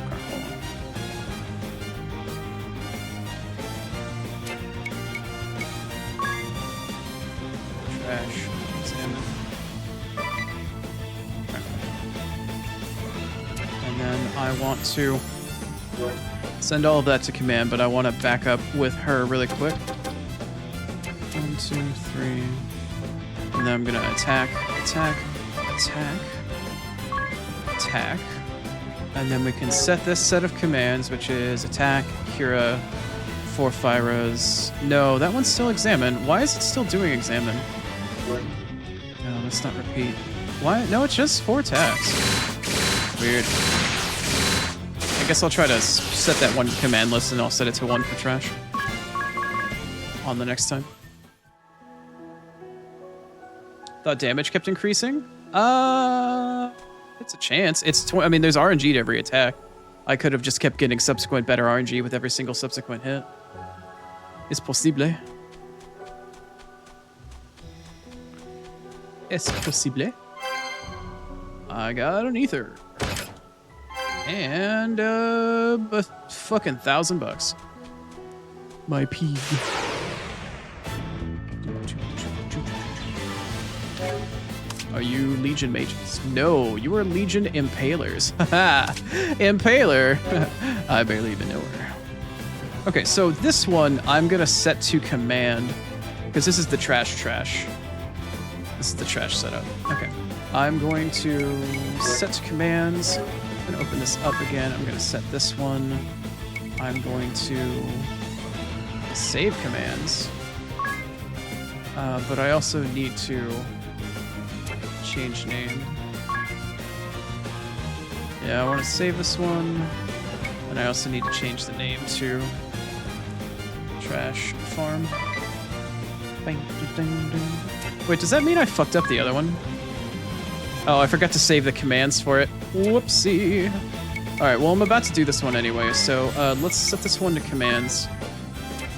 Okay, hold on. Trash Examine. And then I want to send all of that to command, but I want to back up with her really quick. 1, 2, 3. And then I'm going to attack, attack, attack, attack. And then we can set this set of commands, which is attack, Cura, 4 Phyros. No, that one's still examine. Why is it still doing examine? No, let's not repeat. Why? No, it's just 4 attacks. Weird. I guess I'll try to set that one command list and I'll set it to 1 for trash on the next time. Thought damage kept increasing? It's a chance. I mean, there's RNG to every attack. I could have just kept getting subsequent better RNG with every single subsequent hit. It's possible. Es possible. I got an ether. And a fucking $1,000. My pig. Are you Legion Mages? No, you are Legion Impalers. Haha, Impaler. I barely even know her. Okay, so this one I'm gonna set to command because this is the trash. This is the trash setup. Okay, I'm going to set to commands. I'm gonna open this up again. I'm gonna set this one. I'm going to save commands, but I also need to change name. Yeah, I want to save this one, and I also need to change the name to Trash Farm. Wait, does that mean I fucked up the other one? Oh, I forgot to save the commands for it. Whoopsie. All right, well, I'm about to do this one anyway, so let's set this one to commands.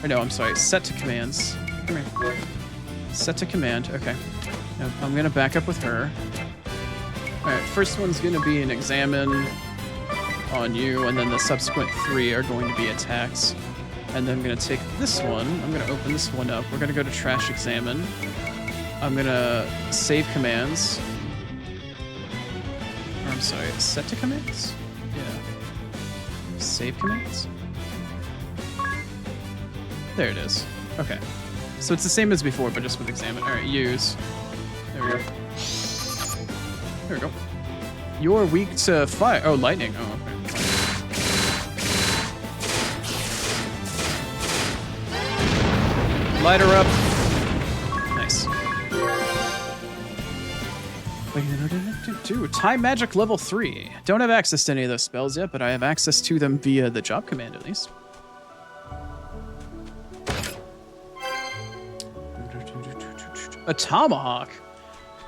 Or no, I'm sorry, set to commands. Come here. Set to command, okay. Now, I'm gonna back up with her. All right, first one's gonna be an examine on you, and then the subsequent 3 are going to be attacks. And then I'm gonna take this one, I'm gonna open this one up. We're gonna go to trash examine. I'm gonna save commands. Or, I'm sorry, set to commands? Yeah. Save commands? There it is. Okay. So it's the same as before, but just with examine. All right, use. There we go. There we go. You're weak to fire. Oh, lightning. Oh, okay. Light her up. Nice. Time magic level 3. Don't have access to any of those spells yet, but I have access to them via the job command at least. A tomahawk.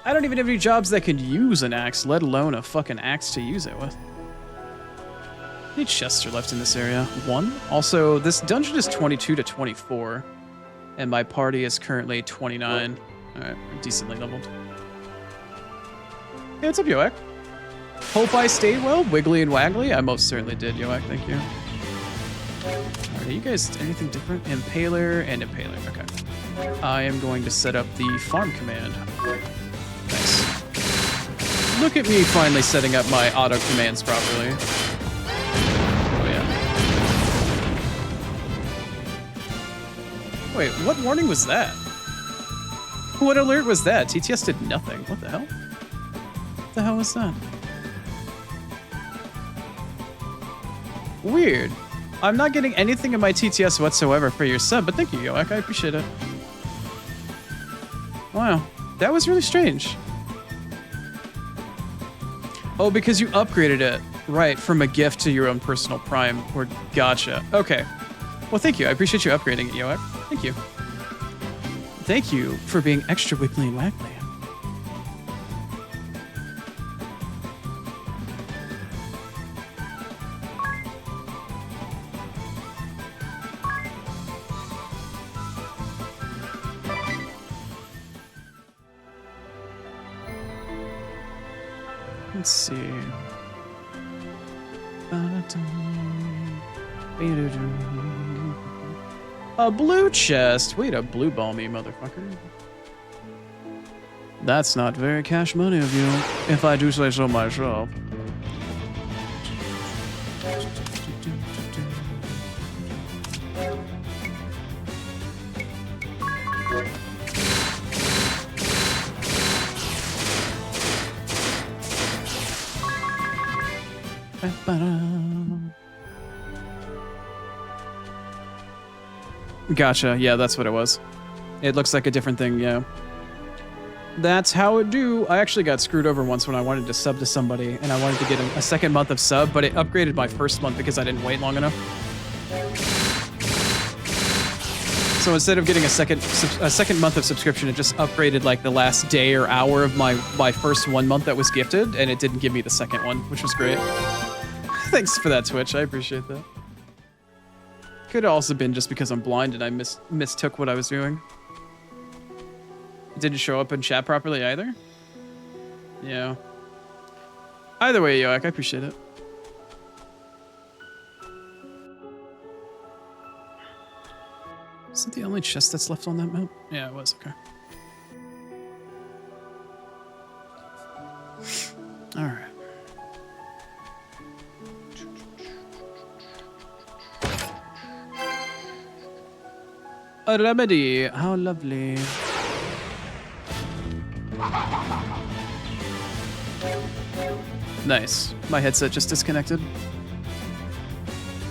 I don't even have any jobs that could use an axe, let alone a fucking axe to use it with. How many chests are left in this area? 1. Also, this dungeon is 22 to 24, and my party is currently 29. All right, I'm decently leveled. Hey, what's up, Yoak? Hope I stayed well, wiggly and waggly. I most certainly did, Yoak. Thank you. All right, are you guys anything different? Impaler and Impaler. Okay. I am going to set up the farm command. Nice. Look at me finally setting up my auto commands properly. Oh yeah. Wait, what warning was that? What alert was that? TTS did nothing. What the hell? What the hell was that? Weird. I'm not getting anything in my TTS whatsoever for your sub, but thank you, Yoak. I appreciate it. Wow, that was really strange. Oh, because you upgraded it, right, from a gift to your own personal prime. Or gotcha. Okay. Well, thank you. I appreciate you upgrading it, Yoak. Thank you. Thank you for being extra wiggly and waggly. Let's see. A blue chest. Wait, a blue ball me, motherfucker. That's not very cash money of you, if I do say so myself. Gotcha. Yeah, that's what it was. It looks like a different thing, yeah. That's how it do. I actually got screwed over once when I wanted to sub to somebody, and I wanted to get a second month of sub, but it upgraded my first month because I didn't wait long enough. So instead of getting a second month of subscription, it just upgraded like the last day or hour of my first 1 month that was gifted, and it didn't give me the second one, which was great. Thanks for that, Twitch. I appreciate that. Could have also been just because I'm blind and I mistook what I was doing. It didn't show up in chat properly either. Yeah. Either way, Yoak, I appreciate it. Is that the only chest that's left on that map? Yeah, it was. Okay. All right. A remedy. How lovely. Nice. My headset just disconnected.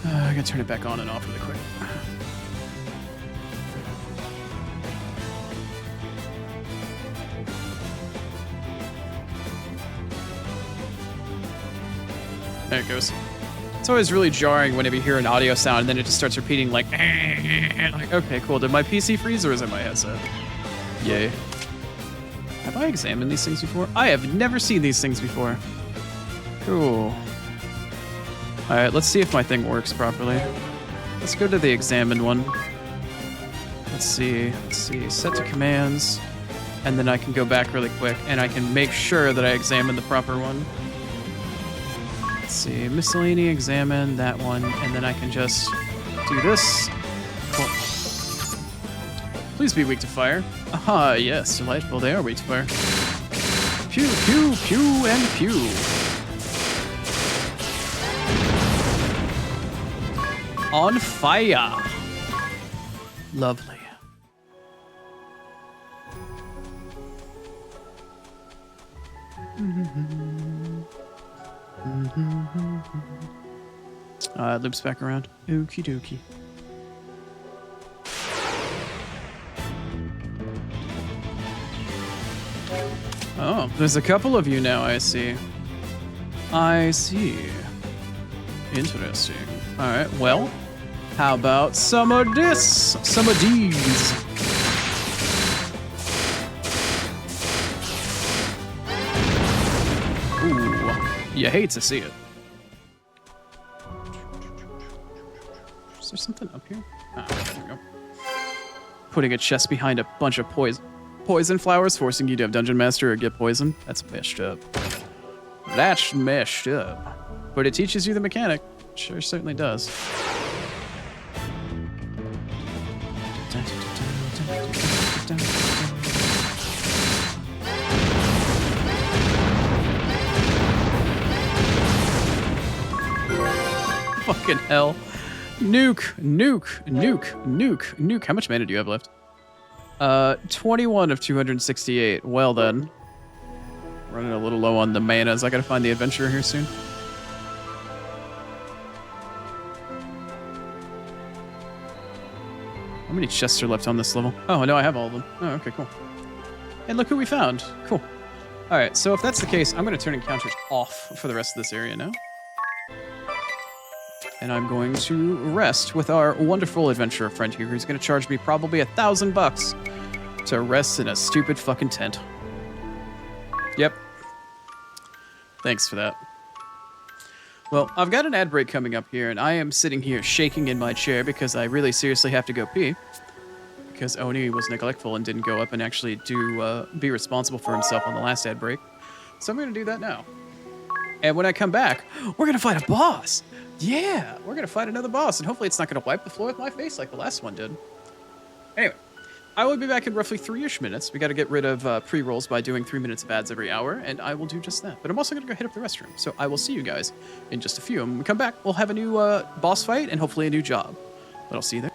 I gotta turn it back on and off really quick. There it goes. It's always really jarring whenever you hear an audio sound and then it just starts repeating like, okay, cool. Did my PC freeze or is it my headset? Yay. Have I examined these things before? I have never seen these things before. Cool. All right, let's see if my thing works properly. Let's go to the examined one. Let's see, set to commands. And then I can go back really quick and I can make sure that I examine the proper one. Let's see, miscellany, examine that one, and then I can just do this. Cool. Please be weak to fire. Aha, yes, delightful, they are weak to fire. Pew, pew, pew, and pew. On fire. Lovely. It loops back around. Okie dokie. Oh, there's a couple of you now, I see. I see. Interesting. Alright, well, how about some of this? Some of these. Ooh, you hate to see it. Is there something up here? Ah, there we go. Putting a chest behind a bunch of poison flowers, forcing you to have Dungeon Master or get poisoned. That's messed up. That's messed up. But it teaches you the mechanic. Sure certainly does. Fucking hell. Nuke, nuke, nuke, nuke, nuke. How much mana do you have left? 21 of 268. Well then. Running a little low on the manas. I gotta find the adventurer here soon. How many chests are left on this level? Oh, no, I have all of them. Oh, okay, cool. And look who we found. Cool. All right, so if that's the case, I'm going to turn encounters off for the rest of this area now. And I'm going to rest with our wonderful adventurer friend here, who's going to charge me probably $1,000 to rest in a stupid fucking tent. Yep. Thanks for that. Well, I've got an ad break coming up here, and I am sitting here shaking in my chair because I really seriously have to go pee. Because Oni was neglectful and didn't go up and actually be responsible for himself on the last ad break. So I'm going to do that now. And when I come back, we're going to fight a boss. Yeah, we're going to fight another boss, and hopefully it's not going to wipe the floor with my face like the last one did. Anyway, I will be back in roughly 3-ish minutes. We got to get rid of pre-rolls by doing 3 minutes of ads every hour, and I will do just that. But I'm also going to go hit up the restroom, so I will see you guys in just a few. And when we come back, we'll have a new boss fight and hopefully a new job. But I'll see you there.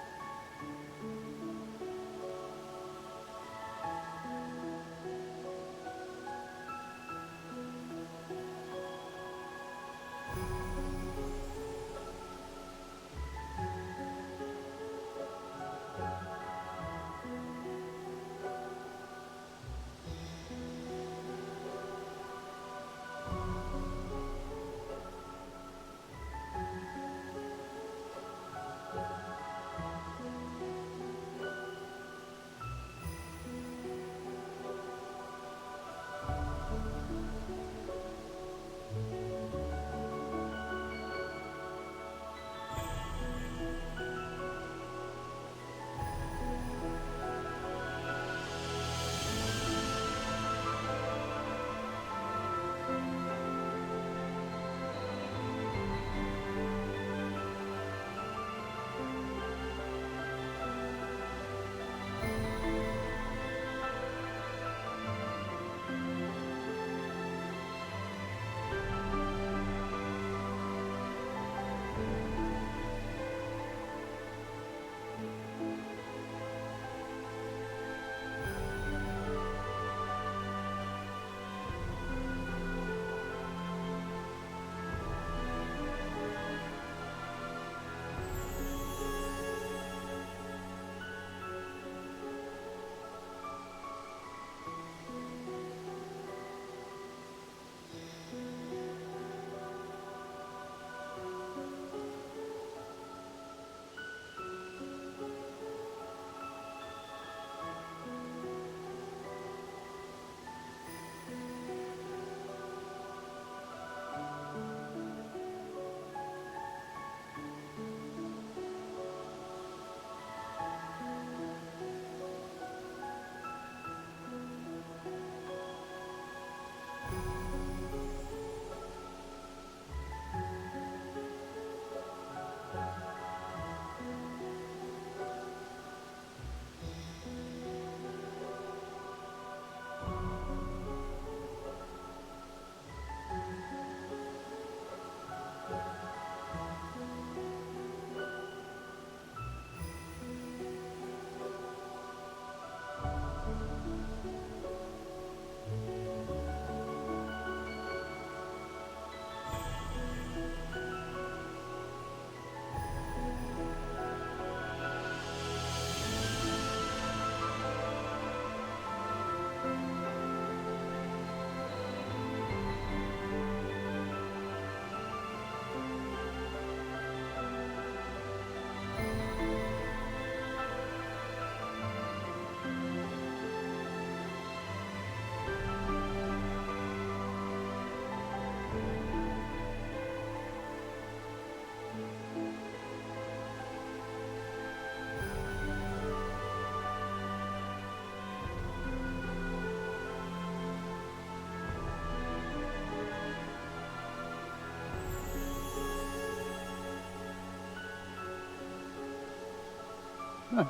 Oh.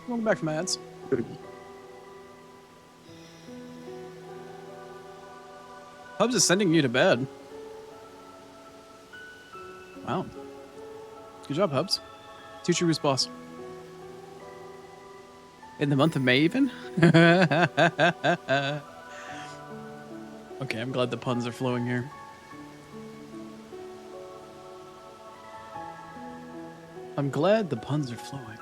Welcome back from my ads. Hubs is sending you to bed. Wow. Good job, Hubs. Teacher who's boss. In the month of May, even? Okay, I'm glad the puns are flowing here. I'm glad the puns are flowing.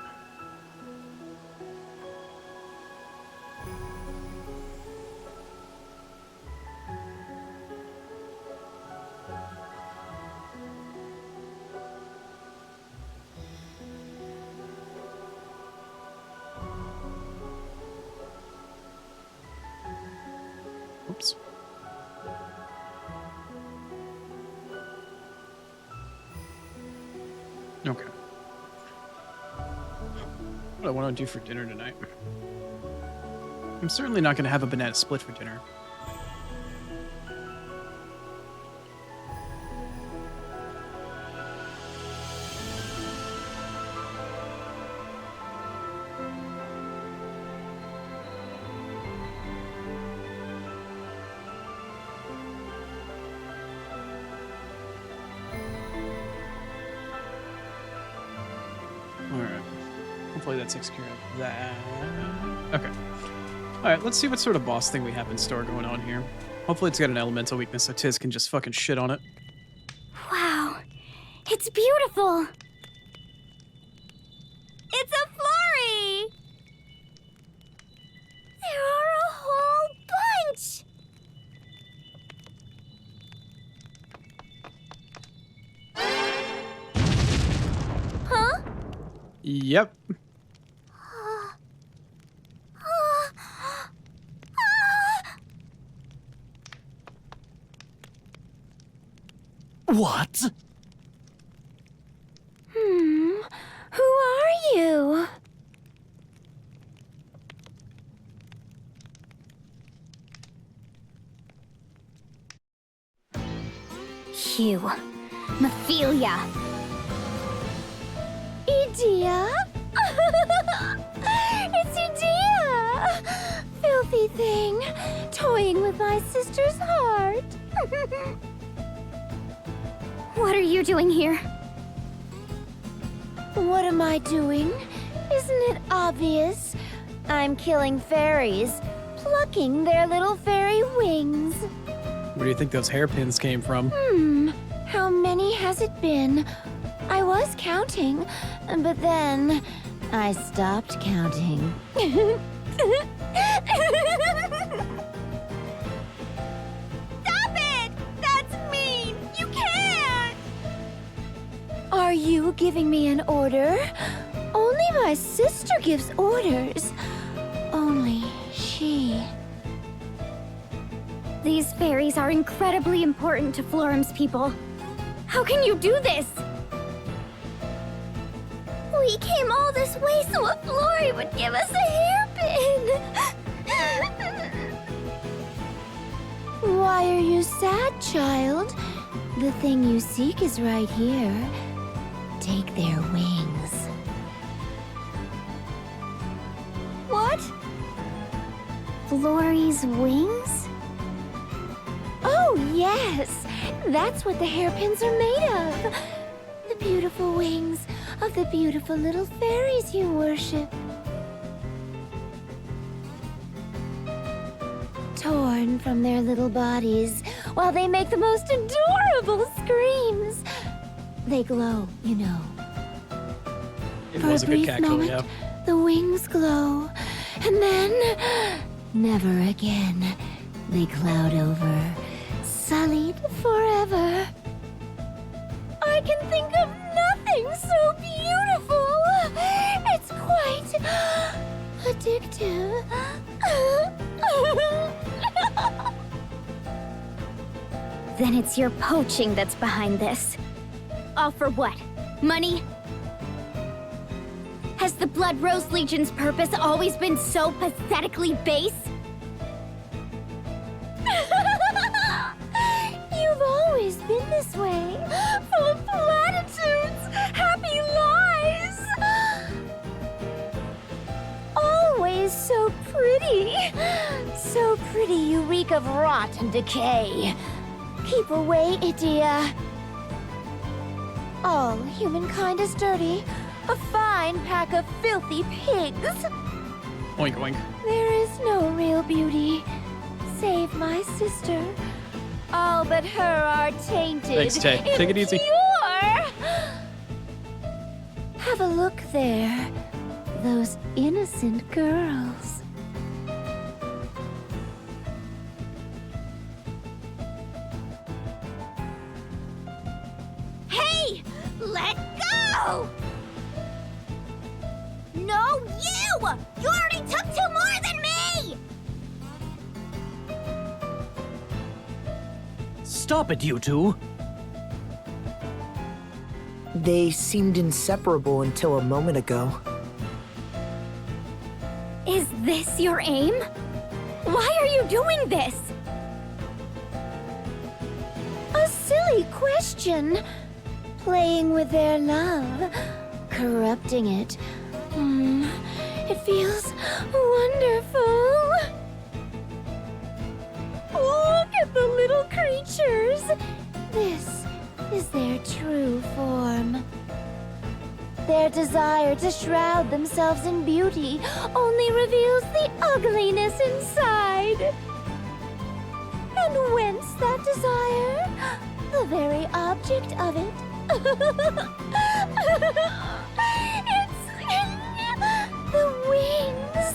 Oops. Okay. What do I want to do for dinner tonight? I'm certainly not going to have a banana split for dinner. Alright. Hopefully that takes care of that. Okay. Alright, let's see what sort of boss thing we have in store going on here. Hopefully it's got an elemental weakness so Tiz can just fucking shit on it. Wow, it's beautiful. It's a flurry! There are a whole bunch. Huh? Yep. What? Who are you? You. Mephilia. Edea? It's Edea! Filthy thing, toying with my sister's heart. What are you doing here? What am I doing? Isn't it obvious? I'm killing fairies, plucking their little fairy wings. Where do you think those hairpins came from? How many has it been? I was counting, but then I stopped counting. Stop it! That's mean! You can't! Are you giving me an order? Only my sister gives orders. Only she. These fairies are incredibly important to Florum's people. How can you do this? We came all this way so a Flory would give us a hairpin. Why are you sad, child? The thing you seek is right here. Take their wings. What? Flory's wings? Oh, yes! That's what the hairpins are made of. The beautiful wings of the beautiful little fairies you worship. Torn from their little bodies while they make the most adorable screams. They glow, you know. It For was a a good brief cackle, moment, yeah. the wings glow, and then never again. They cloud over, sullied forever. I can think of nothing so beautiful. It's quite addictive. Then it's your poaching that's behind this. All for what? Money? Has the Blood Rose Legion's purpose always been so pathetically base? You've always been this way, full of platitudes, happy lies. pretty. So pretty you reek of rot and decay. Keep away, Idea. All humankind is dirty. A fine pack of filthy pigs. Oink oink. There is no real beauty, save my sister. All but her are tainted. Thanks, Tay. Take it easy. Impure. Have a look there. Those innocent girls. Hey! Let go! No, you! You already took 2 more than me! Stop it, you two! They seemed inseparable until a moment ago. Is this your aim? Why are you doing this? A silly question. Playing with their love, corrupting it. It feels wonderful. Look at the little creatures. This is their true form. Their desire to shroud themselves in beauty only reveals the ugliness inside. And whence that desire? The very object of it. It's in the wings.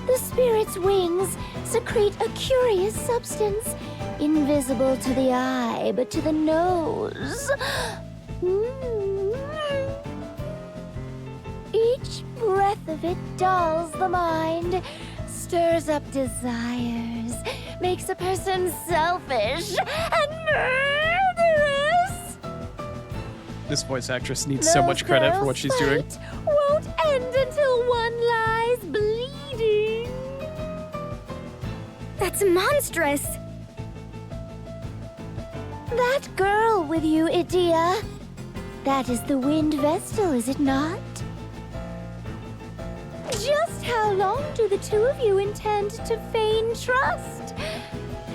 The spirit's wings secrete a curious substance, invisible to the eye, but to the nose. Each breath of it dulls the mind, stirs up desires, makes a person selfish and murderous. This voice actress needs so much credit for what she's doing. Those girls' fight won't end until one lies bleeding. That's monstrous. That girl with you, Idea. That is the Wind Vestal, is it not? Just how long do the two of you intend to feign trust?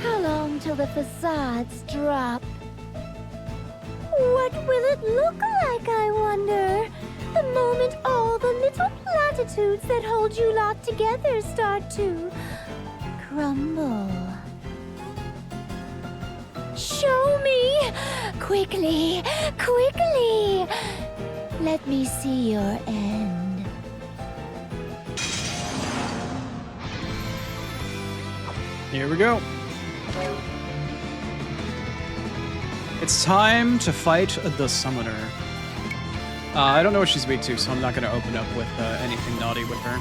How long till the facades drop? What will it look like, I wonder? The moment all the little platitudes that hold you lot together start to crumble. Show me! Quickly! Quickly! Let me see your end. Here we go. It's time to fight the summoner. I don't know what she's weak to, so I'm not going to open up with anything naughty with her.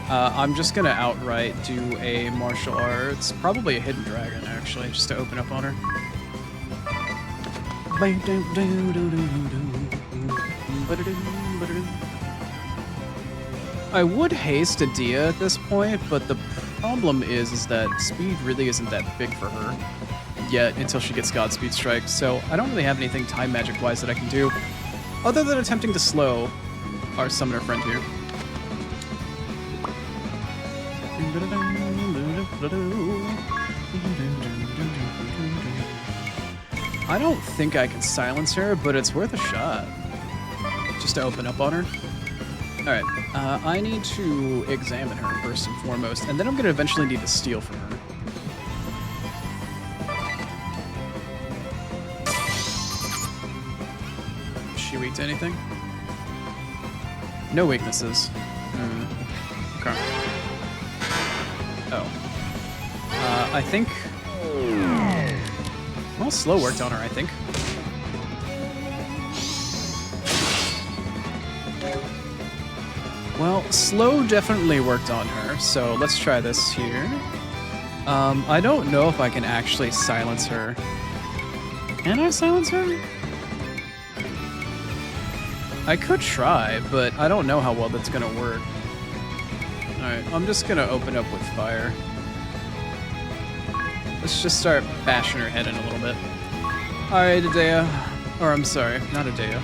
I'm just going to outright do a martial arts, probably a hidden dragon, actually, just to open up on her. I would haste Adia at this point, but the problem is that speed really isn't that big for her yet until she gets Godspeed Strike, so I don't really have anything time magic wise that I can do other than attempting to slow our summoner friend here. I don't think I can silence her, but it's worth a shot just to open up on her. Alright, I need to examine her first and foremost, and then I'm going to eventually need to steal from her. Is she weak to anything? No weaknesses. Okay. Oh. I think... Well, slow worked on her, I think. Well, slow definitely worked on her, so let's try this here. I don't know if I can actually silence her. Can I silence her? I could try, but I don't know how well that's gonna work. Alright, I'm just gonna open up with fire. Let's just start bashing her head in a little bit. Alright, Adea. Or I'm sorry, not Adea.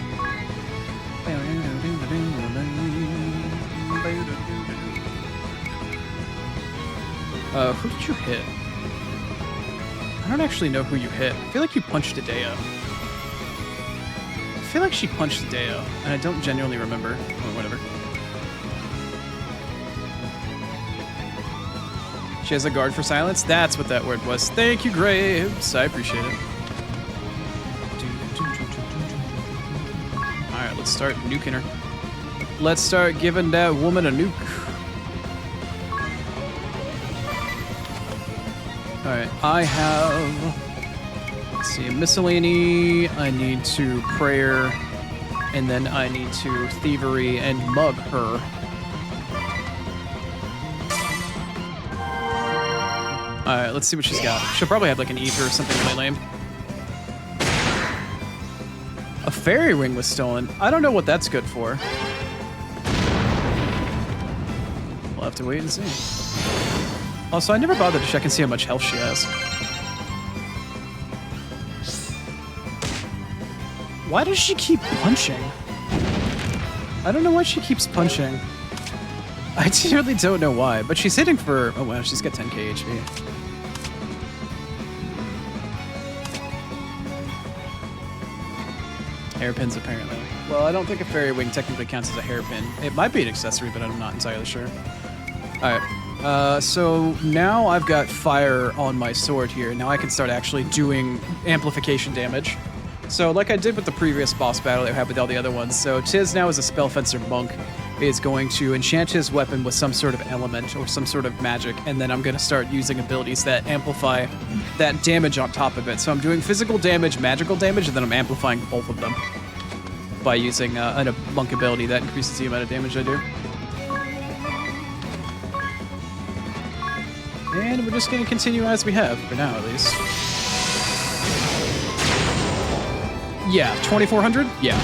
Who did you hit? I don't actually know who you hit. I feel like you punched Adea. I feel like she punched Adea, and I don't genuinely remember. Oh, whatever. She has a guard for silence? That's what that word was. Thank you, Graves. I appreciate it. Alright, let's start nuking her. Let's start giving that woman a nuke. Alright, I have... Let's see, miscellany. I need to prayer. And then I need to thievery and mug her. Alright, let's see what she's got. She'll probably have like an ether or something really lame. A fairy ring was stolen. I don't know what that's good for. We'll have to wait and see. Also, I never bothered to check and see how much health she has. Why does she keep punching? I don't know why she keeps punching. I really don't know why, but she's hitting for... Oh wow, she's got 10k HP. Hairpins, apparently. Well, I don't think a fairy wing technically counts as a hairpin. It might be an accessory, but I'm not entirely sure. Alright. So now I've got fire on my sword here. Now I can start actually doing amplification damage. So like I did with the previous boss battle that I had with all the other ones. So Tiz now as a Spellfencer monk is going to enchant his weapon with some sort of element or some sort of magic, and then I'm going to start using abilities that amplify that damage on top of it. So I'm doing physical damage, magical damage, and then I'm amplifying both of them by using a monk ability that increases the amount of damage I do. And we're just going to continue as we have, for now at least. Yeah, 2400? Yeah.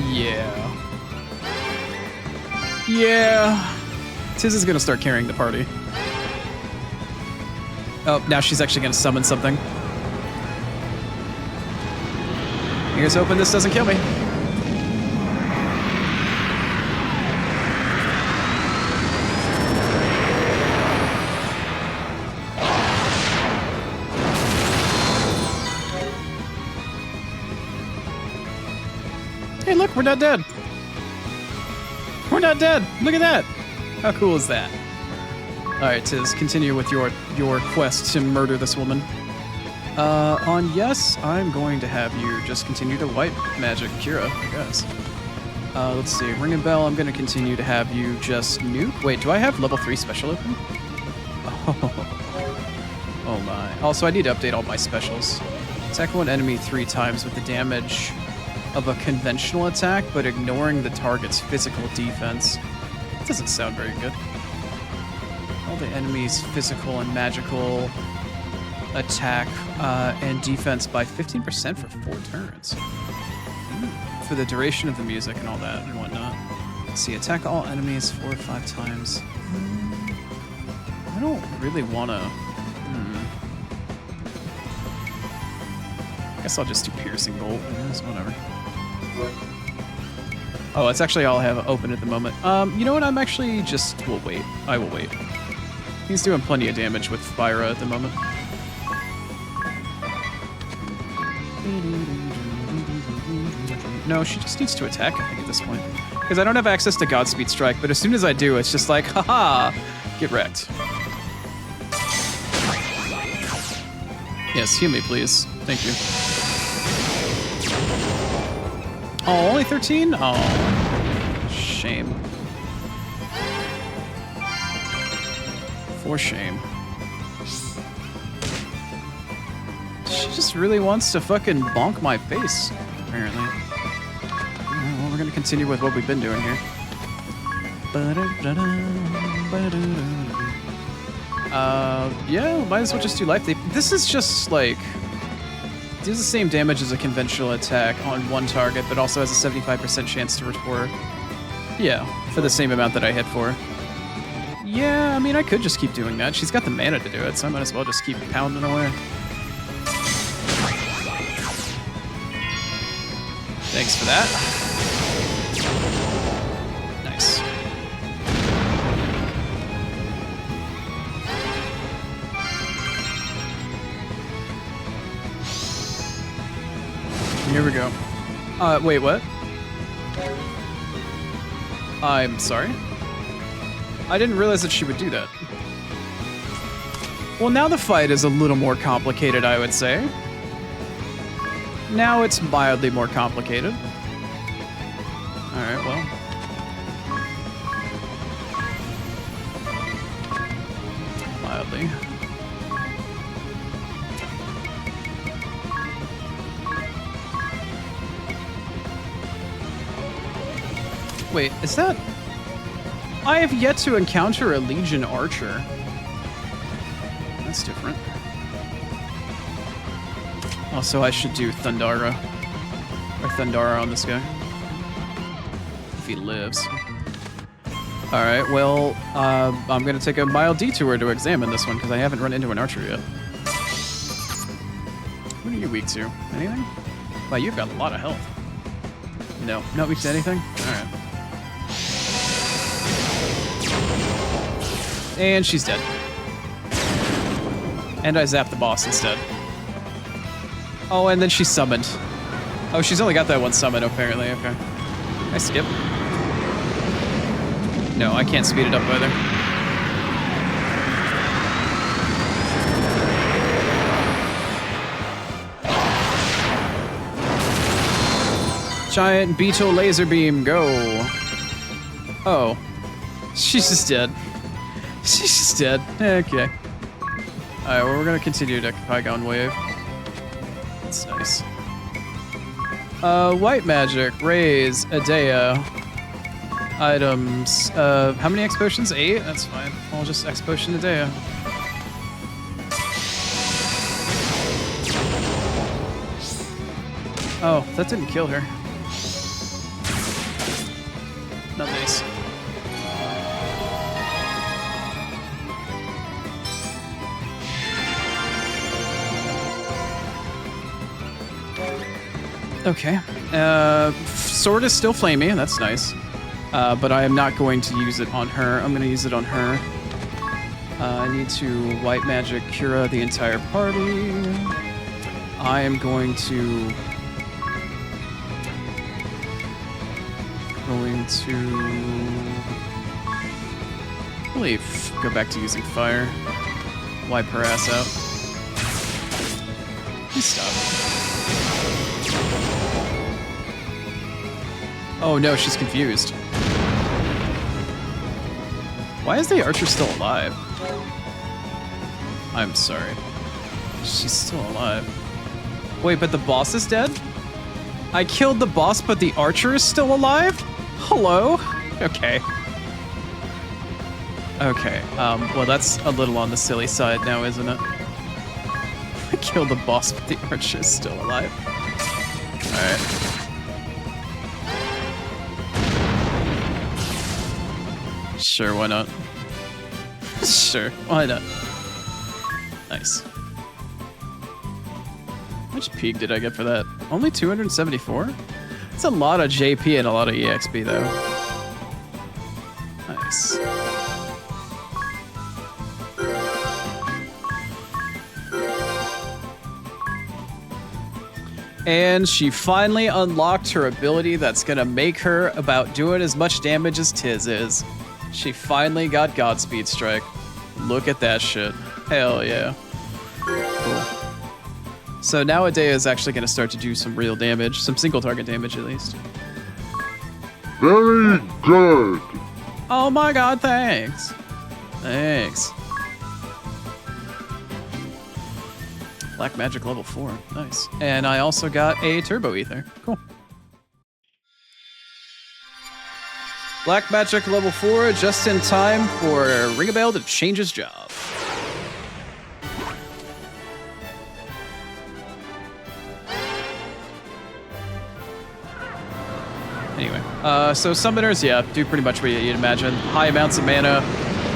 Yeah. Yeah. Tiz is gonna start carrying the party. Oh, now she's actually gonna summon something. Here's hoping this doesn't kill me. Hey, look, we're not dead. We're not dead. Look at that. How cool is that? All right, Tiz, continue with your quest to murder this woman. On yes, I'm going to have you just continue to wipe magic Kira, I guess. Let's see, ring a bell. I'm going to continue to have you just nuke. Wait, do I have level 3 special open? Oh my. Also, I need to update all my specials. Attack one enemy 3 times with the damage of a conventional attack, but ignoring the target's physical defense. That doesn't sound very good. All the enemies' physical and magical attack and defense by 15% for 4 turns. For the duration of the music and all that and whatnot. Let's see, attack all enemies 4 or 5 times. I don't really want to... I guess I'll just do piercing bolt. Whatever. Oh, that's actually all I have open at the moment. You know what? I'm actually just... We'll wait. I will wait. He's doing plenty of damage with Fyra at the moment. No, she just needs to attack, I think, at this point. Because I don't have access to Godspeed Strike, but as soon as I do, it's just like, haha, get wrecked. Yes, heal me, please. Thank you. Oh, only 13? Oh, shame. For shame. She just really wants to fucking bonk my face, apparently. Well, we're gonna continue with what we've been doing here. Yeah, might as well just do life thief. This is just like... Does the same damage as a conventional attack on one target, but also has a 75% chance to retort. Yeah, for the same amount that I hit for. Yeah, I mean, I could just keep doing that. She's got the mana to do it, so I might as well just keep pounding away. Thanks for that. Nice. here we go. Wait, what? I'm sorry? I didn't realize that she would do that. Well, now the fight is a little more complicated, I would say. Now it's mildly more complicated. Alright, well. Mildly. Wait, is that... I have yet to encounter a Legion Archer. That's different. Also, I should do Thundara. Or Thundara on this guy. If he lives. Alright, well, I'm gonna take a mild detour to examine this one, because I haven't run into an archer yet. What are you weak to? Anything? Wow, you've got a lot of health. No, not weak to anything? Alright. And she's dead. And I zapped the boss instead. Oh, and then she summoned. Oh, she's only got that one summon, apparently. Okay. Can I skip? No, I can't speed it up either. Giant beetle laser beam, go. Oh. She's just dead. She's just dead. Okay. Alright, well, we're gonna continue to Pygon Wave. That's nice. White magic, raise, Adea. Items. How many X potions? 8? That's fine. I'll just X potion Adea. Oh, that didn't kill her. Not nice. Okay. Sword is still flamey, that's nice. But I am not going to use it on her. I'm going to use it on her. I need to white magic Cura the entire party. I am going to... go back to using fire. Wipe her ass out. Please stop. Oh no, she's confused. Why is the archer still alive? I'm sorry. She's still alive. Wait, but the boss is dead? I killed the boss, but the archer is still alive? Hello? Okay. Okay, well that's a little on the silly side now, isn't it? I killed the boss, but the archer is still alive. Alright. Sure, why not? Sure, why not? Nice. How much peak did I get for that? Only 274? That's a lot of JP and a lot of EXP, though. Nice. And she finally unlocked her ability that's gonna make her about doing as much damage as Tiz is. She finally got Godspeed Strike. Look at that shit. Hell yeah. Cool. So now Adea is actually gonna start to do some real damage, some single target damage at least. Very good. Oh my god, thanks. Thanks. Black Magic level 4. Nice. And I also got a Turbo Ether. Cool. Black Magic level 4 just in time for Ringabell to change his job. Anyway, so summoners, yeah, do pretty much what you'd imagine. High amounts of mana.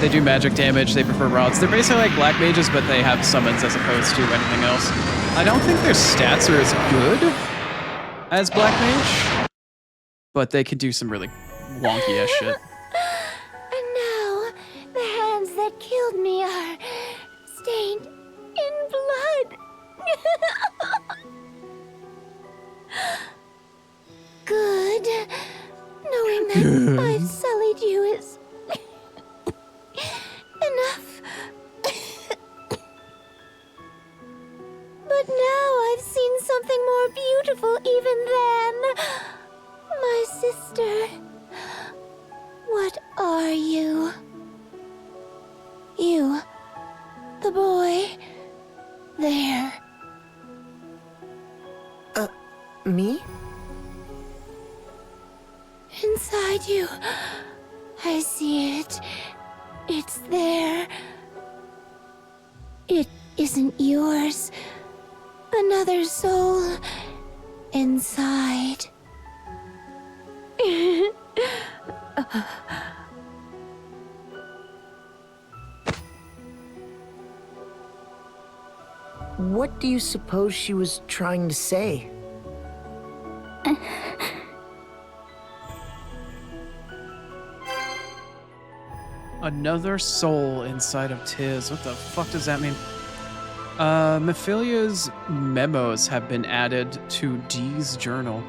They do magic damage, they prefer rods. They're basically like black mages, but they have summons as opposed to anything else. I don't think their stats are as good as black mage, but they could do some really wonky ass shit. And now, the hands that killed me are stained in blood. I've sullied you is enough. But now I've seen something more beautiful even then. My sister. What are you? You. The boy. There. Me? Inside you. I see it. It's there. It isn't yours. Another soul inside. What do you suppose she was trying to say? Another soul inside of Tiz. What the fuck does that mean? Mephilia's memos have been added to Dee's journal.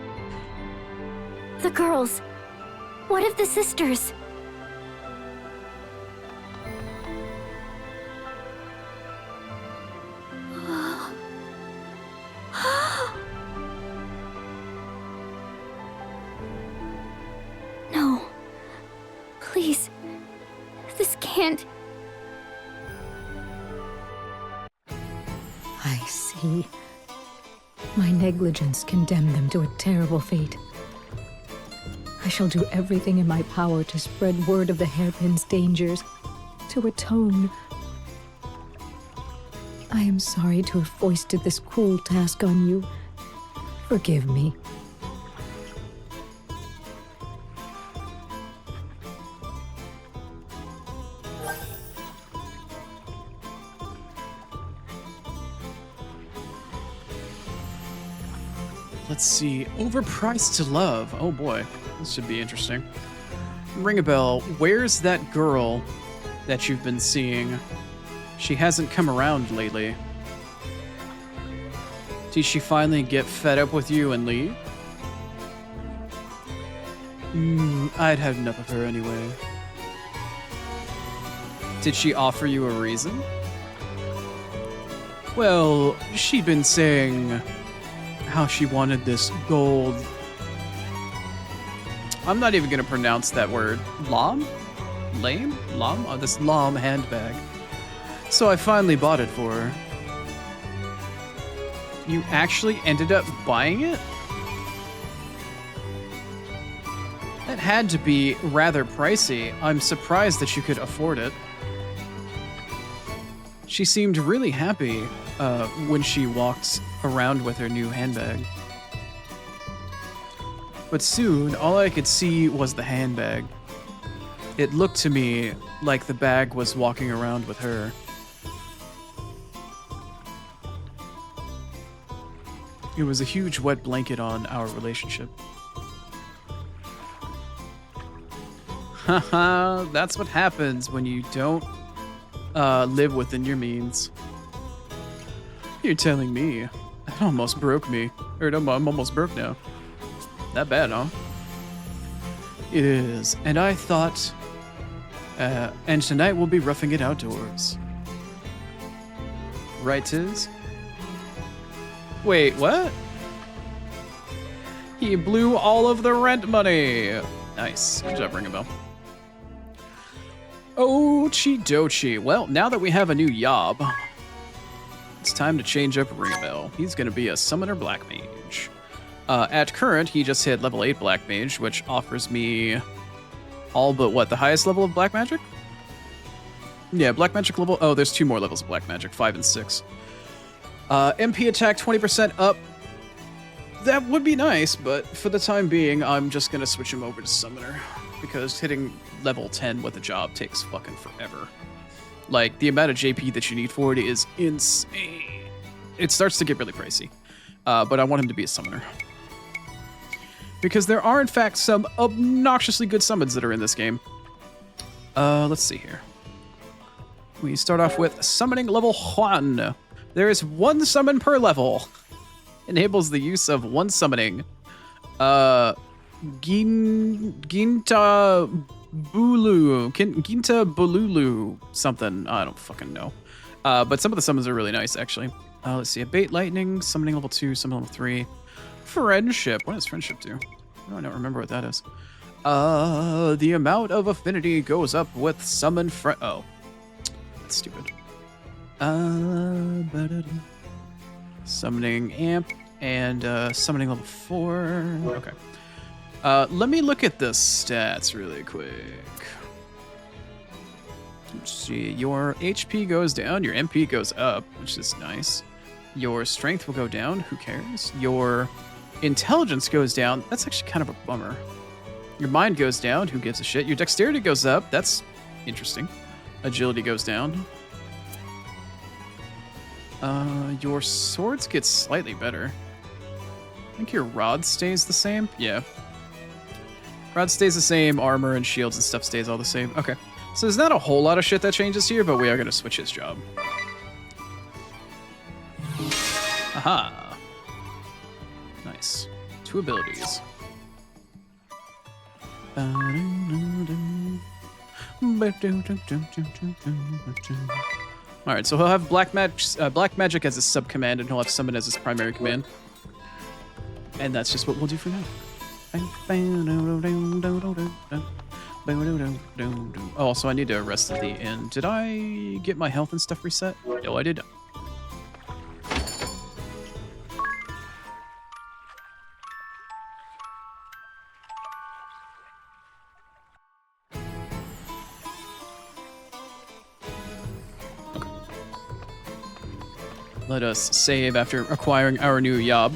The girls. What of the sisters? No. Please. This can't. I see. My negligence condemned them to a terrible fate. I shall do everything in my power to spread word of the hairpin's dangers, to atone. I am sorry to have foisted this cruel task on you. Forgive me. Let's see. Overpriced to love. Oh boy. This should be interesting. Ring a bell. Where's that girl that you've been seeing? She hasn't come around lately. Did she finally get fed up with you and leave? I'd had enough of her anyway. Did she offer you a reason? Well, she'd been saying how she wanted this gold. I'm not even gonna pronounce that word. Lam? Lame? Lam? Oh, this Lam handbag. So I finally bought it for her. You actually ended up buying it? That had to be rather pricey. I'm surprised that you could afford it. She seemed really happy when she walked around with her new handbag. But soon, all I could see was the handbag. It looked to me like the bag was walking around with her. It was a huge wet blanket on our relationship. Haha, that's what happens when you don't live within your means. You're telling me. That almost broke me. Or I'm almost broke now. That bad, huh? It is. And I thought... and tonight we'll be roughing it outdoors. Right, Tiz? Wait, what? He blew all of the rent money. Nice. Good job, Ring a Bell. Ochi dochi. Well, now that we have a new Yob, it's time to change up Ring a Bell. He's going to be a Summoner Black Mage. At current, he just hit level 8 Black Mage, which offers me all but what, the highest level of Black Magic? Yeah, Black Magic level. Oh, there's 2 more levels of Black Magic, 5 and 6. MP attack 20% up. That would be nice, but for the time being, I'm just gonna switch him over to Summoner, because hitting level 10 with a job takes fucking forever. Like, the amount of JP that you need for it is insane. It starts to get really pricey, but I want him to be a Summoner. Because there are, in fact, some obnoxiously good summons that are in this game. Let's see here. We start off with Summoning level 1. There is 1 summon per level. Enables the use of 1 summoning. Ginta Bululu something. I don't fucking know. But some of the summons are really nice, actually. Let's see. Abate Lightning, summoning level 2, summoning level 3. Friendship. What does friendship do? I don't remember what that is. The amount of affinity goes up with summon friend. Oh. That's stupid. Summoning amp and summoning level 4. Okay. Let me look at the stats really quick. Let's see. Your HP goes down, your MP goes up, which is nice. Your strength will go down. Who cares? Your intelligence goes down. That's actually kind of a bummer. Your mind goes down. Who gives a shit? Your dexterity goes up. That's interesting. Agility goes down. Your swords get slightly better. I think your rod stays the same. Yeah. Rod stays the same. Armor and shields and stuff stays all the same. Okay. So there's not a whole lot of shit that changes here, but we are going to switch his job. Aha. Nice. 2 abilities. Alright, so he'll have Black Magic as his sub-command, and he'll have Summon as his primary command. And that's just what we'll do for now. Oh, also, I need to rest at the inn. Did I get my health and stuff reset? No, I did not. Let us save after acquiring our new yob.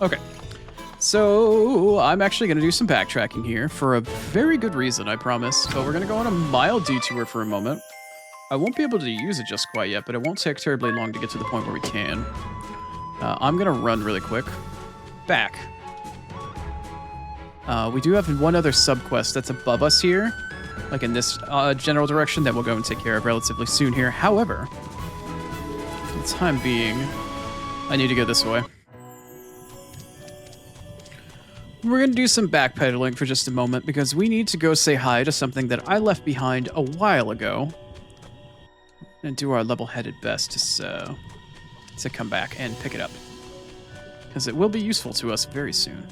Okay, so I'm actually going to do some backtracking here for a very good reason, I promise. But we're going to go on a mild detour for a moment. I won't be able to use it just quite yet, but it won't take terribly long to get to the point where we can. I'm going to run really quick. Back. We do have one other sub-quest that's above us here, like in this general direction, that we'll go and take care of relatively soon here. However, for the time being, I need to go this way. We're going to do some backpedaling for just a moment, because we need to go say hi to something that I left behind a while ago. And do our level-headed best to come back and pick it up, because it will be useful to us very soon.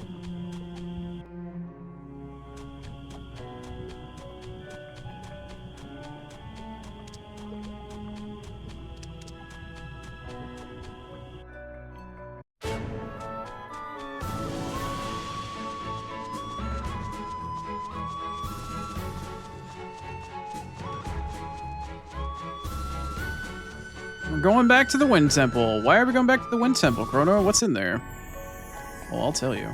We're going back to the Wind Temple. Why are we going back to the Wind Temple, Chrono? What's in there? Well, I'll tell you.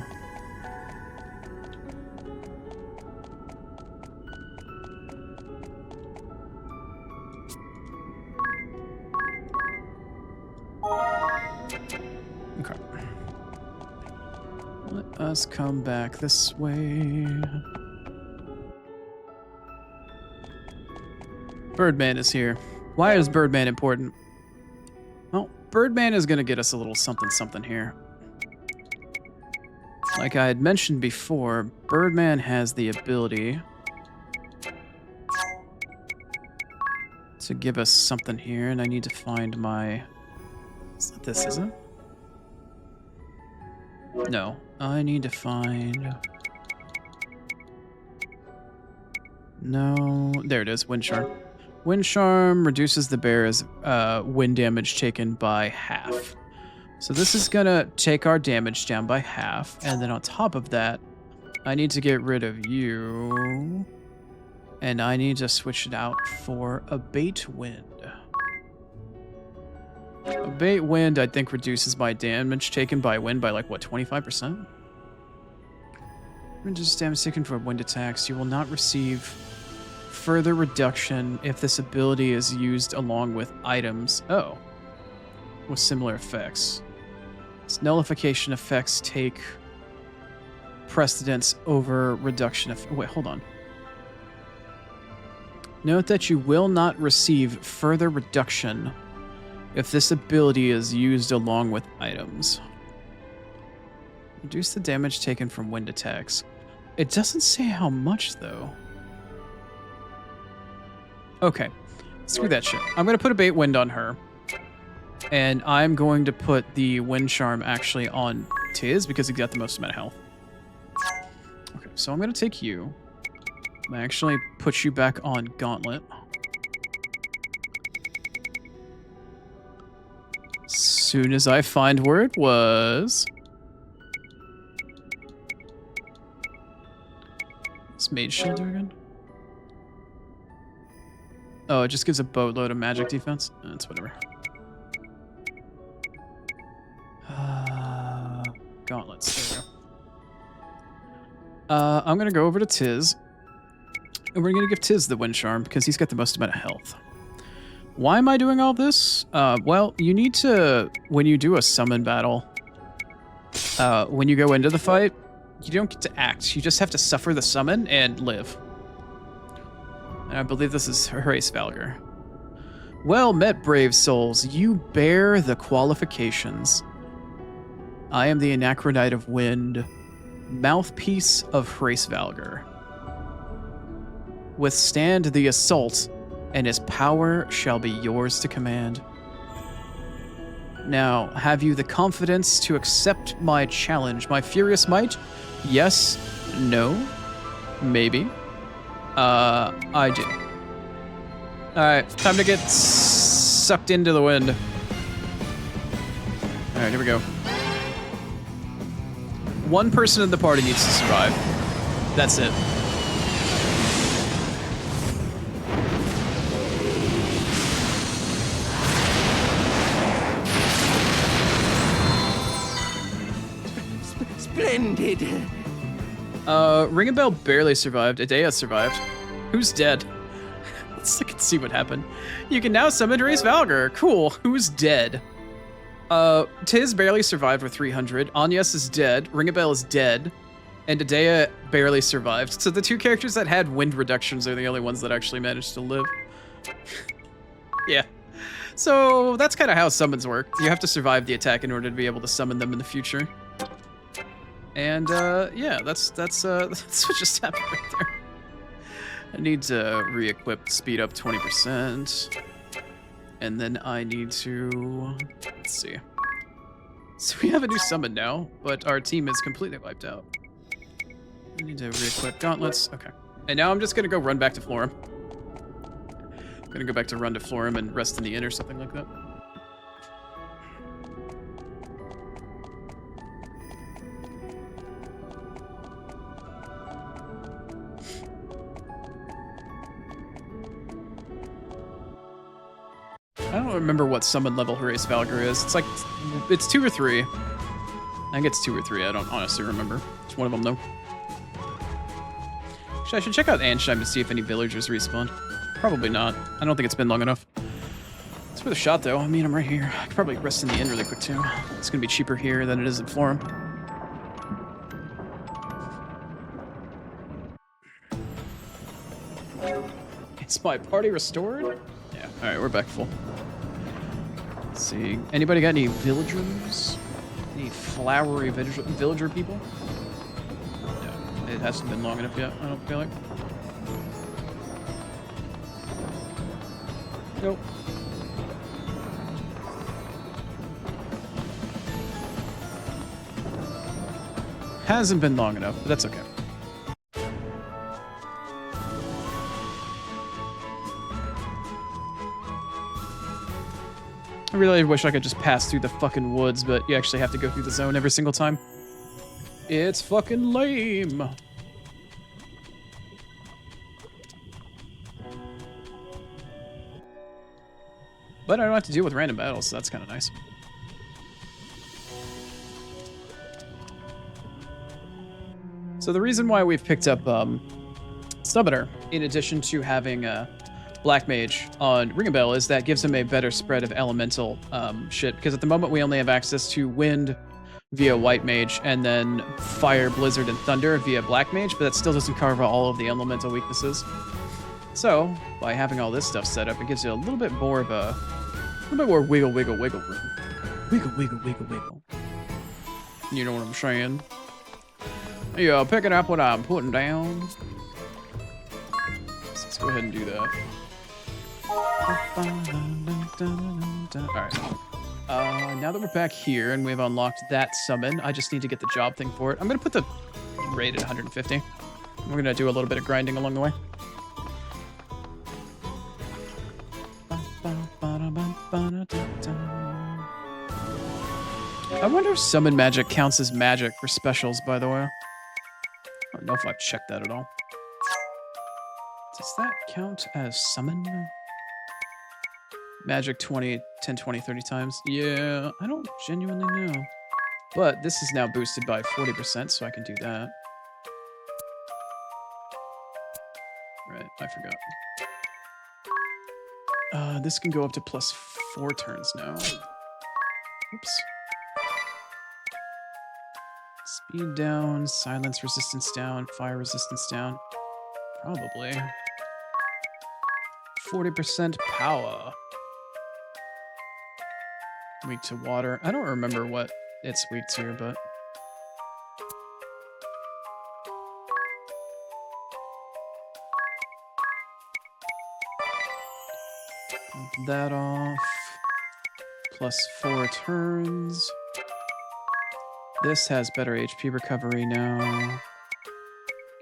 Okay. Let us come back this way. Birdman is here. Why is Birdman important? Well, Birdman is going to get us a little something here. Like I had mentioned before, Birdman has the ability to give us something here, and I need to find my... It's not this, is it? No, I need to find... No, there it is, Wind Charm. Wind Charm reduces the bear's wind damage taken by half. So this is gonna take our damage down by half, and then on top of that, I need to get rid of you, and I need to switch it out for Abate Wind. Abate Wind, I think, reduces my damage taken by wind by like, what, 25%? Reduces damage taken from wind attacks. You will not receive further reduction if this ability is used along with items. Oh. With similar effects. Its nullification effects take precedence over reduction of... Wait, hold on. Note that you will not receive further reduction if this ability is used along with items. Reduce the damage taken from wind attacks. It doesn't say how much, though. Okay. Screw that shit. I'm going to put a bait wind on her. And I'm going to put the wind charm actually on Tiz because he got the most amount of health. Okay, so I'm going to take you. I'm going to actually put you back on Gauntlet. Soon as I find where it was. What's Mage Shield do again? Oh, it just gives a boatload of magic defense? That's whatever. Gauntlets, there we go. I'm going to go over to Tiz. And we're going to give Tiz the wind charm because he's got the most amount of health. Why am I doing all this? Well, you need to, when you do a summon battle, when you go into the fight, you don't get to act. You just have to suffer the summon and live. And I believe this is Hrace Valgar. Well met, brave souls. You bear the qualifications. I am the Anachronite of Wind, mouthpiece of Hrace Valgar. Withstand the assault, and his power shall be yours to command. Now, have you the confidence to accept my challenge, my furious might? Yes, no, maybe. I do. Alright, time to get sucked into the wind. Alright, here we go. One person in the party needs to survive. That's it. Splendid. Ring a Bell barely survived. Adea survived. Who's dead? Let's look and see what happened. You can now summon Hrace Valgar. Cool. Who's dead? Tiz barely survived with 300. Agnes is dead. Ring a Bell is dead. And Adea barely survived. So the two characters that had wind reductions are the only ones that actually managed to live. Yeah. So that's kind of how summons work. You have to survive the attack in order to be able to summon them in the future. And yeah, that's what just happened right there. I need to re-equip speed up 20%. And then I need to, let's see. So we have a new summon now, but our team is completely wiped out. I need to re-equip gauntlets. Okay. And now I'm just gonna go run back to Florum. I'm gonna go back to run to Florum and rest in the inn or something like that. I don't remember what summon level Hrace Valgar is. It's like, it's 2 or 3. I think it's 2 or 3. I don't honestly remember. It's one of them though. Actually, I should check out Ansheim to see if any villagers respawned. Probably not. I don't think it's been long enough. It's worth a shot though. I mean, I'm right here. I could probably rest in the inn really quick too. It's gonna be cheaper here than it is in Florum. Is my party restored? Yeah, alright, we're back full. Let's see. Anybody got any villagers? Any flowery villager people? No, it hasn't been long enough yet, I don't feel like. Nope. Hasn't been long enough, but that's okay. I really wish I could just pass through the fucking woods, but you actually have to go through the zone every single time. It's fucking lame. But I don't have to deal with random battles, so that's kind of nice. So the reason why we've picked up Stubborner, in addition to having Black Mage on Ring a Bell, is that gives him a better spread of elemental shit, because at the moment we only have access to wind, via White Mage, and then Fire, Blizzard, and Thunder via Black Mage, but that still doesn't cover all of the elemental weaknesses. So, by having all this stuff set up, it gives you a little bit more of a little bit more wiggle room. Wiggle. You know what I'm saying? Yeah, picking up what I'm putting down. So let's go ahead and do that. Alright. Now that we're back here and we've unlocked that summon, I just need to get the job thing for it. I'm going to put the rate at 150. We're going to do a little bit of grinding along the way. I wonder if summon magic counts as magic for specials, by the way. I don't know if I've checked that at all. Does that count as summon? Magic 20, 10, 20, 30 times? Yeah, I don't genuinely know. But this is now boosted by 40%, so I can do that. Right, I forgot. This can go up to +4 turns now. Oops. Speed down, silence resistance down, fire resistance down. Probably. 40% power. Weak to water. I don't remember what it's weak to, but... Bump that off. +4 turns. This has better HP recovery now.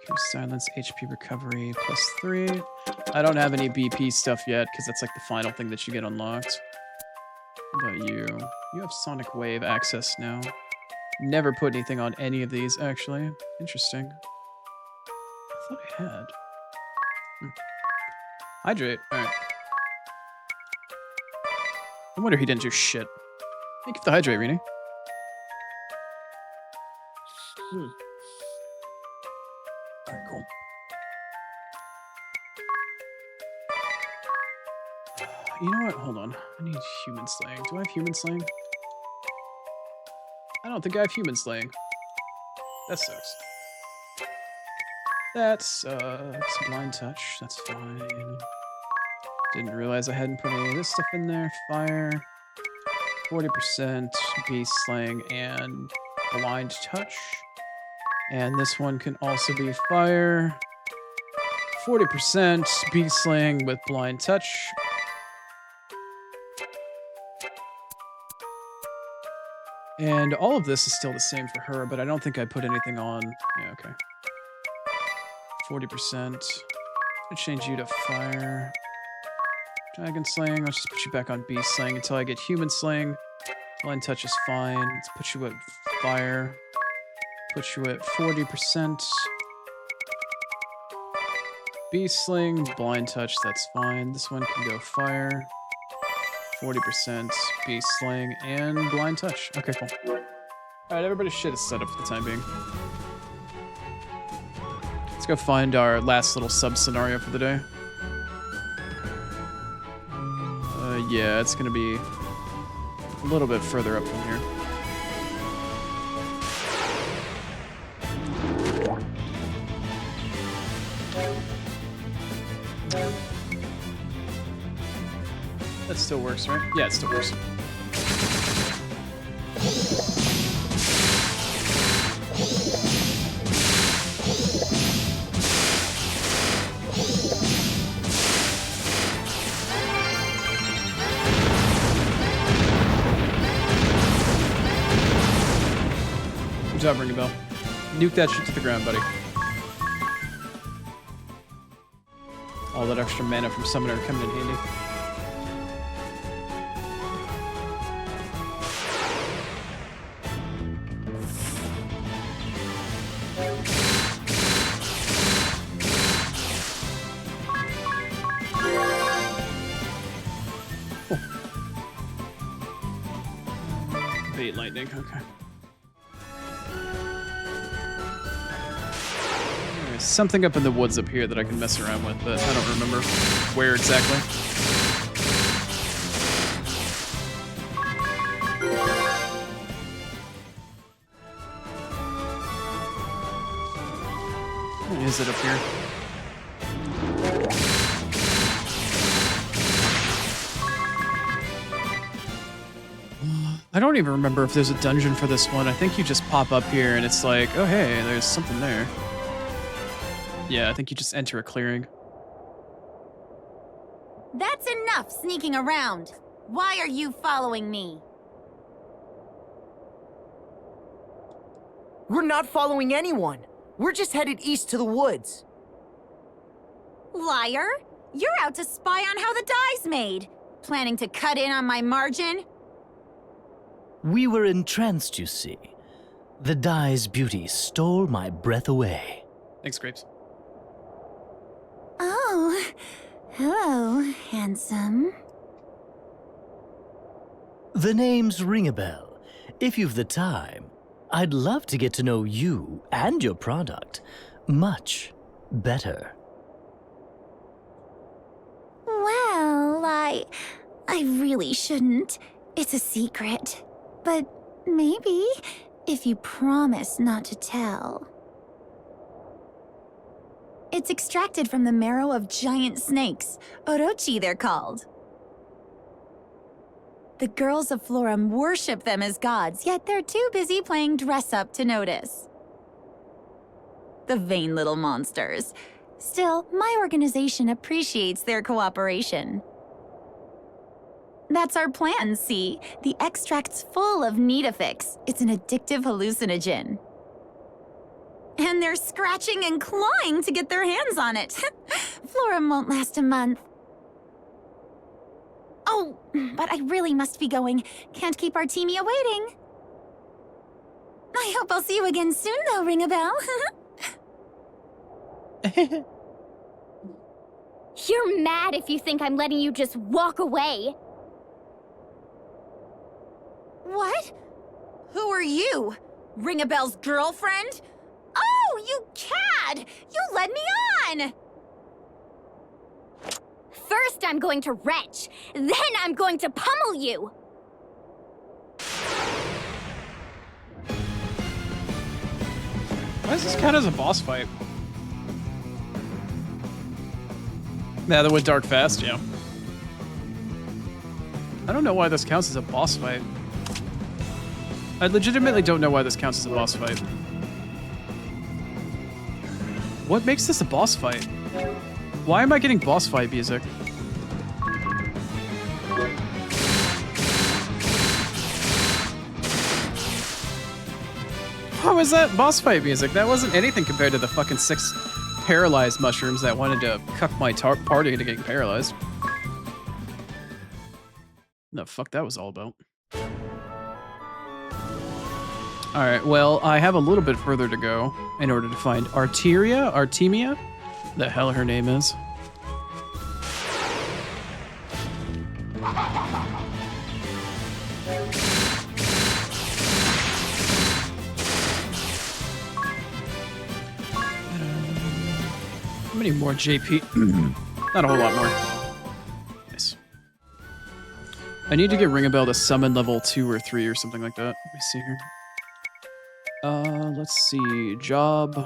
Cure silence, HP recovery +3. I don't have any BP stuff yet, because that's like the final thing that you get unlocked. What about you? You have Sonic Wave access now. Never put anything on any of these, actually. Interesting. I thought I had. Hydrate. Alright. I wonder he didn't do shit. Thank you for the hydrate, Rini. Alright, cool. You know what? Hold on. I need human slaying. Do I have human slaying? I don't think I have human slaying. That sucks. That sucks. Blind touch. That's fine. Didn't realize I hadn't put any of this stuff in there. Fire. 40% beast slaying and blind touch. And this one can also be fire. 40% beast slaying with blind touch. And all of this is still the same for her, but I don't think I put anything on. Yeah, okay. 40%. I'll change you to fire. Dragon slaying. Let's just put you back on beast slaying until I get human slaying. Blind touch is fine. Let's put you at fire. Put you at 40%. Beast slaying, blind touch, that's fine. This one can go fire. 40% beast slaying and blind touch. Okay, cool. Alright, everybody's shit is set up for the time being. Let's go find our last little sub-scenario for the day. Yeah, it's gonna be a little bit further up from here. That still works, right? Yeah, it still works. Good job, Ring a Bell. Nuke that shit to the ground, buddy. All that extra mana from Summoner coming in handy. Bait lightning, okay. There's something up in the woods up here that I can mess around with, but I don't remember where exactly. is it up here? I don't even remember if there's a dungeon for this one. I think you just pop up here and it's like, oh hey, there's something there. Yeah, I think you just enter a clearing. That's enough sneaking around. Why are you following me? We're not following anyone. We're just headed east to the woods. Liar! You're out to spy on how the dye's made. Planning to cut in on my margin? We were entranced, you see. The dye's beauty stole my breath away. Thanks, Grapes. Oh, hello, handsome. The names ring a bell. If you've the time, I'd love to get to know you and your product much better. Well, I really shouldn't. It's a secret. But maybe, if you promise not to tell. It's extracted from the marrow of giant snakes. Orochi, they're called. The girls of Florum worship them as gods, yet they're too busy playing dress-up to notice. The vain little monsters. Still, my organization appreciates their cooperation. That's our plan, see? The extract's full of Nidifix. It's an addictive hallucinogen. And they're scratching and clawing to get their hands on it. Florum won't last a month. Oh, but I really must be going. Can't keep Artemia waiting. I hope I'll see you again soon, though, ring a bell. You're mad if you think I'm letting you just walk away. What? Who are you? Ring a bell's girlfriend? Oh, you cad! You led me on! First I'm going to retch, then I'm going to pummel you! Why does this count as a boss fight? Yeah, that went dark fast, yeah. I don't know why this counts as a boss fight. I legitimately don't know why this counts as a boss fight. What makes this a boss fight? Why am I getting boss fight music? How was that boss fight music? That wasn't anything compared to the fucking 6 paralyzed mushrooms that wanted to cuck my party into getting paralyzed. The fuck that was all about. Alright, well, I have a little bit further to go in order to find Artemia? The hell her name is. How many more JP? Not a whole lot more. Nice. I need to get Ring a Bell to summon level 2 or 3 or something like that. Let me see here. Let's see. Job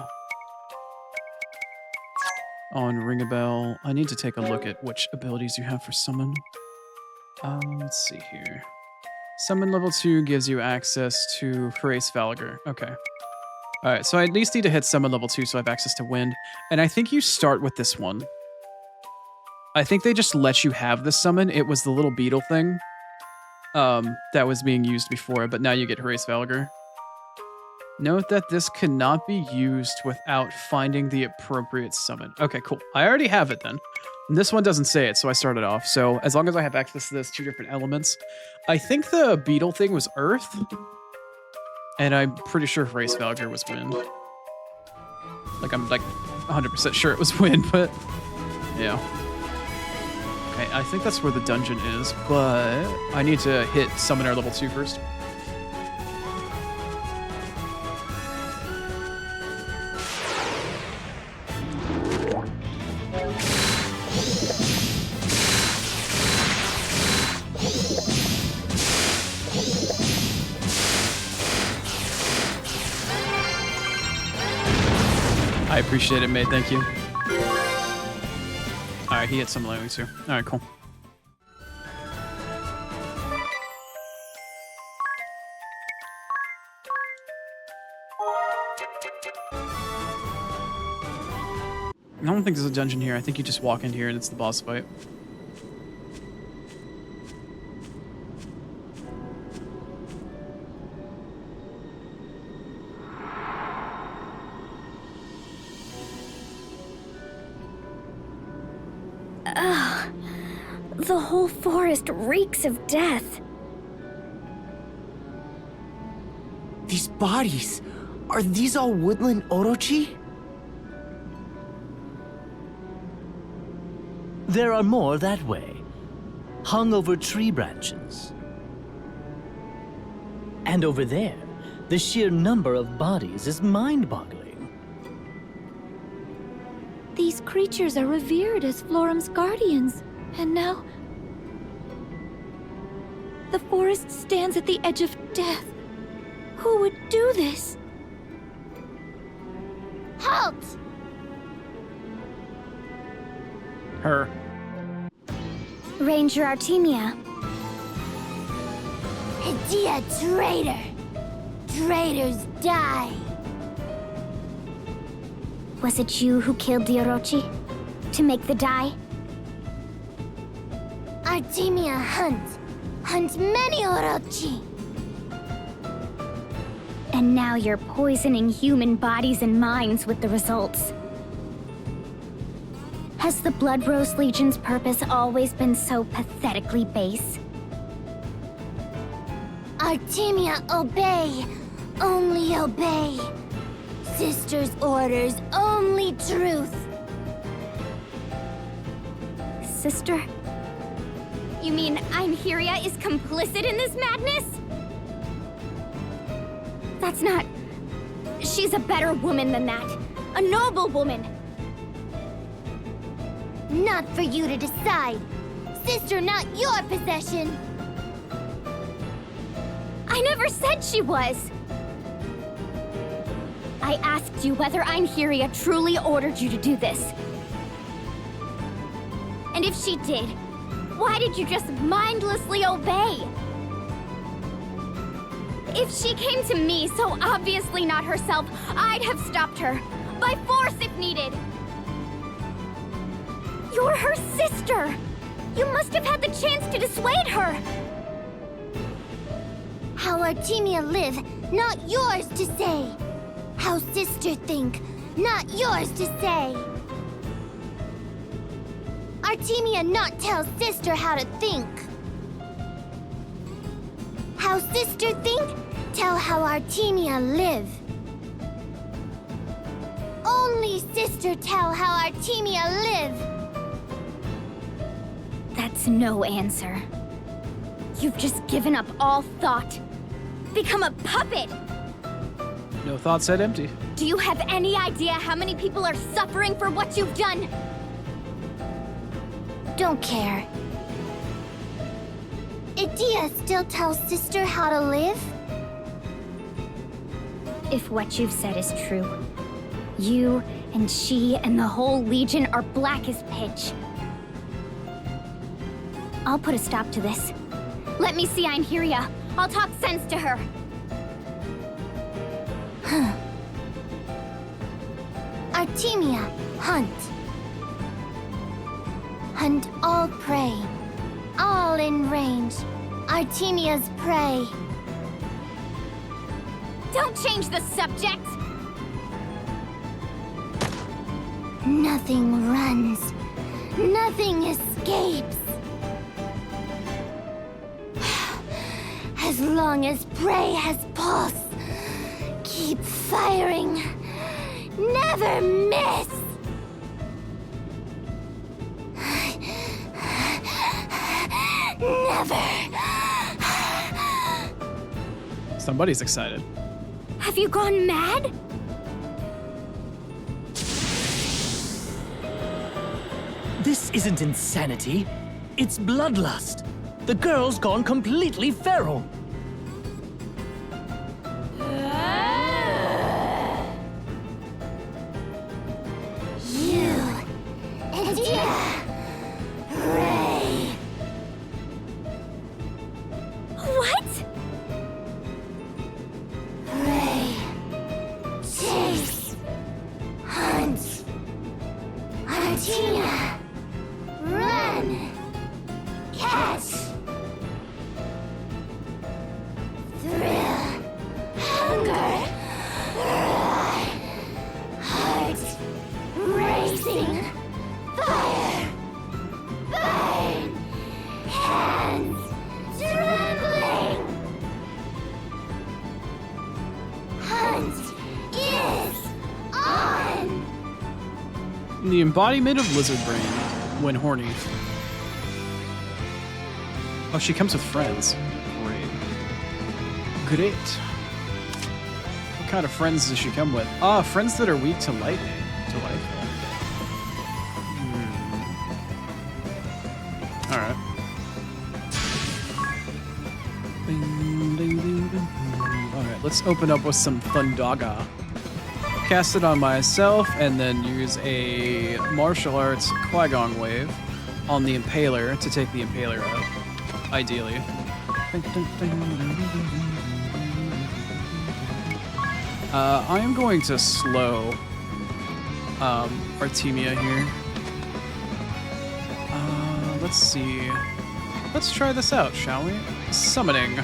on Ring a Bell. I need to take a look at which abilities you have for summon. Let's see here. Summon level 2 gives you access to Hrace Valgar. Okay. Alright, so I at least need to hit summon level 2 so I have access to Wind. And I think you start with this one. I think they just let you have this summon. It was the little beetle thing that was being used before, but now you get Hrace Valgar. Note that this cannot be used without finding the appropriate summon. Okay, cool. I already have it then. And this one doesn't say it, so I started off. So as long as I have access to those 2 different elements, I think the beetle thing was Earth. And I'm pretty sure Hrace Valgar was Wind. Like, I'm like 100% sure it was Wind, but yeah. Okay, I think that's where the dungeon is, but I need to hit Summoner level 2 first. I appreciate it, Maid. Thank you. Alright, he hit some landings here. Alright, cool. I don't think there's a dungeon here. I think you just walk in here and it's the boss fight. Ugh. The whole forest reeks of death. These bodies, are these all woodland Orochi? There are more that way, hung over tree branches. And over there, the sheer number of bodies is mind-boggling. These creatures are revered as Florum's guardians, and now the forest stands at the edge of death. Who would do this? Halt! Her. Ranger Artemia. Hydia, traitor! Traitors die! Was it you who killed the Orochi? To make the dye? Artemia hunt many Orochi! And now you're poisoning human bodies and minds with the results. Has the Blood Rose Legion's purpose always been so pathetically base? Artemia, obey! Only obey! Sister's orders, only truth! Sister? You mean Einherja is complicit in this madness? That's not... She's a better woman than that. A noble woman. Not for you to decide. Sister, not your possession. I never said she was. I asked you whether Einherja truly ordered you to do this. And if she did, why did you just mindlessly obey? If she came to me, so obviously not herself, I'd have stopped her. By force if needed. You're her sister! You must have had the chance to dissuade her! How Artemia live, not yours to say! How sister think, not yours to say! Artemia not tell sister how to think! How sister think, tell how Artemia live! Only sister tell how Artemia live! That's no answer. You've just given up all thought. Become a puppet! No thought said empty. Do you have any idea how many people are suffering for what you've done? Don't care. Hydia still tells sister how to live? If what you've said is true, you and she and the whole Legion are black as pitch. I'll put a stop to this. Let me see Einherja. I'll talk sense to her. Artemia, hunt. Hunt all prey. All in range. Artemia's prey. Don't change the subject! Nothing runs. Nothing escapes. As long as prey has pulse, keep firing. Never miss! Never! Somebody's excited. Have you gone mad? This isn't insanity. It's bloodlust. The girl's gone completely feral. Ray. What? Ray. Chase. Hunt. Artina. Run. Catch. Thrill. Hunger. Heart. Racing. Fire. Burn. Hands. Trembling. Hunt is on. The embodiment of lizard brain when horny. Oh, she comes with friends. Great. What kind of friends does she come with? Ah, friends that are weak to lightning. To life. Alright. Alright, let's open up with some Thundaga. Cast it on myself, and then use a martial arts Qui-Gon wave on the Impaler to take the Impaler out. Ideally. I am going to slow Artemia here. Let's see. Let's try this out, shall we? Summoning.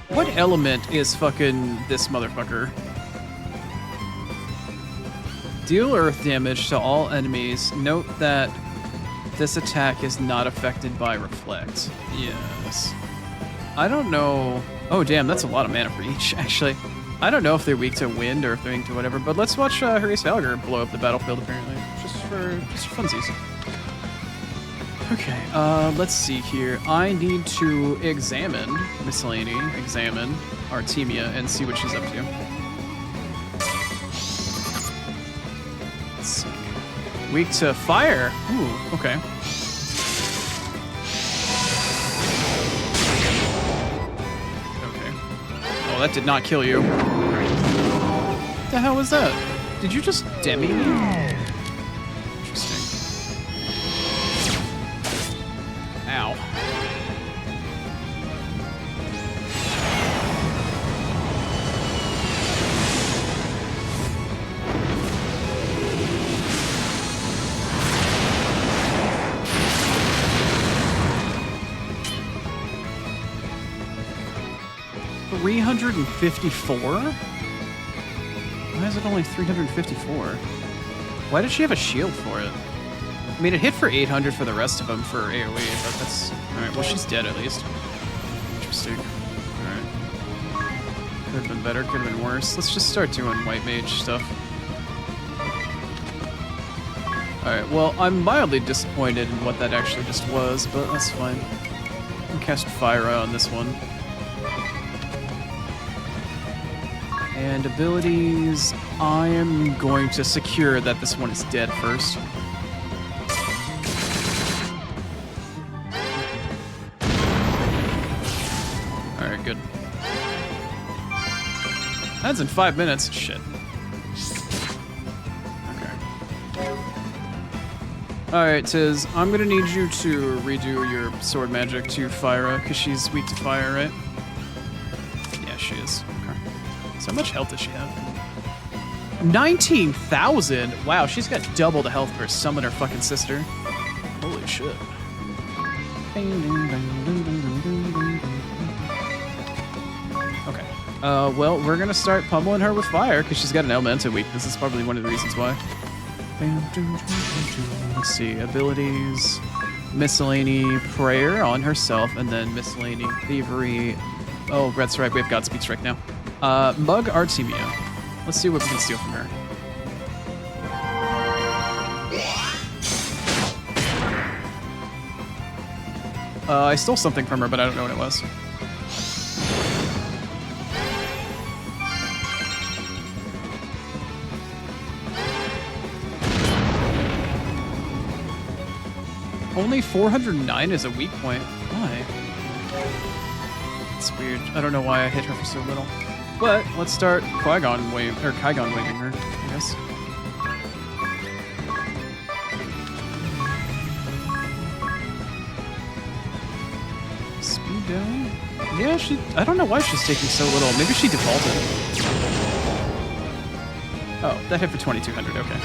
What element is fucking this motherfucker? Deal earth damage to all enemies. Note that this attack is not affected by reflect. Yes. I don't know. Oh, damn, that's a lot of mana for each, actually. I don't know if they're weak to wind or if they're weak to whatever, but let's watch Harius Valgar blow up the battlefield, apparently. Just for funsies. Okay, let's see here. I need to examine Miscellany, examine Artemia, and see what she's up to. Let's see. Weak to fire. Ooh, okay. Okay. Oh, that did not kill you. What the hell was that? Did you just demi me? Interesting. Ow. $354? Why is it only 354? Why did she have a shield for it? I mean, it hit for 800 for the rest of them for AoE, but that's... Alright, well, she's dead at least. Interesting. Alright. Could have been better, could have been worse. Let's just start doing white mage stuff. Alright, well, I'm mildly disappointed in what that actually just was, but that's fine. I'll cast Fyra on this one. And abilities, I am going to secure that this one is dead first. Alright, good. That's in 5 minutes. Shit. Okay. Alright, Tiz, I'm gonna need you to redo your sword magic to Fyra, because she's weak to fire, right? Yeah, she is. Okay. So how much health does she have? 19,000? Wow, she's got double the health for summon her fucking sister. Holy shit. Okay. Well, we're gonna start pummeling her with fire, because she's got an elemental weakness. That's probably one of the reasons why. Let's see, abilities. Miscellany Prayer on herself, and then Miscellany Thievery. Oh, that's right, we have Godspeed Strike now. Mug Artemia. Let's see what we can steal from her. I stole something from her, but I don't know what it was. Only 409 is a weak point. Why? It's weird. I don't know why I hit her for so little. But let's start Qui-Gon waving her, I guess. down? Yeah, I don't know why she's taking so little. Maybe she defaulted. Oh, that hit for 2,200, okay.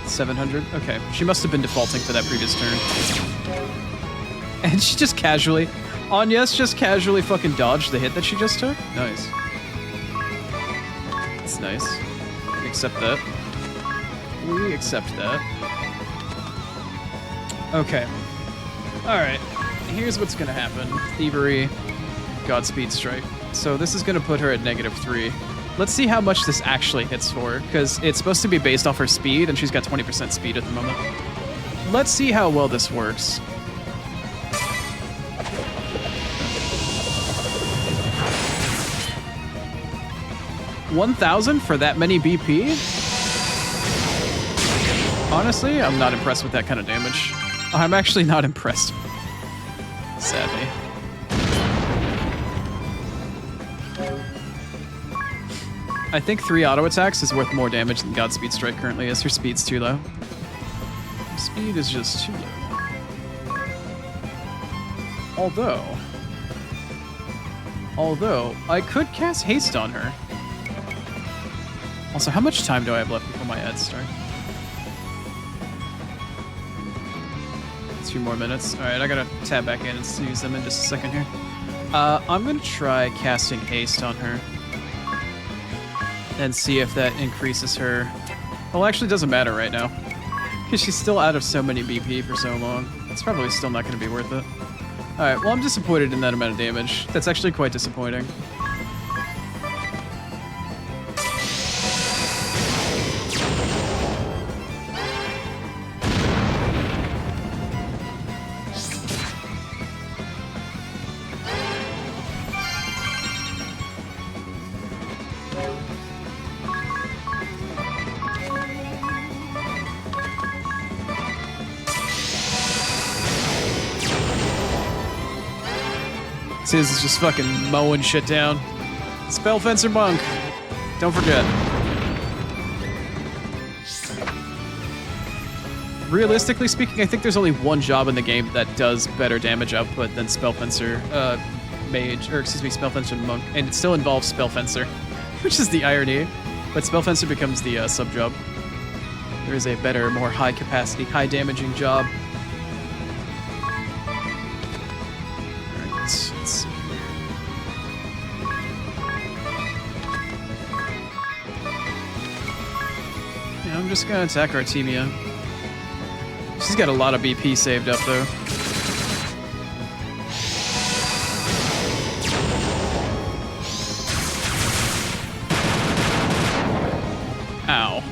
$700, okay. She must have been defaulting for that previous turn. And she just casually, Anya's just casually fucking dodged the hit that she just took? Nice. That's nice. We accept that. We accept that. Okay. Alright. Here's what's gonna happen. Thievery, Godspeed Strike. So this is gonna put her at -3. Let's see how much this actually hits for her, because it's supposed to be based off her speed, and she's got 20% speed at the moment. Let's see how well this works. $1,000 for that many BP? Honestly, I'm not impressed with that kind of damage. I'm actually not impressed. Sadly. I think 3 auto attacks is worth more damage than Godspeed Strike currently is. Her speed's too low. Her speed is just too low. Although, I could cast Haste on her. Also, how much time do I have left before my ads start? 2 more minutes. Alright, I gotta tab back in and use them in just a second here. I'm gonna try casting Haste on her. And see if that increases her... Well, actually, it doesn't matter right now. Because she's still out of so many BP for so long. It's probably still not going to be worth it. Alright, well, I'm disappointed in that amount of damage. That's actually quite disappointing. Tiz is just fucking mowing shit down. Spellfencer Monk. Don't forget. Realistically speaking, I think there's only one job in the game that does better damage output than Spellfencer Mage, or excuse me, Spellfencer Monk, and it still involves Spellfencer, which is the irony. But Spellfencer becomes the sub-job. There is a better, more high-capacity, high-damaging job. Let's see. Yeah, I'm just gonna attack Artemia. She's got a lot of BP saved up though. Ow.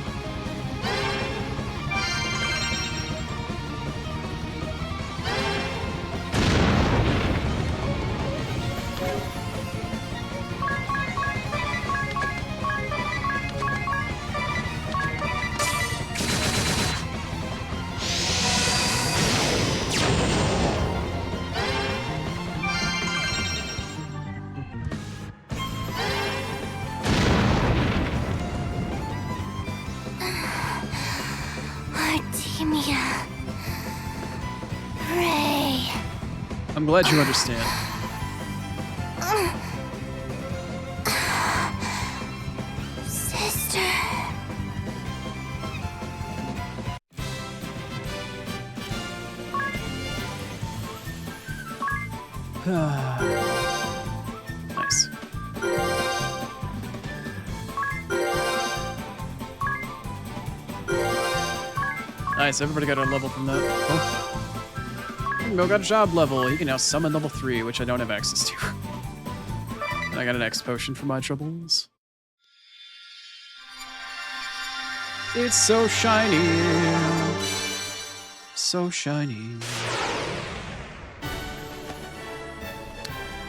Artemia. Ray. I'm glad you understand. Sister. Nice. Nice, everybody got a level from that. Oh. Bingo got a job level. He can now summon level 3, which I don't have access to. And I got an X potion for my troubles. It's so shiny. So shiny.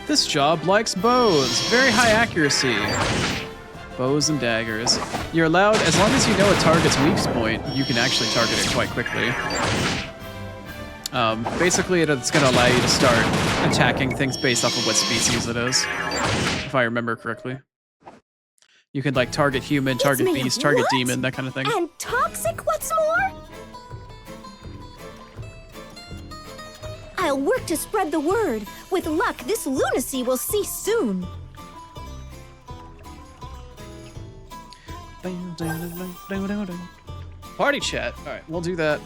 This job likes bows. Very high accuracy. Bows and daggers. You're allowed, as long as you know a target's weak point, you can actually target it quite quickly. Basically, it's going to allow you to start attacking things based off of what species it is, if I remember correctly. You could like target human, target made of beast, target what? demon, that kind of thing. And toxic, what's more? I'll work to spread the word. With luck, this lunacy will cease soon. Party chat. All right, we'll do that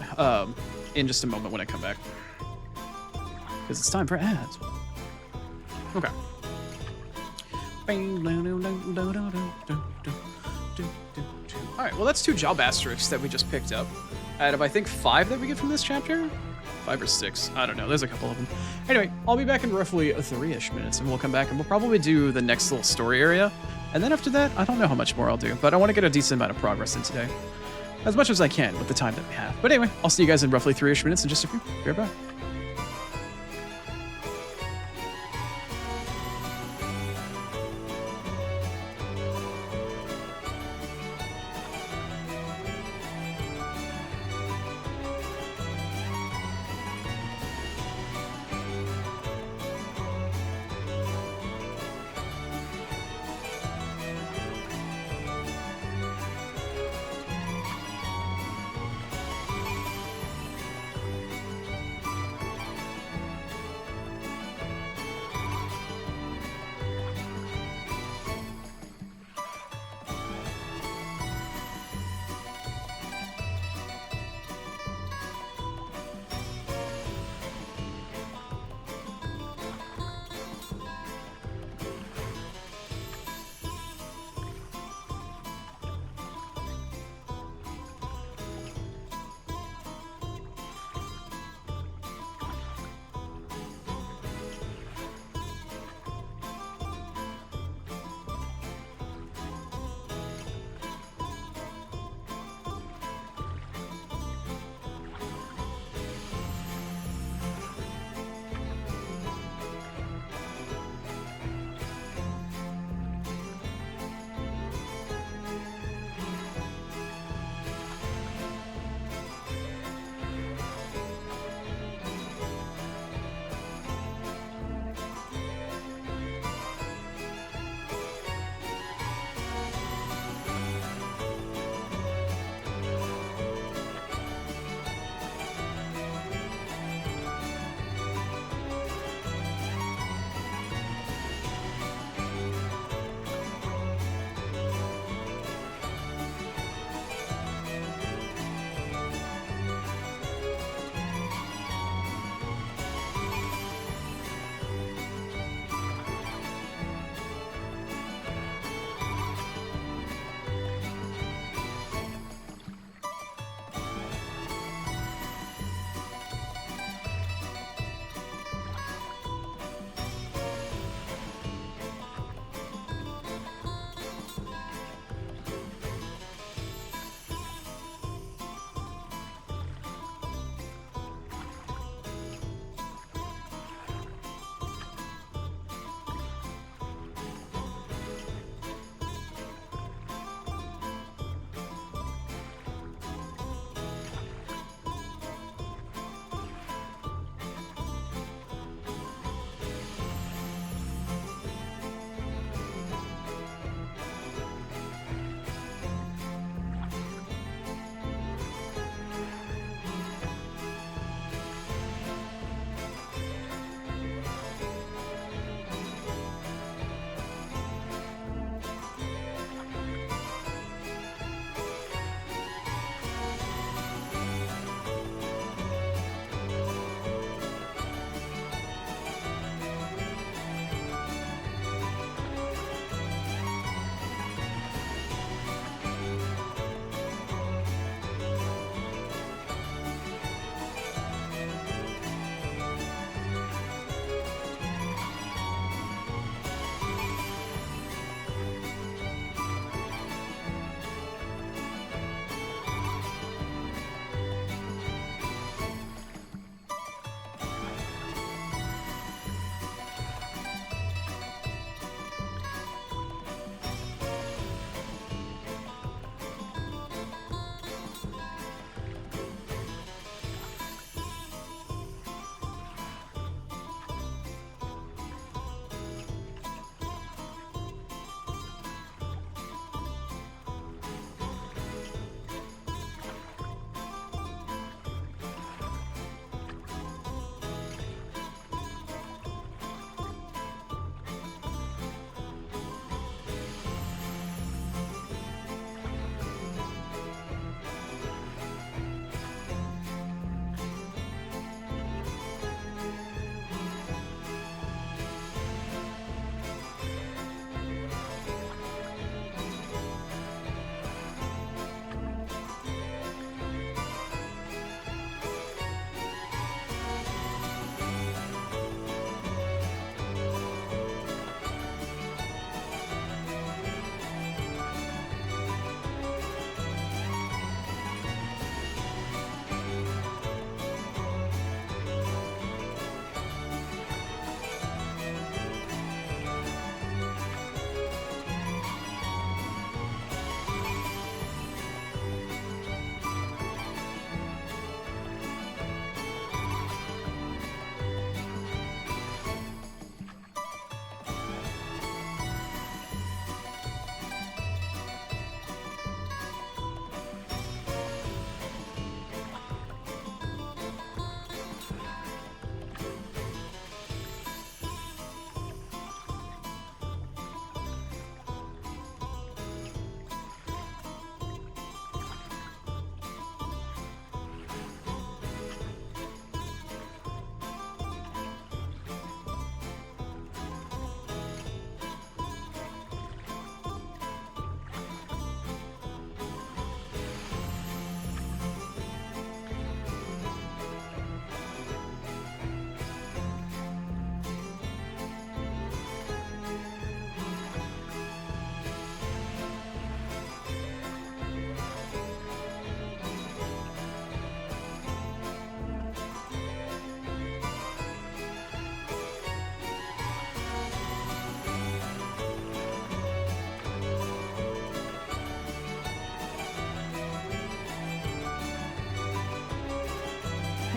in just a moment when I come back. Because it's time for ads. Okay. All right, well, that's 2 job asterisks that we just picked up. Out of, I think, 5 that we get from this chapter? 5 or 6. I don't know. There's a couple of them. Anyway, I'll be back in roughly 3-ish minutes, and we'll come back, and we'll probably do the next little story area. And then after that, I don't know how much more I'll do, but I want to get a decent amount of progress in today. As much as I can with the time that we have. But anyway, I'll see you guys in roughly 3-ish minutes in just a few. Be right back.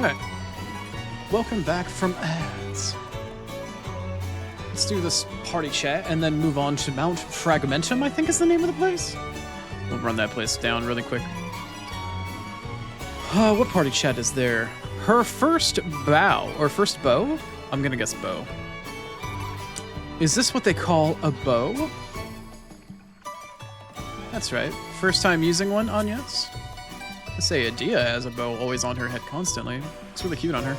Alright. Welcome back from ads. Let's do this party chat and then move on to Mount Fragmentum, I think is the name of the place. We'll run that place down really quick. What party chat is there? Her first bow, or first bow? I'm gonna guess bow. Is this what they call a bow? That's right. First time using one, Agnes? I say Adia has a bow always on her head constantly. It's really cute on her.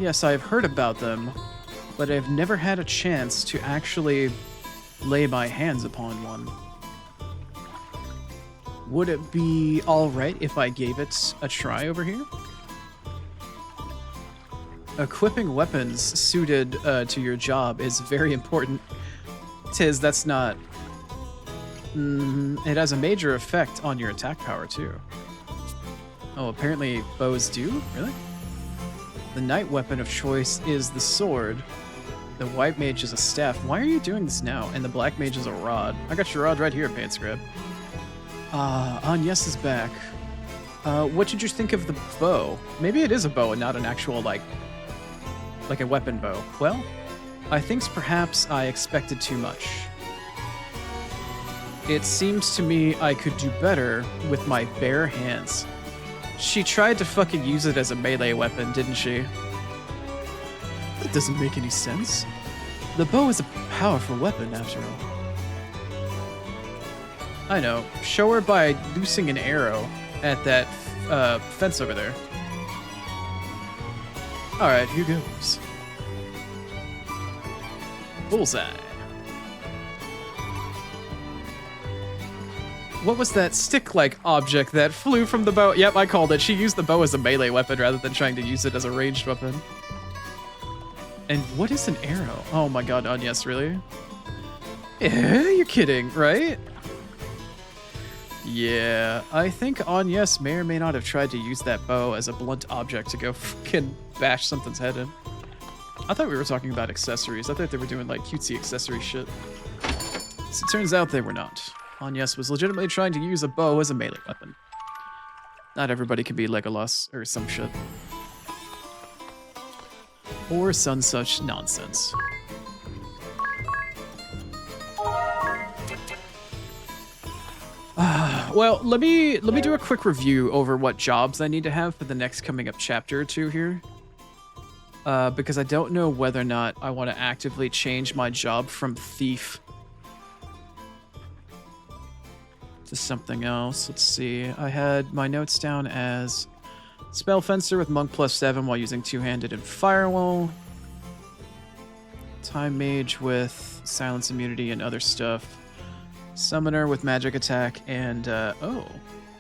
Yes, I've heard about them, but I've never had a chance to actually lay my hands upon one. Would it be alright if I gave it a try over here? Equipping weapons suited to your job is very important. Tiz, that's not... it has a major effect on your attack power, too. Oh, apparently bows do? Really? The knight weapon of choice is the sword. The white mage is a staff. Why are you doing this now? And the black mage is a rod. I got your rod right here, Pants Grab. Agnes is back. What did you think of the bow? Maybe it is a bow and not an actual, like a weapon bow. Well, I think perhaps I expected too much. It seems to me I could do better with my bare hands. She tried to fucking use it as a melee weapon, didn't she? That doesn't make any sense. The bow is a powerful weapon, after all. I know. Show her by loosing an arrow at that fence over there. Alright, here goes. Bullseye. What was that stick-like object that flew from the bow? Yep, I called it. She used the bow as a melee weapon rather than trying to use it as a ranged weapon. And what is an arrow? Oh my god, Agnes, really? Yeah, you're kidding, right? Yeah, I think Agnes may or may not have tried to use that bow as a blunt object to go fucking bash something's head in. I thought we were talking about accessories. I thought they were doing like cutesy accessory shit. So it turns out they were not. Agnes was legitimately trying to use a bow as a melee weapon. Not everybody can be Legolas or some shit. Or some such nonsense. Well, let me do a quick review over what jobs I need to have for the next coming up chapter or two here. Because I don't know whether or not I want to actively change my job from thief to something else. Let's see. I had my notes down as spell fencer with monk +7 while using two-handed and firewall. Time mage with silence immunity and other stuff. Summoner with magic attack and oh,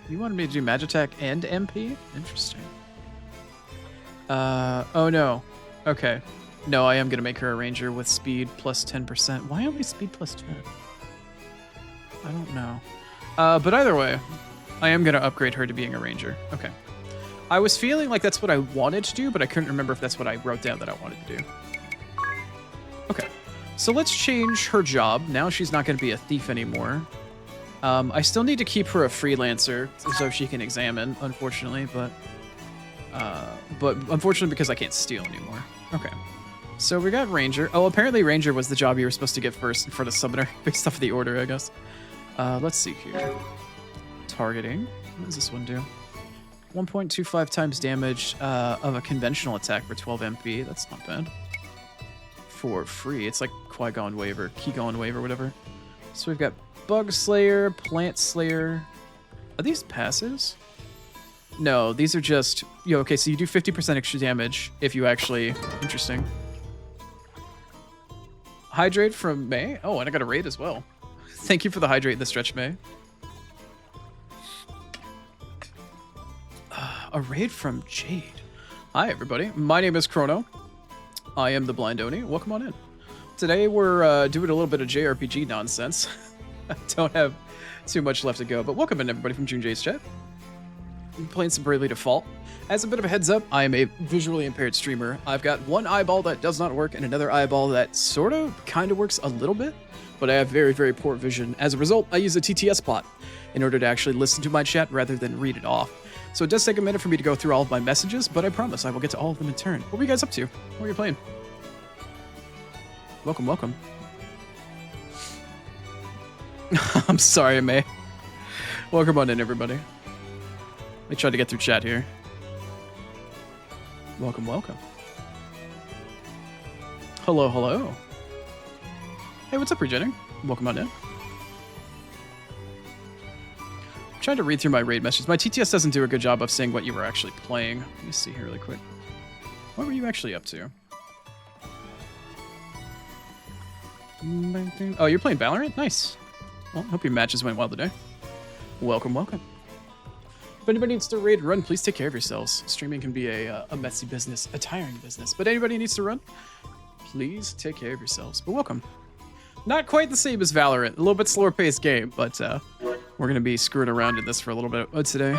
you wanted me to do magic attack and MP? Interesting. Oh no. Okay. No, I am gonna make her a ranger with speed +10%. Why only speed +10? I don't know. But either way, I am going to upgrade her to being a ranger. Okay. I was feeling like that's what I wanted to do, but I couldn't remember if that's what I wrote down that I wanted to do. Okay. So let's change her job. Now she's not going to be a thief anymore. I still need to keep her a freelancer so she can examine, unfortunately, but unfortunately because I can't steal anymore. Okay. So we got ranger. Oh, apparently ranger was the job you were supposed to get first in front of summoner based off of the order, I guess. Let's see here. Targeting. What does this one do? 1.25 times damage of a conventional attack for 12 MP. That's not bad. For free. It's like Qui-Gon Wave or Qui-Gon Wave or whatever. So we've got Bug Slayer, Plant Slayer. Are these passes? No, these are just... okay, so you do 50% extra damage if you actually... Interesting. Hydrate from May? Oh, and I got a raid as well. Thank you for the hydrate in the stretch, May. A raid from Jade. Hi, everybody. My name is Chrono. I am the Blind Oni. Welcome on in. Today, we're doing a little bit of JRPG nonsense. I don't have too much left to go, but welcome in, everybody, from June J's chat. I'm playing some Bravely Default. As a bit of a heads up, I am a visually impaired streamer. I've got one eyeball that does not work and another eyeball that sort of kind of works a little bit, but I have very, very poor vision. As a result, I use a TTS bot in order to actually listen to my chat rather than read it off. So it does take a minute for me to go through all of my messages, but I promise I will get to all of them in turn. What were you guys up to? What were you playing? Welcome, welcome. I'm sorry, May. Welcome on in, everybody. Let me try to get through chat here. Welcome, welcome. Hello, hello. Hey, what's up, Regening? Welcome on in. I'm trying to read through my raid messages. My TTS doesn't do a good job of seeing what you were actually playing. Let me see here really quick. What were you actually up to? Oh, you're playing Valorant? Nice. Well, hope your matches went well today. Welcome, welcome. If anybody needs to raid run, please take care of yourselves. Streaming can be a messy business, a tiring business. But anybody needs to run, please take care of yourselves. But welcome. Not quite the same as Valorant. A little bit slower paced game, but we're going to be screwing around in this for a little bit today.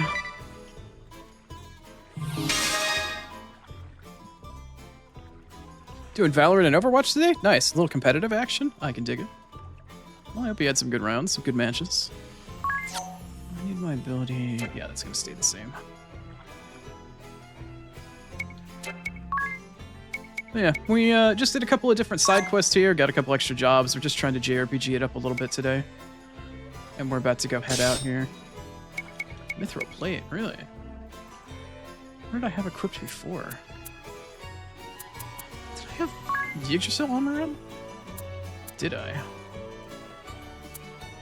Doing Valorant and Overwatch today? Nice. A little competitive action. I can dig it. Well, I hope you had some good rounds, some good matches. I need my ability. Yeah, that's going to stay the same. Yeah, we just did a couple of different side quests here, got a couple extra jobs. We're just trying to JRPG it up a little bit today. And we're about to go head out here. Mithril plate, really? Where did I have equipped before? Did I have Yggdrasil armor in? Did I?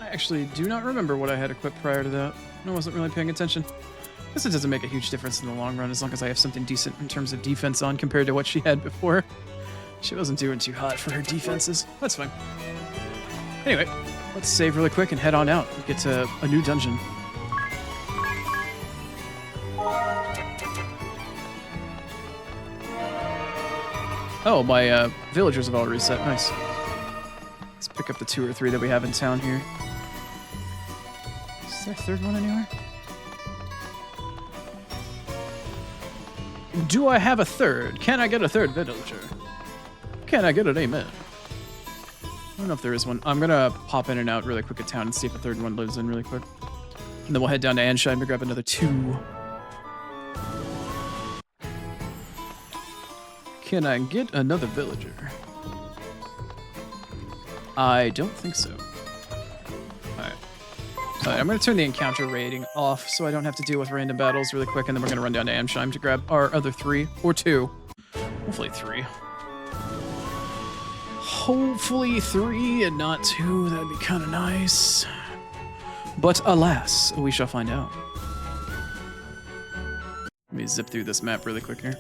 I actually do not remember what I had equipped prior to that. I wasn't really paying attention. Guess it doesn't make a huge difference in the long run as long as I have something decent in terms of defense on compared to what she had before. She wasn't doing too hot for her defenses. That's fine. Anyway, let's save really quick and head on out and get to a new dungeon. Oh, my villagers have all reset. Nice. Let's pick up the 2 or 3 that we have in town here. Is there a third one anywhere? Do I have a third? Can I get a third villager? Can I get an amen? I don't know if there is one. I'm gonna pop in and out really quick at town and see if a third one lives in really quick. And then we'll head down to Ansheim to grab another 2. Can I get another villager? I don't think so. Alright, I'm going to turn the encounter rating off so I don't have to deal with random battles really quick, and then we're going to run down to Ansheim to grab our other 3, or 2. Hopefully 3. Hopefully 3 and not 2, that'd be kind of nice. But alas, we shall find out. Let me zip through this map really quick here.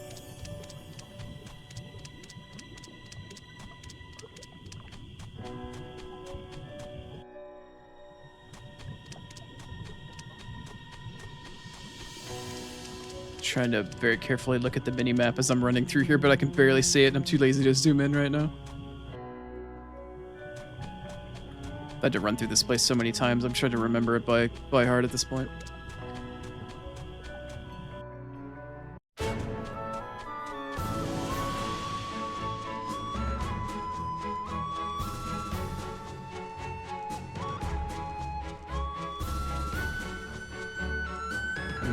Trying to very carefully look at the mini-map as I'm running through here, but I can barely see it and I'm too lazy to zoom in right now. I've had to run through this place so many times, I'm trying to remember it by heart at this point.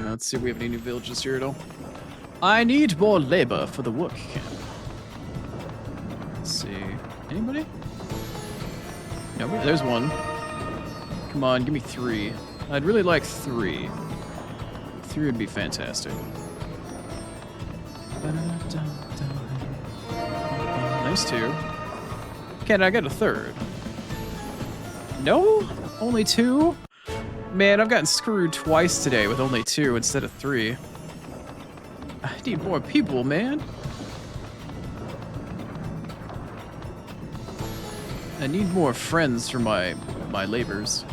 Let's see if we have any new villages here at all. I need more labor for the work camp. Let's see. Anybody? No, there's one. Come on, give me 3. I'd really like 3. 3 would be fantastic. Nice 2. Can I get a third? No? Only 2? Man, I've gotten screwed twice today with only 2 instead of 3. I need more people, man. I need more friends for my labors.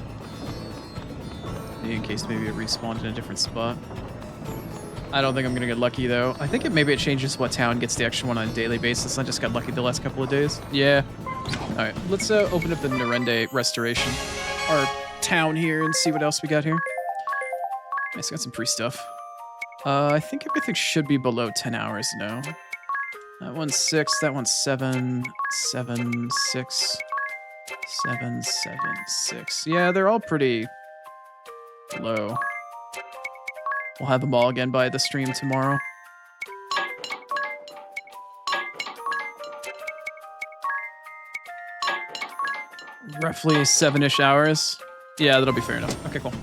In case maybe it respawned in a different spot. I don't think I'm gonna get lucky though. I think maybe it changes what town gets the extra one on a daily basis. I just got lucky the last couple of days. Yeah. Alright, let's open up the Narende Restoration. Our town here and see what else we got here. Nice, got some free stuff. I think everything should be below 10 hours now. That one's 6, that one's 7, 7, 6, 7, 7, 6. Yeah, they're all pretty low. We'll have them all again by the stream tomorrow. Roughly 7-ish hours. Yeah, that'll be fair enough. Okay, cool.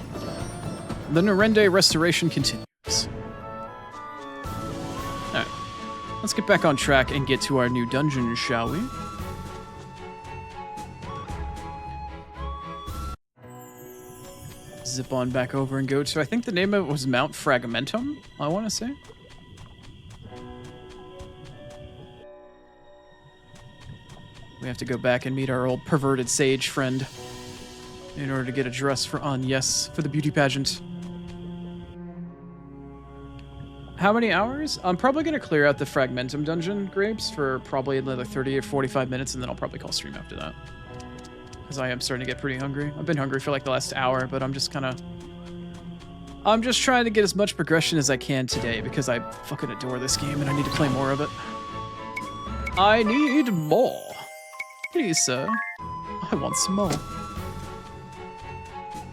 The Narende restoration continues. Alright. Let's get back on track and get to our new dungeon, shall we? Zip on back over and go to, I think the name of it was Mount Fragmentum, I want to say. We have to go back and meet our old perverted sage friend in order to get a dress for Yes, for the beauty pageant. How many hours? I'm probably going to clear out the Fragmentum dungeon, Grapes, for probably another 30 or 45 minutes, and then I'll probably call stream after that. Because I am starting to get pretty hungry. I've been hungry for like the last hour, but I'm just trying to get as much progression as I can today, because I fucking adore this game, and I need to play more of it. I need more. Please, sir. I want some more.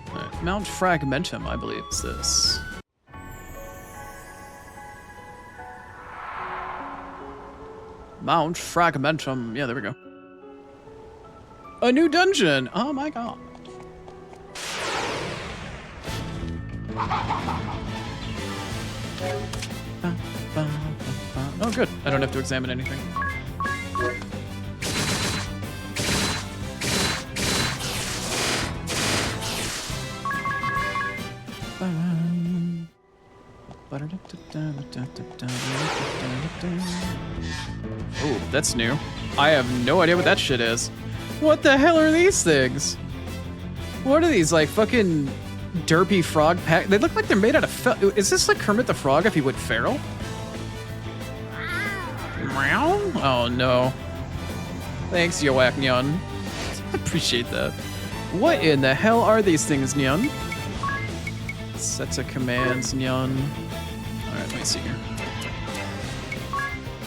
Alright, Mount Fragmentum, I believe, is this. Mount Fragmentum. Yeah, there we go. A new dungeon! Oh my god. Oh, good. I don't have to examine anything. Oh, that's new. I have no idea what that shit is. What the hell are these things? What are these, like, fucking derpy frog pack? They look like they're made out of is this like Kermit the Frog if he went feral? Meow? Oh, no. Thanks, Yoak Nyan. Appreciate that. What in the hell are these things, Nyan? Sets of commands, Nyan. Alright, let me see here.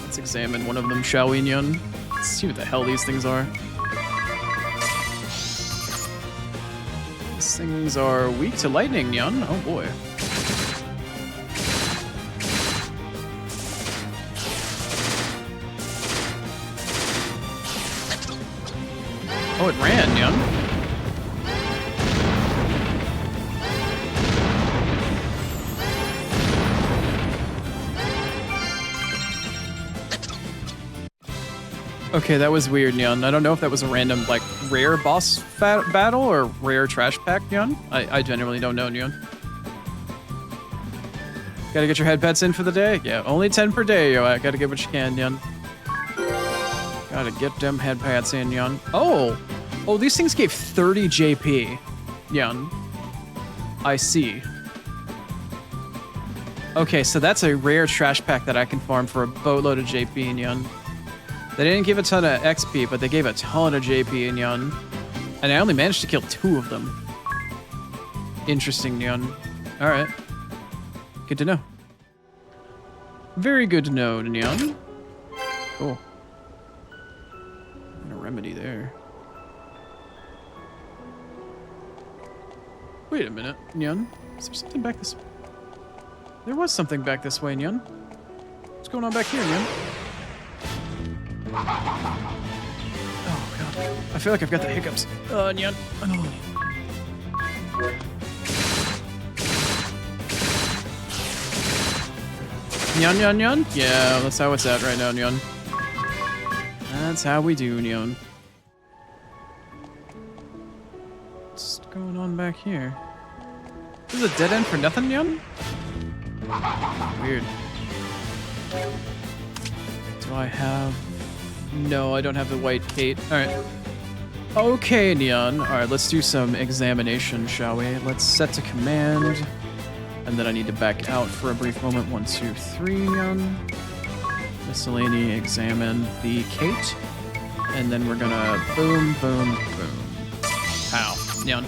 Let's examine one of them, shall we, Nyan? Let's see what the hell these things are. These things are weak to lightning, Nyan. Oh boy. Oh, it ran, Nyan. Okay, that was weird, Nyan. I don't know if that was a random, like, rare boss battle or rare trash pack, Nyan. I genuinely don't know, Nyan. Gotta get your head pets in for the day? Yeah, only 10 per day, yo. I gotta get what you can, Nyan. Gotta get them head pets in, Nyan. Oh! Oh, these things gave 30 JP, Nyan. I see. Okay, so that's a rare trash pack that I can farm for a boatload of JP, Nyan. They didn't give a ton of XP, but they gave a ton of JP in Nyan. And I only managed to kill 2 of them. Interesting, Nyan. Alright. Good to know. Very good to know, Nyan. Cool. And a remedy there. Wait a minute, Nyan. Is there something back this way? There was something back this way, Nyan. What's going on back here, Nyan? Oh god. I feel like I've got the hiccups. Nyan. Oh. Nyan, Nyan, Nyan? Yeah, that's how it's at right now, Nyan. That's how we do, Nyan. What's going on back here? This is a dead end for nothing, Nyan? Weird. Do I have... No, I don't have the white Kate. Alright. Okay, Nyan. Alright, let's do some examination, shall we? Let's set to command. And then I need to back out for a brief moment. 1, 2, 3, Nyan. Miscellany, examine the Kate. And then we're gonna boom, boom, boom. Pow. Nyan.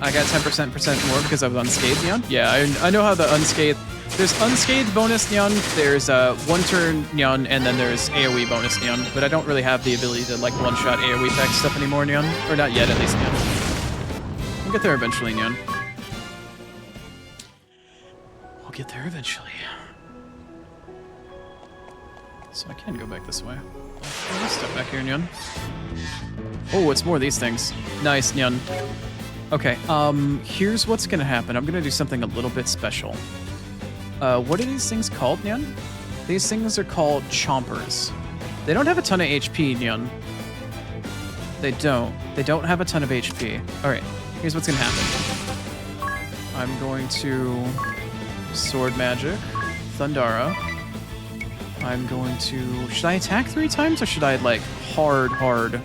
I got 10% more because I was unscathed, Nyan? Yeah, I know how the unscathed... There's unscathed bonus, Nyan, there's one turn, Nyan, and then there's AoE bonus, Nyan. But I don't really have the ability to, like, one-shot AoE tech stuff anymore, Nyan. Or not yet, at least, Nyan. We'll get there eventually, Nyan. We'll get there eventually. So I can go back this way. Let's step back here, Nyan. Oh, it's more of these things. Nice, Nyan. Okay, here's what's gonna happen. I'm gonna do something a little bit special. What are these things called, Nyan? These things are called chompers. They don't have a ton of HP, Nyan. They don't. They don't have a ton of HP. Alright, here's what's gonna happen. I'm going to sword magic, Thundara. I'm going to... Should I attack 3 times or should I, like, hard?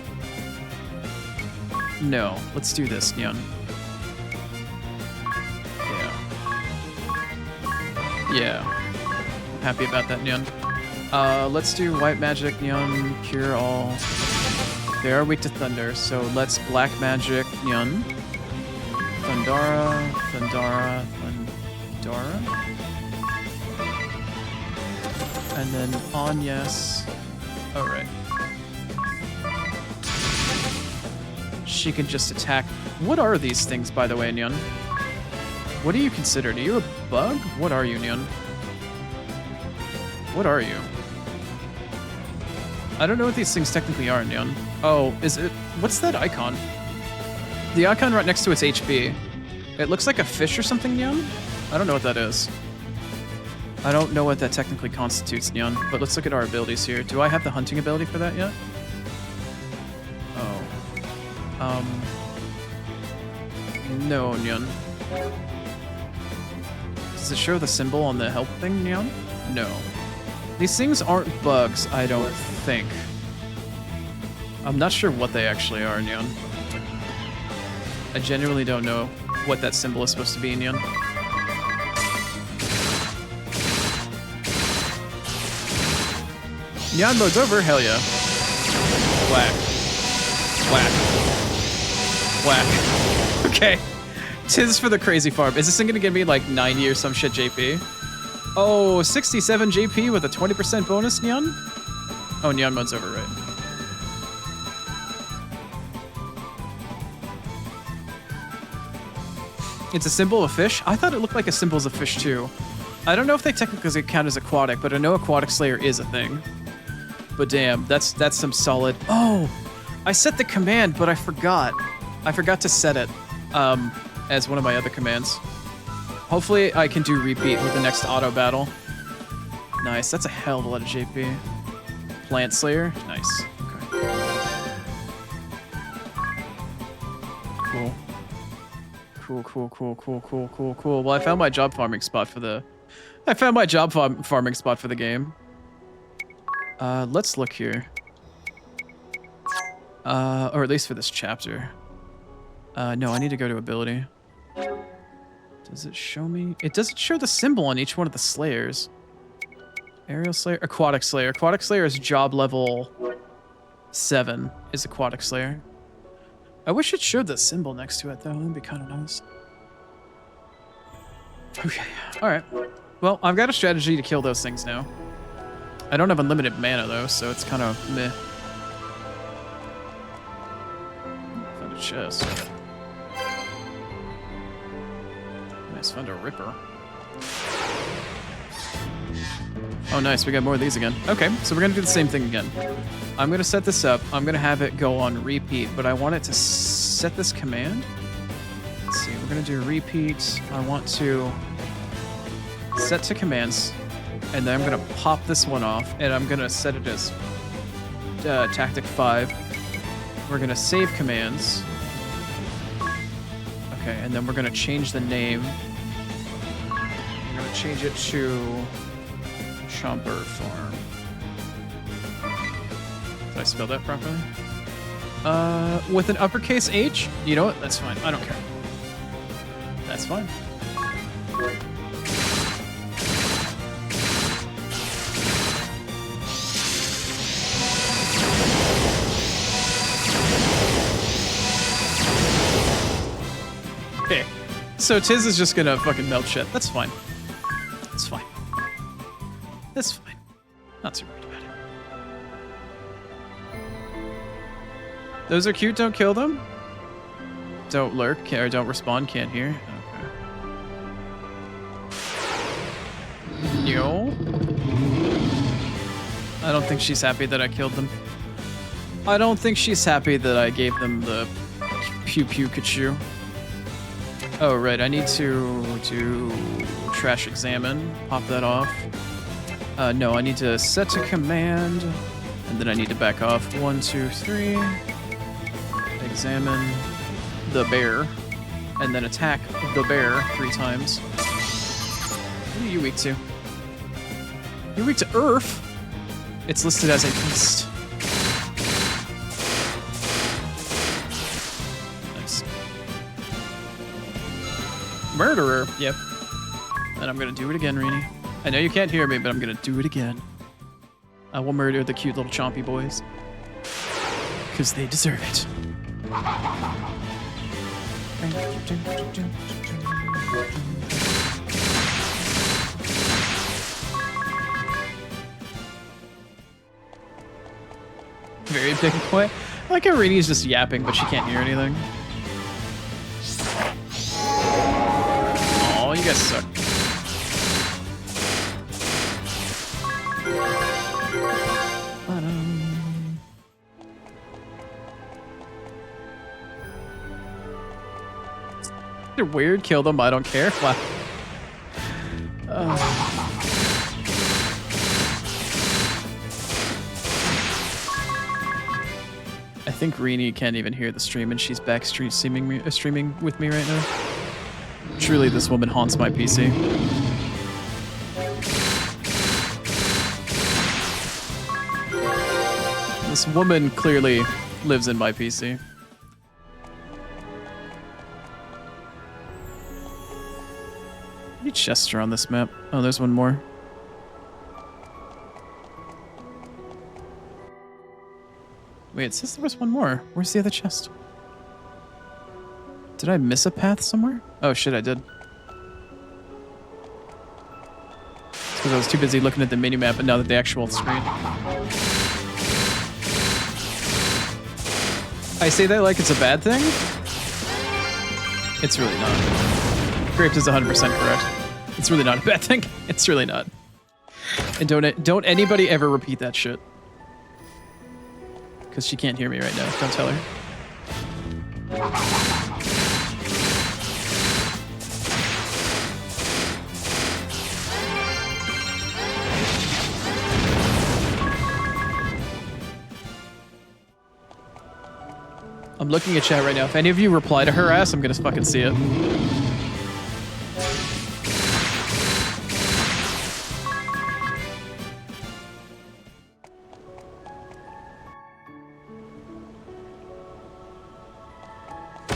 No, let's do this, Nyan. Yeah. I'm happy about that, Nyan. Let's do white magic, Nyan. Cure all. They are weak to thunder, so let's black magic, Nyan. Thundara. And then on yes. Alright. She can just attack. What are these things, by the way, Nyan? What do you consider? Are you a bug? What are you, Nyan? What are you? I don't know what these things technically are, Nyan. Oh, is it... What's that icon? The icon right next to its HP. It looks like a fish or something, Nyan? I don't know what that is. I don't know what that technically constitutes, Nyan, but let's look at our abilities here. Do I have the hunting ability for that yet? Oh. No, Nyan. Does it show the symbol on the help thing, Nyan? No. These things aren't bugs, I don't think. I'm not sure what they actually are, Nyan. I genuinely don't know what that symbol is supposed to be, Nyan. Nyan mode's over, hell yeah. Whack. Whack. Whack. Okay. Tis for the crazy farm. Is this thing gonna give me like 90 or some shit JP? Oh, 67 JP with a 20% bonus, Nyan? Oh, Nyan mode's over, right? It's a symbol of a fish? I thought it looked like a symbol of a fish too. I don't know if they technically count as aquatic, but I know Aquatic Slayer is a thing. But damn, that's some solid... Oh! I set the command, but I forgot. I forgot to set it as one of my other commands. Hopefully I can do repeat with the next auto battle. Nice, that's a hell of a lot of JP. Plant Slayer, nice. Okay. Cool. Well, I found my job farming spot for the... farming spot for the game. Let's look here. Or at least for this chapter. No, I need to go to ability. Does it show me? It doesn't show the symbol on each one of the Slayers. Aerial Slayer, Aquatic Slayer. Aquatic Slayer is job level 7, is Aquatic Slayer. I wish it showed the symbol next to it, though. That'd be kind of nice. Okay, alright. Well, I've got a strategy to kill those things now. I don't have unlimited mana, though, so it's kind of meh. Found a chest. Nice, found a ripper. Oh, nice, we got more of these again. Okay, so we're gonna do the same thing again. I'm gonna set this up. I'm gonna have it go on repeat, but I want it to set this command. Let's see, we're gonna do repeat. I want to set to commands, and then I'm gonna pop this one off, and I'm gonna set it as tactic 5. We're gonna save commands. Okay, and then we're gonna change the name. We're gonna change it to Chomper Farm. Did I spell that properly? With an uppercase H? You know what? That's fine. I don't care. That's fine. Okay. So Tiz is just gonna fucking melt shit. That's fine. That's fine. That's fine. Not too worried about it. Those are cute, don't kill them? Don't lurk, or don't respond, can't hear. Okay. Yo. I don't think she's happy that I killed them. I don't think she's happy that I gave them the pew pew kachu. Oh, right, I need to do trash examine. Pop that off. No, I need to set to command, and then I need to back off. 1, 2, 3. Examine the bear, and then attack the bear 3 times. What are you weak to? You're weak to earth? It's listed as a beast. Nice. Murderer, yep. And I'm gonna do it again, Rini. I know you can't hear me, but I'm gonna do it again. I will murder the cute little chompy boys. Because they deserve it. Very big boy. I like how Rini's just yapping, but she can't hear anything. Oh, you guys suck. They're weird, kill them, I don't care. Wow. I think Rini can't even hear the stream, and she's back streaming with me right now. Truly, this woman haunts my PC. This woman clearly lives in my PC. How many chests are on this map? Oh, there's one more. Wait, it says there was one more. Where's the other chest? Did I miss a path somewhere? Oh shit, I did. It's because I was too busy looking at the mini-map and not at the actual screen. I say that like it's a bad thing? It's really not. Grape is 100% correct. It's really not a bad thing. It's really not. And don't anybody ever repeat that shit. Because she can't hear me right now. Don't tell her. I'm looking at chat right now. If any of you reply to her ass, I'm gonna fucking see it.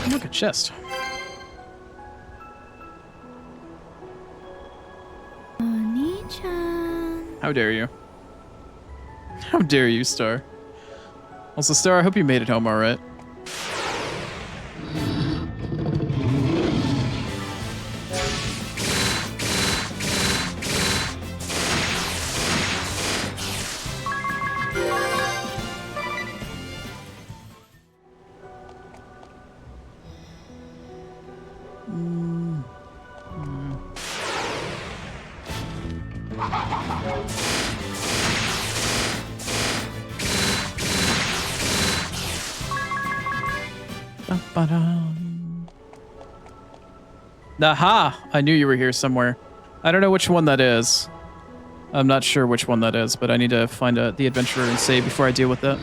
Look at chest. How dare you? How dare you, Star? Also, Star, I hope you made it home all right. Aha! I knew you were here somewhere. I don't know which one that is. I'm not sure which one that is, but I need to find the adventurer and save before I deal with that.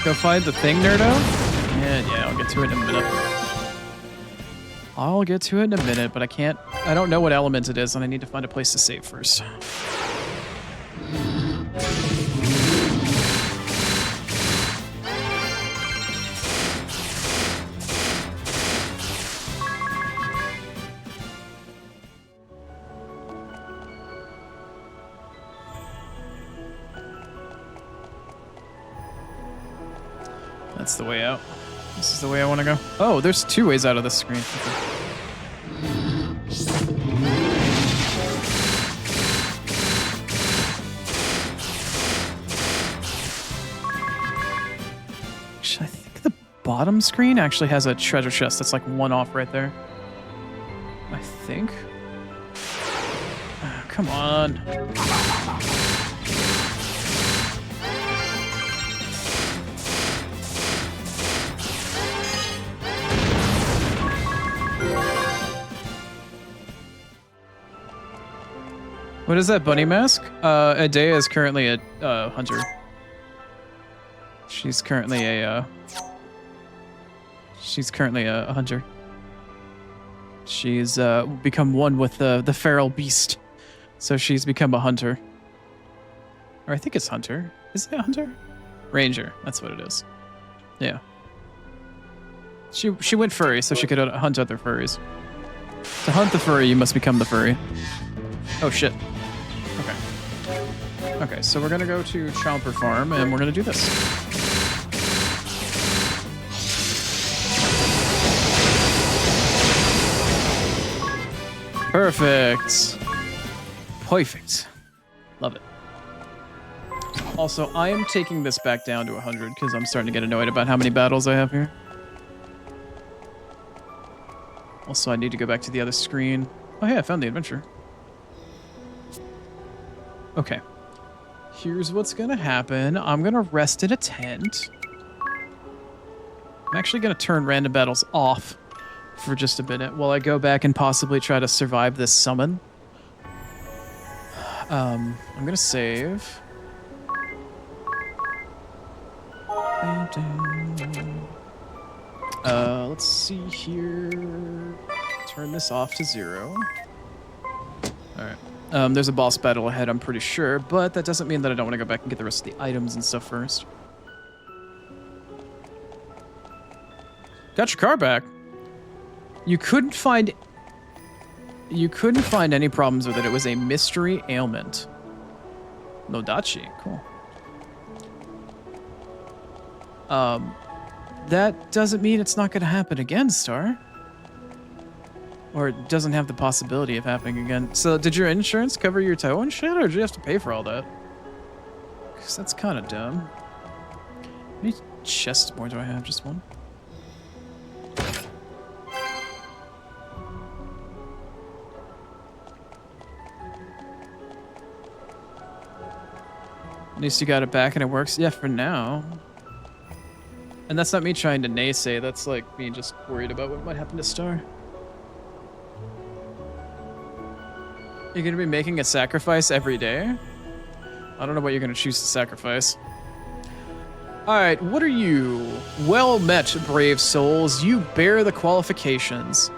Go find the thing, Nerdo? Yeah, I'll get to it in a minute. I'll get to it in a minute, but I don't know what element it is, and I need to find a place to save first. That's the way out. This is the way I want to go. Oh, there's 2 ways out of this screen. Okay. Actually, I think the bottom screen actually has a treasure chest that's like 1 off right there. I think. Oh, come on. What is that bunny mask? Adea is currently a hunter. She's currently a hunter. She's become one with the feral beast, so she's become a hunter. Or I think it's hunter. Is it a hunter? Ranger. That's what it is. Yeah. She went furry so she could hunt other furries. To hunt the furry, you must become the furry. Oh shit. Okay. Okay, so we're gonna go to Chomper Farm and we're gonna do this. Perfect. Perfect. Love it. Also, I am taking this back down to 100 because I'm starting to get annoyed about how many battles I have here. Also, I need to go back to the other screen. Oh, hey, I found the adventure. Okay. Here's what's gonna happen. I'm gonna rest in a tent. I'm actually gonna turn random battles off for just a minute while I go back and possibly try to survive this summon. I'm gonna save. Let's see here. Turn this off to 0. Alright. There's a boss battle ahead, I'm pretty sure, but that doesn't mean that I don't want to go back and get the rest of the items and stuff first. Got your car back. You couldn't find any problems with it. It was a mystery ailment. Nodachi, cool. That doesn't mean it's not going to happen again, Star. Or it doesn't have the possibility of happening again. So did your insurance cover your tow and shit, or did you have to pay for all that? Because that's kind of dumb. How many chests more do I have? Just one? At least you got it back and it works. Yeah, for now. And that's not me trying to naysay. That's like me just worried about what might happen to Star. You're gonna be making a sacrifice every day? I don't know what you're gonna choose to sacrifice. Alright, what are you? Well met, brave souls. You bear the qualifications.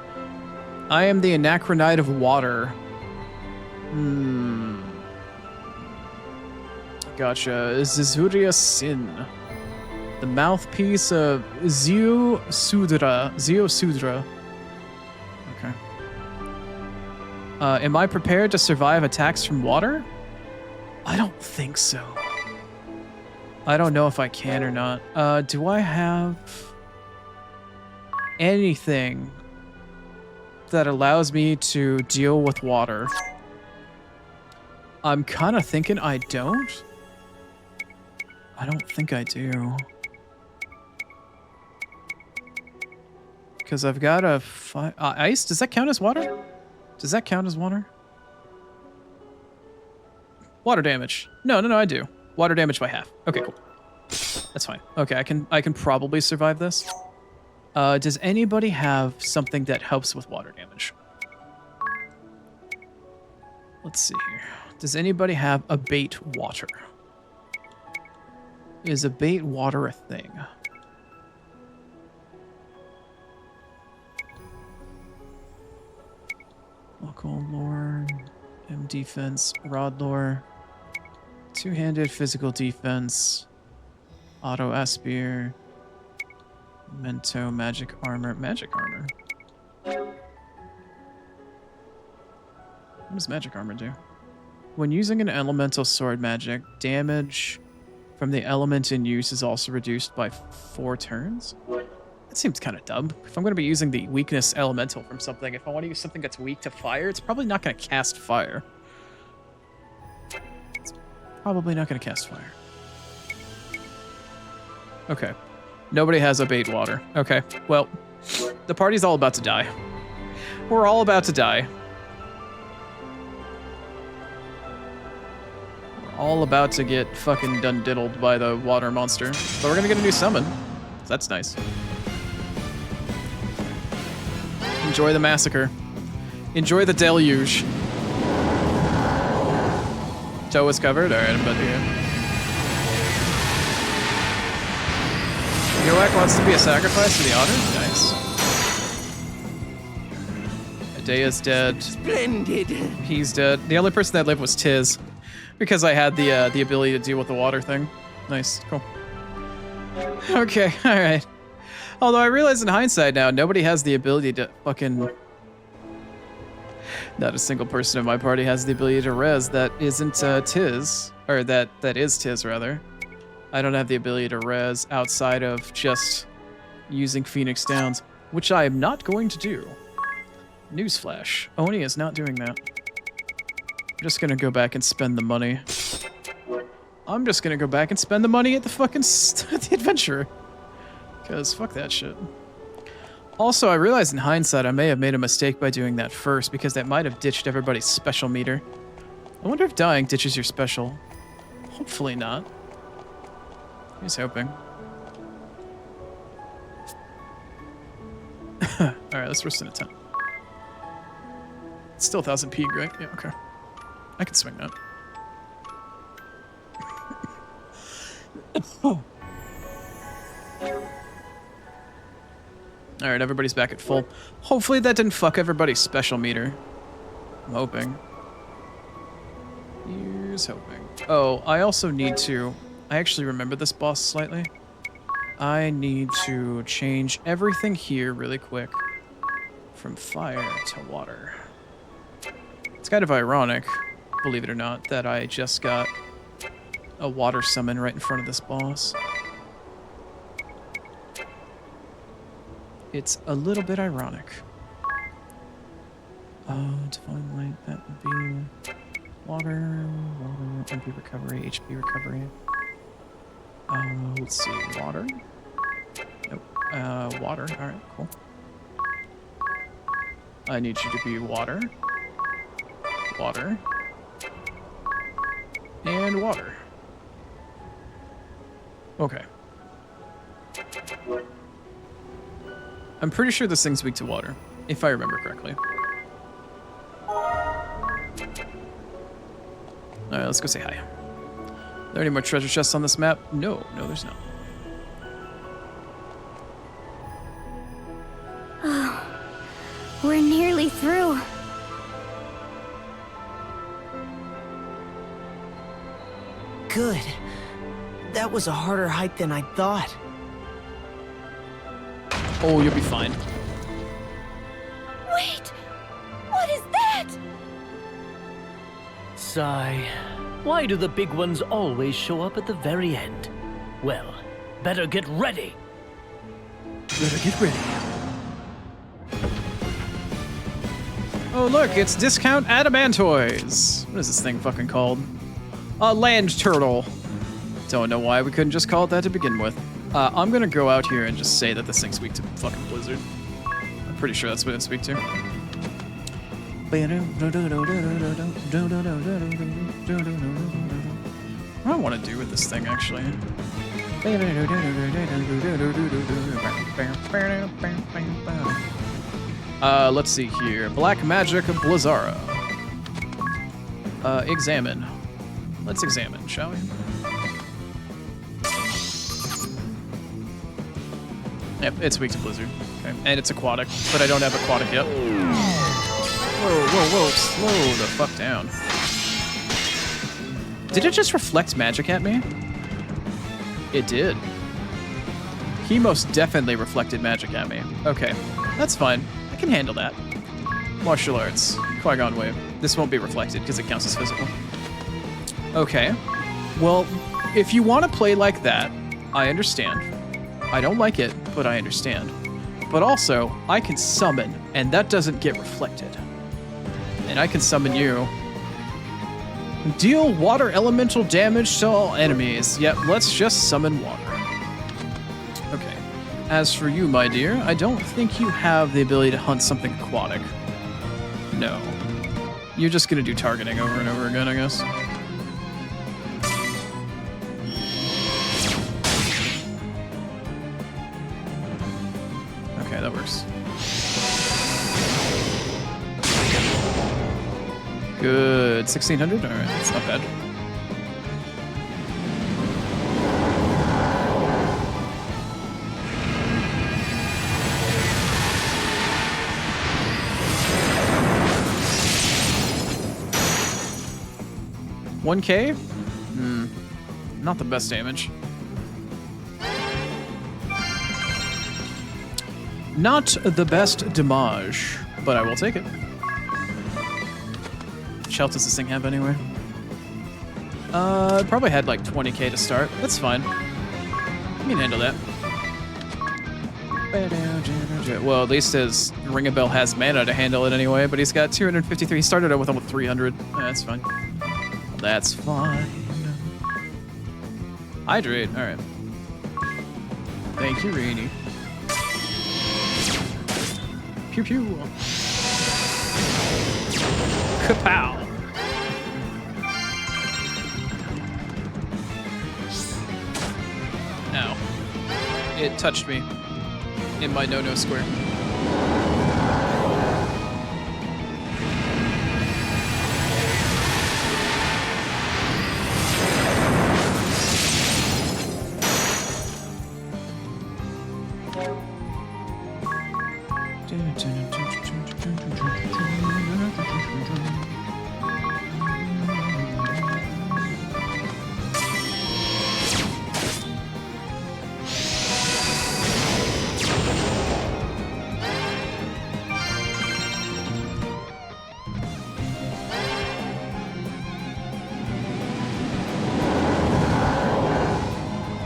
I am the Anachronite of Water. Gotcha. Zizuria Sin. The mouthpiece of Zio Sudra. Okay. Am I prepared to survive attacks from water? I don't think so. I don't know if I can or not. Do I have anything that allows me to deal with water? I'm kind of thinking I don't. I don't think I do. Because I've got a ice. Does that count as water? Does that count as water? Water damage. No, I do. Water damage by half. Okay, cool. That's fine. Okay, I can probably survive this. Does anybody have something that helps with water damage? Let's see here. Does anybody have a bait water? Is a bait water a thing? Local lore, M defense, rod lore, two-handed physical defense, auto aspire, mento magic armor. Magic armor? What does magic armor do? When using an elemental sword magic, damage from the element in use is also reduced by 4 turns? That seems kind of dumb. If I'm going to be using the weakness elemental from something, if I want to use something that's weak to fire, it's probably not going to cast fire. It's probably not going to cast fire. Okay. Nobody has a bait water. Okay. Well, the party's all about to die. We're all about to die. We're all about to get fucking done diddled by the water monster. But we're going to get a new summon. So that's nice. Enjoy the massacre. Enjoy the deluge. Toe is covered? Alright, I'm about to get. Yoak wants to be a sacrifice for the otter? Nice. Adea's dead. Splendid. He's dead. The only person that lived was Tiz. Because I had the ability to deal with the water thing. Nice, cool. Okay, alright. Although I realize in hindsight now, nobody has the ability to fucking... Not a single person in my party has the ability to res that isn't Tiz. Or that is Tiz, rather. I don't have the ability to res outside of just using Phoenix Downs, which I am not going to do. Newsflash. Oni is not doing that. I'm just gonna go back and spend the money. I'm just gonna go back and spend the money at the fucking the adventurer. Because fuck that shit. Also, I realized in hindsight I may have made a mistake by doing that first because that might have ditched everybody's special meter. I wonder if dying ditches your special. Hopefully not. He's hoping. Alright, let's risk an attempt. It's still 1000 P, right? Yeah, okay. I can swing that. Oh. Alright, everybody's back at full. Hopefully that didn't fuck everybody's special meter. I'm hoping. Here's hoping. Oh, I also need to... I actually remember this boss slightly. I need to change everything here really quick. From fire to water. It's kind of ironic, believe it or not, that I just got a water summon right in front of this boss. It's a little bit ironic. Oh, divine light, that would be water, MP recovery, HP recovery. Let's see, water. Nope. Water. Alright, cool. I need you to be water. Water. And water. Okay. I'm pretty sure this thing's weak to water, if I remember correctly. Alright, let's go say hi. Are there any more treasure chests on this map? No, there's not. We're nearly through. Good. That was a harder hike than I thought. Oh, you'll be fine. Wait! What is that? Sigh. Why do the big ones always show up at the very end? Well, better get ready. Better get ready. Oh, look, it's discount Adamantoys. What is this thing fucking called? A land turtle. Don't know why we couldn't just call it that to begin with. I'm gonna go out here and just say that this thing's weak to fucking Blizzard. I'm pretty sure that's what it's weak to. What do I want to do with this thing, actually? Let's see here. Black Magic Blizzara. Examine. Let's examine, shall we? Yep, it's weak to Blizzard. Okay. And it's aquatic, but I don't have aquatic yet. Whoa, slow the fuck down. Did it just reflect magic at me? It did. He most definitely reflected magic at me. Okay, that's fine. I can handle that. Martial arts. Qui-Gon Wave. This won't be reflected because it counts as physical. Okay. Well, if you want to play like that, I understand. I don't like it, but I understand. But also, I can summon, and that doesn't get reflected. And I can summon you. Deal water elemental damage to all enemies. Yep, let's just summon water. Okay. As for you, my dear, I don't think you have the ability to hunt something aquatic. No. You're just gonna do targeting over and over again, I guess. Okay, that works. Good. 1600? Alright, that's not bad. $1K? Not the best damage. Not the best damage, but I will take it. Which health does this thing have anyway? It probably had like 20k to start. That's fine. I can handle that. Well, at least his Ring-a-Bell has mana to handle it anyway, but he's got 253. He started out with almost 300. That's fine. That's fine. Hydrate. All right. Thank you, Rainy. Pew pew. Kapow. Ow. It touched me in my no-no square.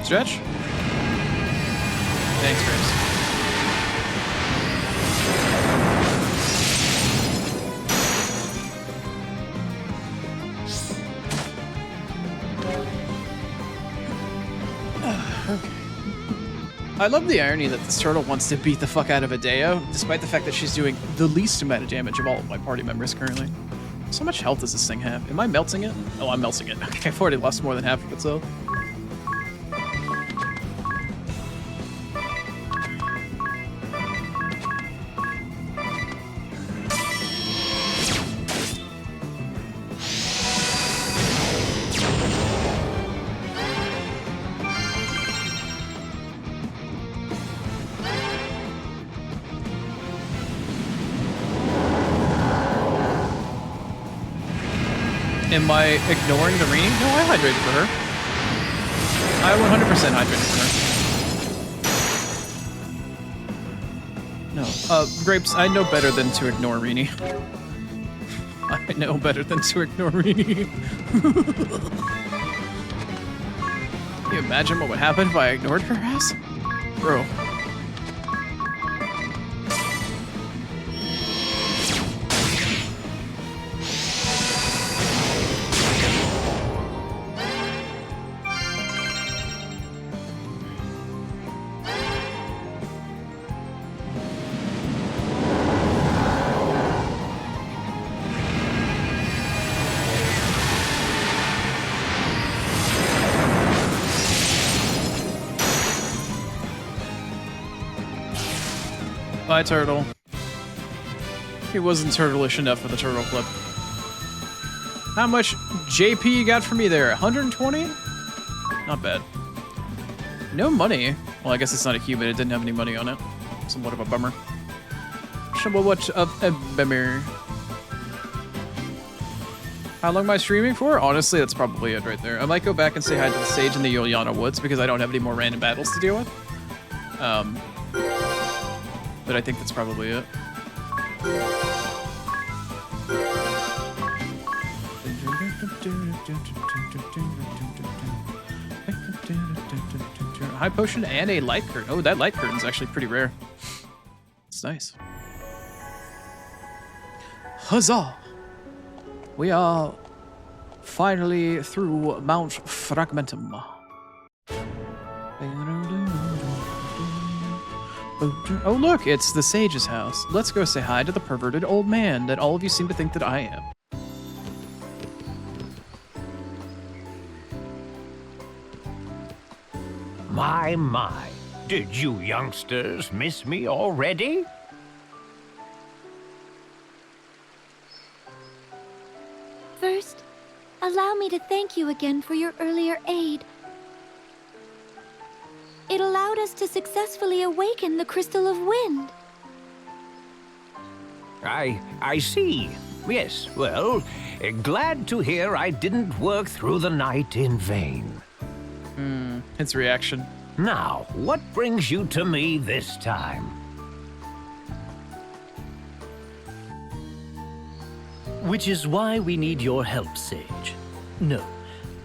Stretch? Thanks, Grace. Okay. I love the irony that this turtle wants to beat the fuck out of Adeo, despite the fact that she's doing the least amount of damage of all of my party members currently. So much health does this thing have? Am I melting it? Oh, I'm melting it. Okay, I've already lost more than half of its health. Am I ignoring the Rini? No, I hydrated for her. I 100% hydrated for her. No. Grapes, I know better than to ignore Rini. I know better than to ignore Rini. Can you imagine what would happen if I ignored her ass? Bro. Bye, turtle. He wasn't turtleish enough for the turtle flip. How much JP you got for me there? 120? Not bad. No money. Well, I guess it's not a human. It didn't have any money on it. Somewhat of a bummer. Somewhat of a bummer. How long am I streaming for? Honestly, that's probably it right there. I might go back and say hi to the stage in the Yuliana Woods because I don't have any more random battles to deal with. But I think that's probably it. high potion, and a light curtain. Oh, that light curtain's actually pretty rare. It's nice. Huzzah! We are finally through Mount Fragmentum. Oh look, it's the sage's house. Let's go say hi to the perverted old man that all of you seem to think that I am. My, did you youngsters miss me already? First, allow me to thank you again for your earlier aid. It allowed us to successfully awaken the Crystal of Wind. I see. Yes, well, glad to hear I didn't work through the night in vain. His reaction. Now, what brings you to me this time? Which is why we need your help, Sage. No,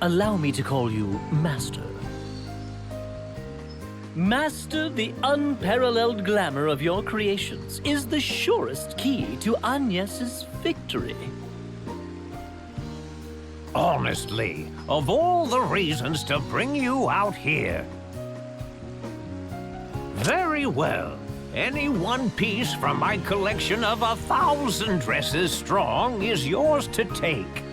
allow me to call you Master. Master, the unparalleled glamour of your creations is the surest key to Agnes's victory. Honestly, of all the reasons to bring you out here. Very well. Any one piece from my collection of 1,000 dresses strong is yours to take.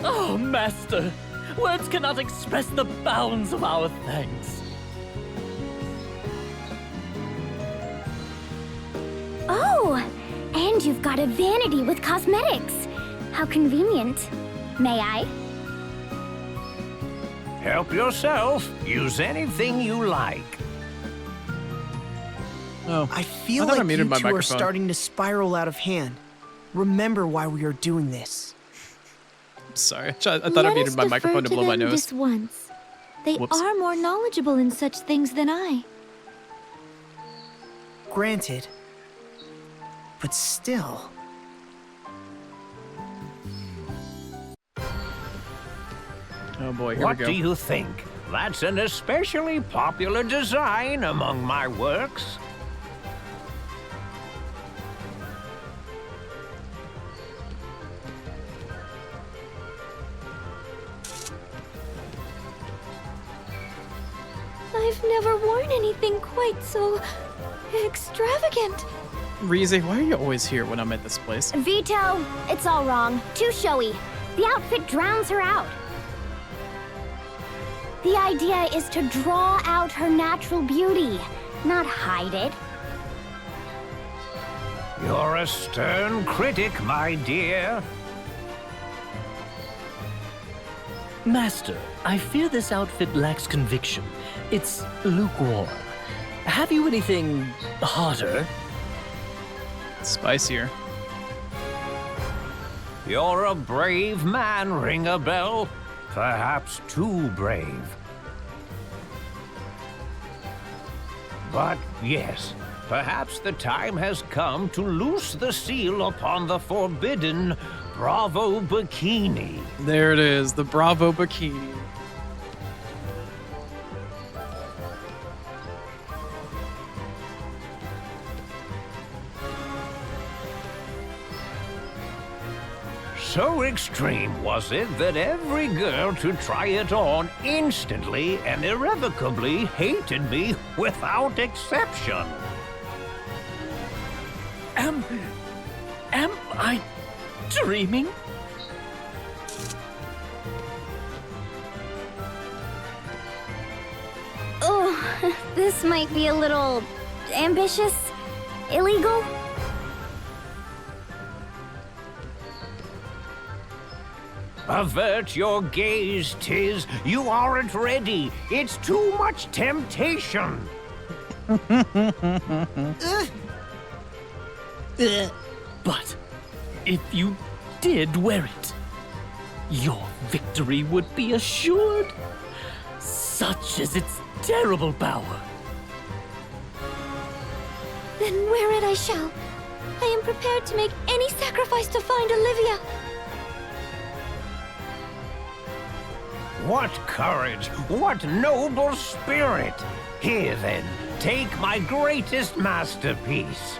Oh, Master! Words cannot express the bounds of our thanks. Oh, and you've got a vanity with cosmetics. How convenient. May I? Help yourself. Use anything you like. Oh, I feel thought I like muted you my two are microphone. starting to spiral out of hand. Remember why we are doing this. Sorry, I thought I muted my microphone to blow my nose. This once. They Whoops. are more knowledgeable in such things than I. Granted. But still. Oh boy, here What we go. do you think? That's an especially popular design among my works. I've never worn anything quite so extravagant. Rize, why are you always here when I'm at this place? Vito, it's all wrong. Too showy. The outfit drowns her out. The idea is to draw out her natural beauty, not hide it. You're a stern critic, my dear. Master, I fear this outfit lacks conviction. It's lukewarm. Have you anything hotter? Spicier. You're a brave man, ring a bell. Perhaps too brave. But yes, perhaps the time has come to loose the seal upon the forbidden Bravo Bikini. There it is, the Bravo Bikini. So extreme was it that every girl to try it on instantly and irrevocably hated me without exception. Am I dreaming? Oh, this might be a little ambitious, illegal. Avert your gaze, Tiz. You aren't ready. It's too much temptation. But if you did wear it, your victory would be assured. Such is its terrible power. Then wear it I shall. I am prepared to make any sacrifice to find Olivia. what courage! What noble spirit! Here then, take my greatest masterpiece.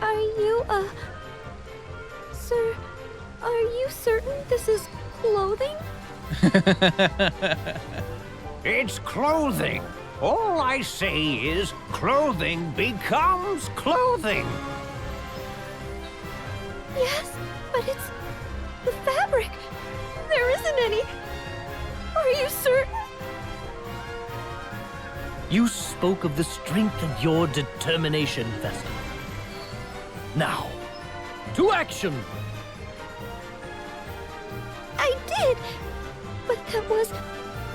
Are you, sir, are you certain this is clothing? It's clothing. All I say is clothing becomes clothing. Yes, but it's the fabric. There isn't any. Are you certain? You spoke of the strength of your determination, Vestal. Now, to action! I did, but that was...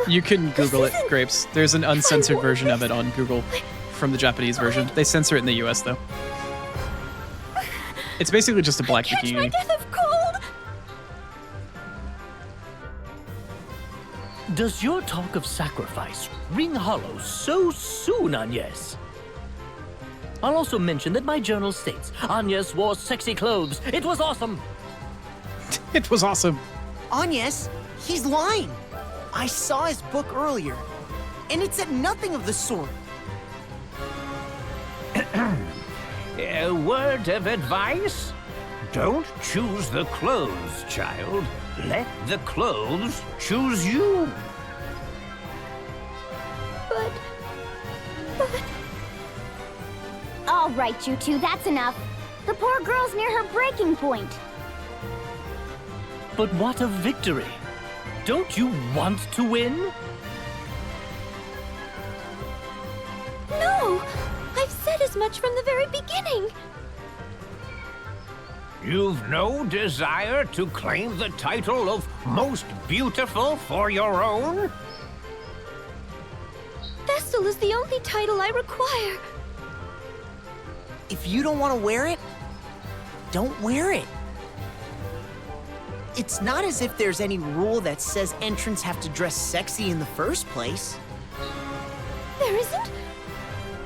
You can Google it, isn't- Grapes. There's an uncensored version of it on Google from the Japanese version. They censor it in the US, though. It's basically just a black Catch my bikini. death of cold! Does your talk of sacrifice ring hollow so soon, Agnes? I'll also mention that my journal states Agnes wore sexy clothes. It was awesome. It was awesome. Agnes, he's lying. I saw his book earlier, and it said nothing of the sort. A word of advice? Don't choose the clothes, child. Let the clothes choose you. But... All right, you two, that's enough. The poor girl's near her breaking point. But what of victory? Don't you want to win? No! I've said as much from the very beginning. You've no desire to claim the title of most beautiful for your own? Vestal is the only title I require. If you don't want to wear it, don't wear it. It's not as if there's any rule that says entrants have to dress sexy in the first place. There isn't?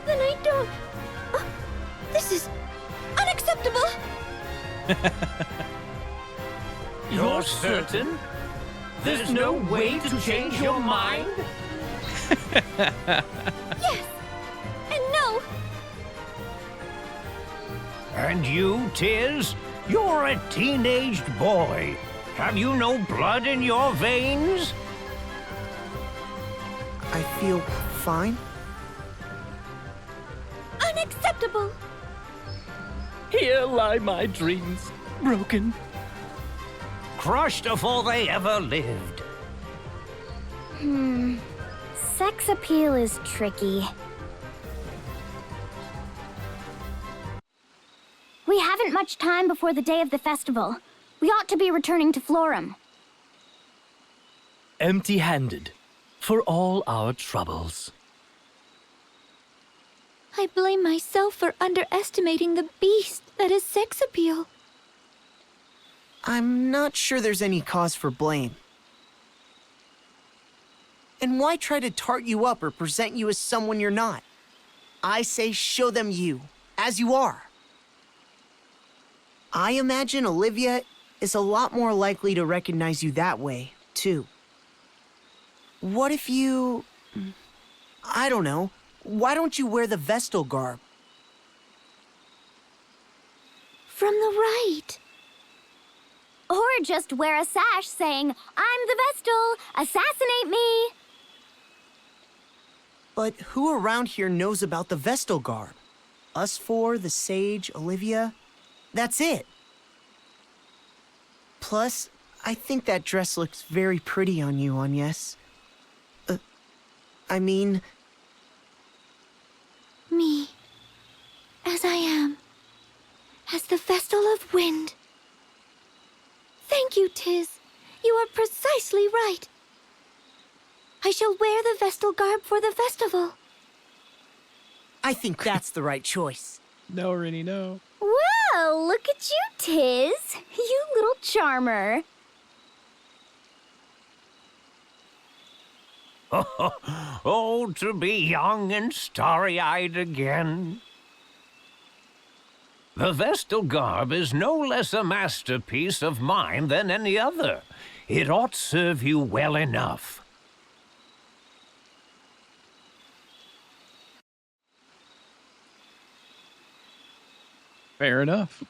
Then I don't... this is unacceptable! You're certain? There's no way to change your mind? Yes! And no! And you, Tiz? You're a teenaged boy. Have you no blood in your veins? I feel fine. Unacceptable! Here lie my dreams, broken. Crushed before they ever lived. Sex appeal is tricky. We haven't much time before the day of the festival. We ought to be returning to Florum. Empty-handed, for all our troubles. I blame myself for underestimating the beast that is sex appeal. I'm not sure there's any cause for blame. And why try to tart you up or present you as someone you're not? I say show them you, as you are. I imagine Olivia is a lot more likely to recognize you that way, too. What if you... I don't know. Why don't you wear the Vestal garb? From the right. Or just wear a sash saying, I'm the Vestal, assassinate me! But who around here knows about the Vestal garb? Us four, the Sage, Olivia. That's it. Plus, I think that dress looks very pretty on you, Agnes. I mean... Me. As I am. As the Vestal of Wind. Thank you, Tiz. You are precisely right. I shall wear the Vestal garb for the festival. I think that's the right choice. No, Rini, no. Well, look at you, Tiz. You little charmer. Oh, to be young and starry-eyed again. The Vestal garb is no less a masterpiece of mine than any other. It ought serve you well enough. Fair enough.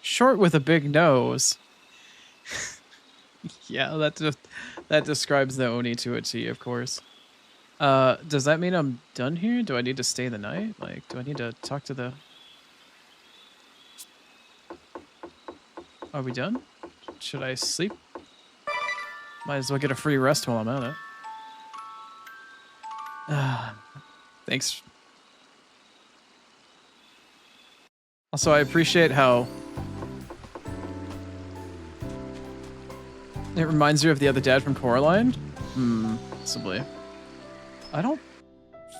Short with a big nose. Yeah, that describes the Oni to a T, of course. Does that mean I'm done here? Do I need to stay the night? Like, do I need to talk to the... Are we done? Should I sleep? Might as well get a free rest while I'm at it. Thanks. Also, I appreciate how it reminds you of the other dad from Coraline. Possibly. I don't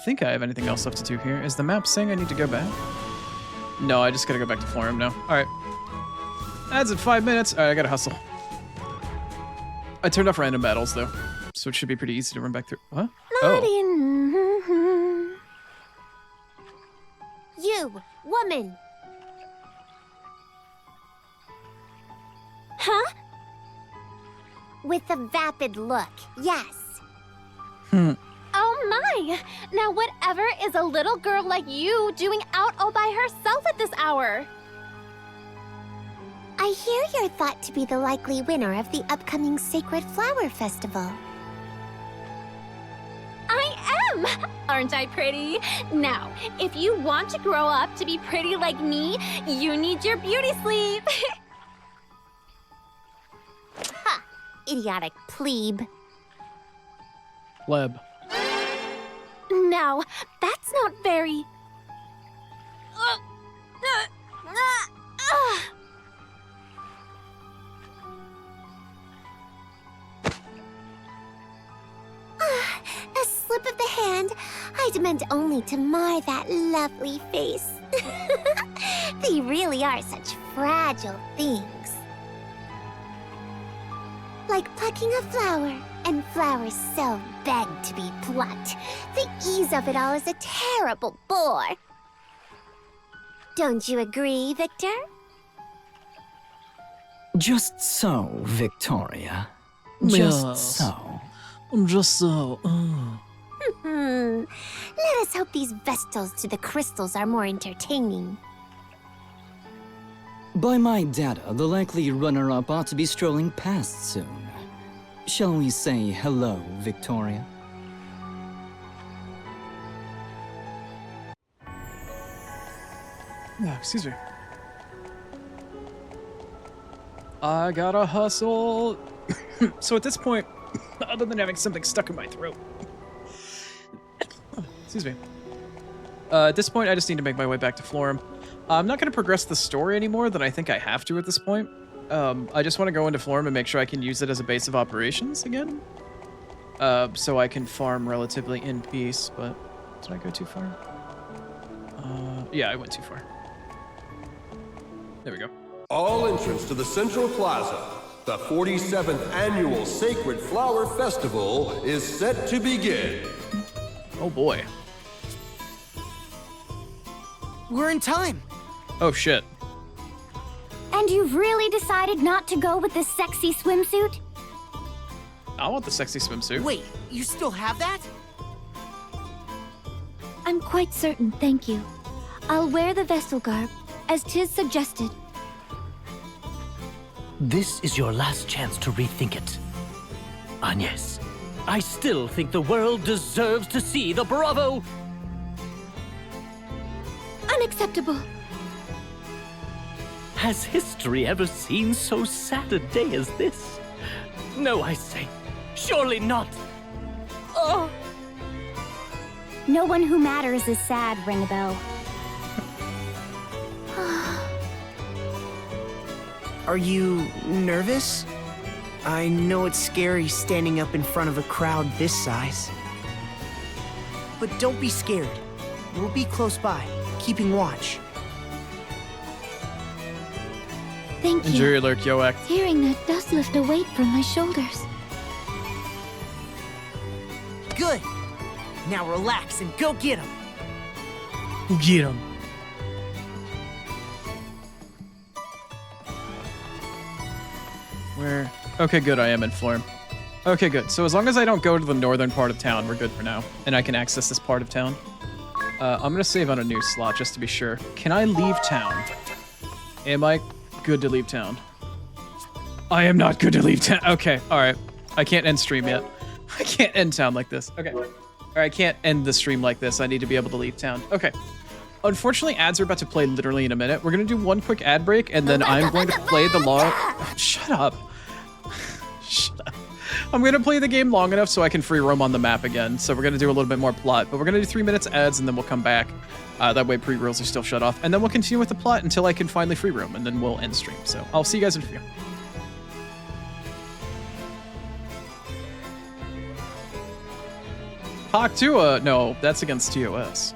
think I have anything else left to do here. Is the map saying I need to go back? No, I just gotta go back to Florum now. Alright. Adds in 5 minutes. Alright, I gotta hustle. I turned off random battles, though. So it should be pretty easy to run back through. What? Oh. You, woman. Huh? With a vapid look, yes. Oh my! Now whatever is a little girl like you doing out all by herself at this hour? I hear you're thought to be the likely winner of the upcoming Sacred Flower Festival. I am! Aren't I pretty? Now, if you want to grow up to be pretty like me, you need your beauty sleep. Ha! Idiotic plebe. Pleb. Now, that's not very... A slip of the hand. I'd meant only to mar that lovely face. They really are such fragile things. Like plucking a flower, and flowers so beg to be plucked. The ease of it all is a terrible bore. Don't you agree, Victor? Just so, Victoria. Just so. Just so. Let us hope these vestals to the crystals are more entertaining. By my data, the likely runner-up ought to be strolling past soon. Shall we say hello, Victoria? Yeah, excuse me. I gotta hustle. So at this point, other than having something stuck in my throat, excuse me. At this point, I just need to make my way back to Florum. I'm not going to progress the story any more than I think I have to at this point. I just want to go into Florum and make sure I can use it as a base of operations again. So I can farm relatively in peace, but did I go too far? Yeah, I went too far. There we go. All entrance to the Central Plaza. The 47th Annual Sacred Flower Festival is set to begin. Oh boy. We're in time. Oh shit. And you've really decided not to go with the sexy swimsuit? I want the sexy swimsuit. Wait, you still have that? I'm quite certain, thank you. I'll wear the Vestal garb, as Tiz suggested. This is your last chance to rethink it. Agnes, I still think the world deserves to see the Bravo! Unacceptable. Has history ever seen so sad a day as this? No, I say, surely not. Oh! No one who matters is sad, ring a bell. Are you nervous? I know it's scary standing up in front of a crowd this size. but don't be scared. We'll be close by, keeping watch. Thank Enjoy you. your lurk, Yoak. Hearing that does lift a weight from my shoulders. Good. Now relax and go get him. Who get him? Where? Okay, good. I am in Florm. Okay, good. So as long as I don't go to the northern part of town, we're good for now. And I can access this part of town. I'm gonna save on a new slot just to be sure. Can I leave town? Am I good to leave town? I am not good to leave town. Okay, all right. I can't end stream yet. I can't end town like this. Okay. Or I can't end the stream like this. I need to be able to leave town. Okay. Unfortunately, ads are about to play literally in a minute. We're gonna do one quick ad break, and then I'm going to play the long... Shut up. Shut up. I'm gonna play the game long enough so I can free roam on the map again. So we're gonna do a little bit more plot, but we're gonna do 3 minutes ads, and then we'll come back. That way pre-rolls are still shut off. And then we'll continue with the plot until I can finally free roam, and then we'll end stream. So I'll see you guys in a few. Hawk 2, no, that's against TOS.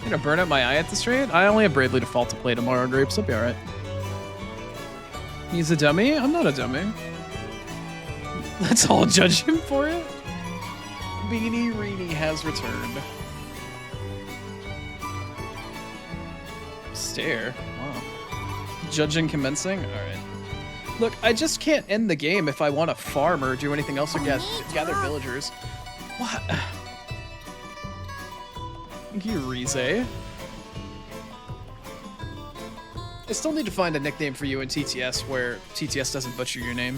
Gonna burn up my eye at this rate? I only have Bravely Default to play tomorrow, Grapes. I'll be alright. He's a dummy? I'm not a dummy. Let's all judge him for it. Beanie Reenie has returned. Stare. Wow. Judging commencing? Alright. Look, I just can't end the game if I want to farm or do anything else or gather villagers. What? Thank you, Rize. I still need to find a nickname for you in TTS where TTS doesn't butcher your name.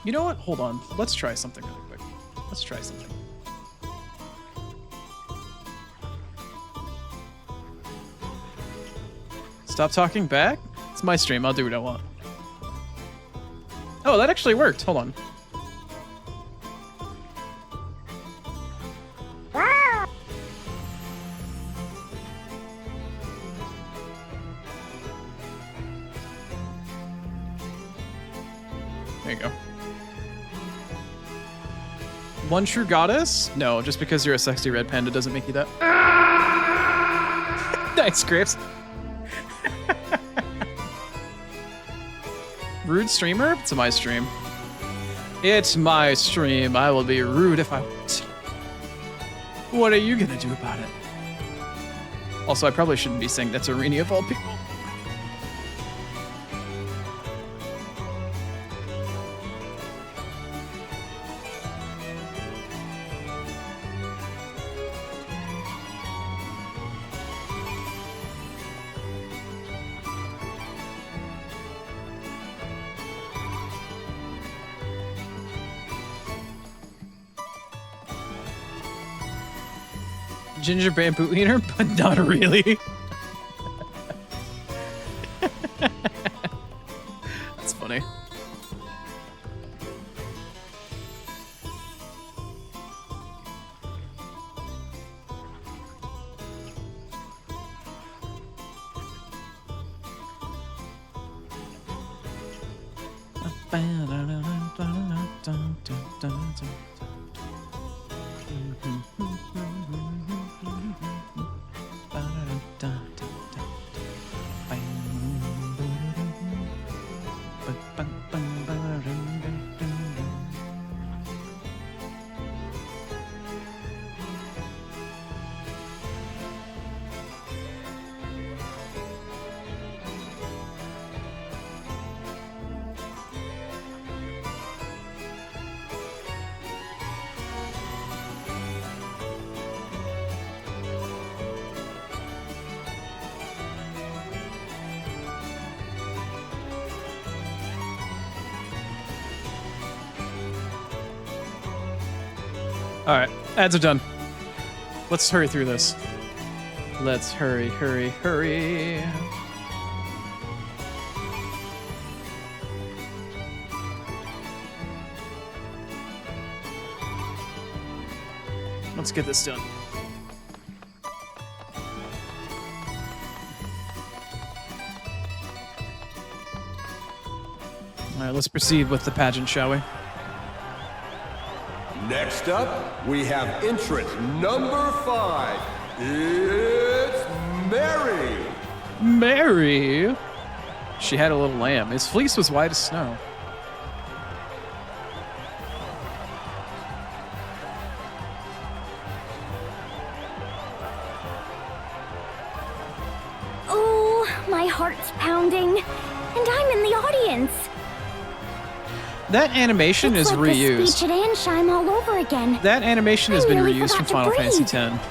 You know what? Hold on. Let's try something really quick. Let's try something. Stop talking back? It's my stream. I'll do what I want. Oh, that actually worked. Hold on. There you go. One true goddess? No, just because you're a sexy red panda doesn't make you that. Nice, Grips. Rude streamer? It's my stream. It's my stream. I will be rude if I want. What are you gonna do about it? Also, I probably shouldn't be saying that's Irene of all people. Ginger bamboo eater, but not really. That's funny. All right, ads are done. Let's hurry through this. Let's hurry, hurry, hurry. Let's get this done. All right, let's proceed with the pageant, shall we? Next up, we have entrant number 5. It's Mary. Mary. She had a little lamb. His fleece was white as snow. Oh, my heart's pounding, and I'm in the audience. That animation It's is like the reused. speech at Ansheim all over again. That animation has I been nearly reused from forgot Final to Fantasy breathe. X.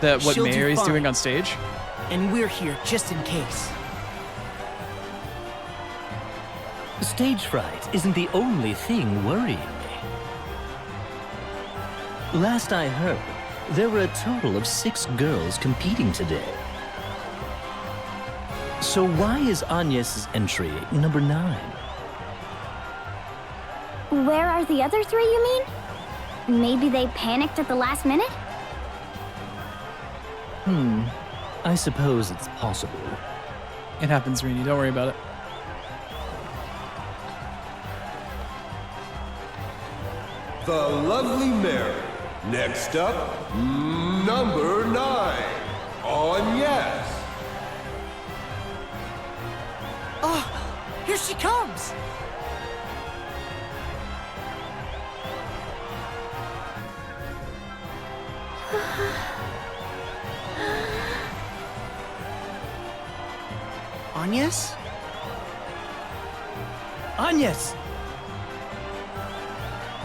That what She'll do Mary's fine. doing on stage. And we're here just in case. Stage fright isn't the only thing worrying me. Last I heard, there were a total of 6 girls competing today. So why is Agnes' entry number 9? Where are the other 3, you mean? Maybe they panicked at the last minute? I suppose it's possible. It happens, Rini. Don't worry about it. The lovely Mary. Next up, number 9. Agnes. Oh, here she comes! Agnes? Agnes!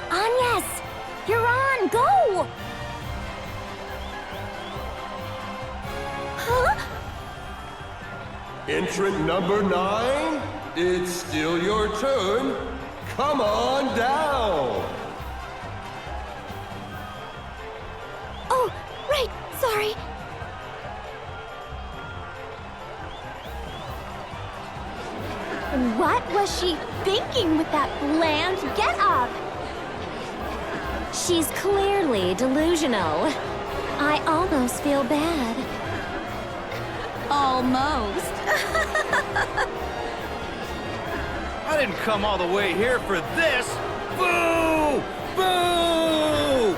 Agnes! You're on! Go! Huh? Entrant number 9. It's still your turn. Come on down. Oh, right. Sorry. What was she thinking with that bland get-up? She's clearly delusional. I almost feel bad. Almost. I didn't come all the way here for this. Boo! Boo!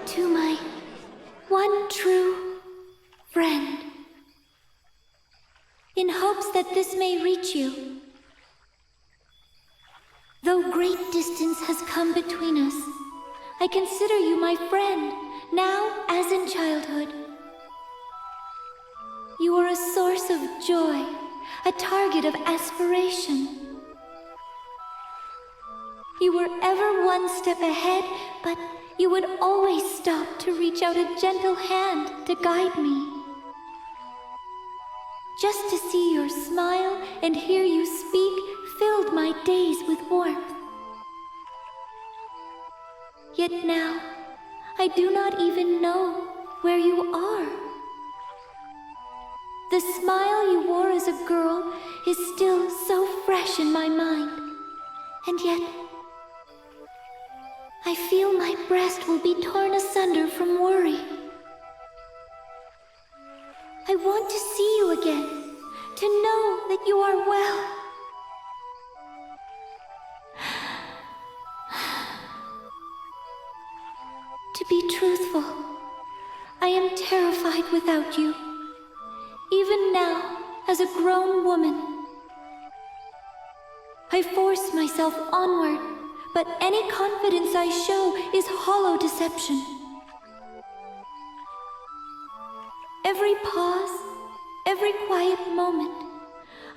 To my one true friend. In hopes that this may reach you. Though great distance has come between us, I consider you my friend, now as in childhood. You are a source of joy, a target of aspiration. You were ever one step ahead, but you would always stop to reach out a gentle hand to guide me. Just to see your smile and hear you speak filled my days with warmth. Yet now, I do not even know where you are. The smile you wore as a girl is still so fresh in my mind, and yet I feel my breast will be torn asunder from worry. I want to see you again, to know that you are well. To be truthful, I am terrified without you. Even now, as a grown woman. I force myself onward, but any confidence I show is hollow deception. Every pause, every quiet moment,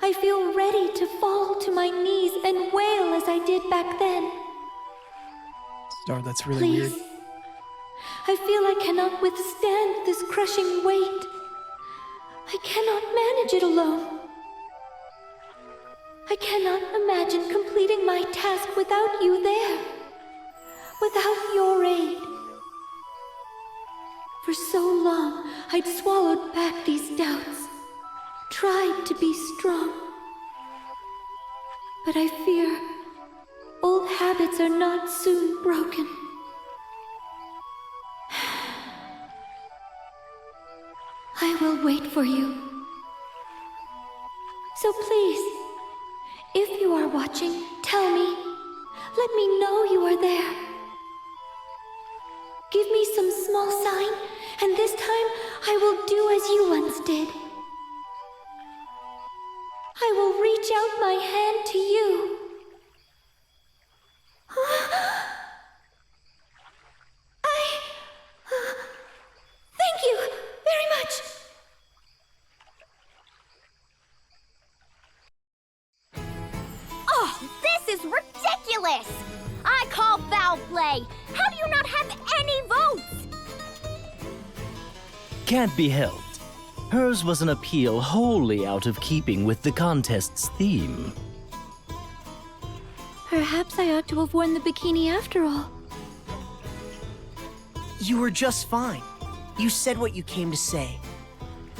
I feel ready to fall to my knees and wail as I did back then. Star, that's really Please. weird. I feel I cannot withstand this crushing weight. I cannot manage it alone. I cannot imagine completing my task without you there, without your aid. For so long, I'd swallowed back these doubts, tried to be strong. But I fear old habits are not soon broken. I will wait for you. So please, if you are watching, tell me. Let me know you are there. Give me some small sign, and this time I will do as you once did. I will reach out my hand to you. Thank you very much. Oh, this is ridiculous! I call foul play! How do you not have any votes? Can't be helped. Hers was an appeal wholly out of keeping with the contest's theme. Perhaps I ought to have worn the bikini after all. You were just fine. You said what you came to say.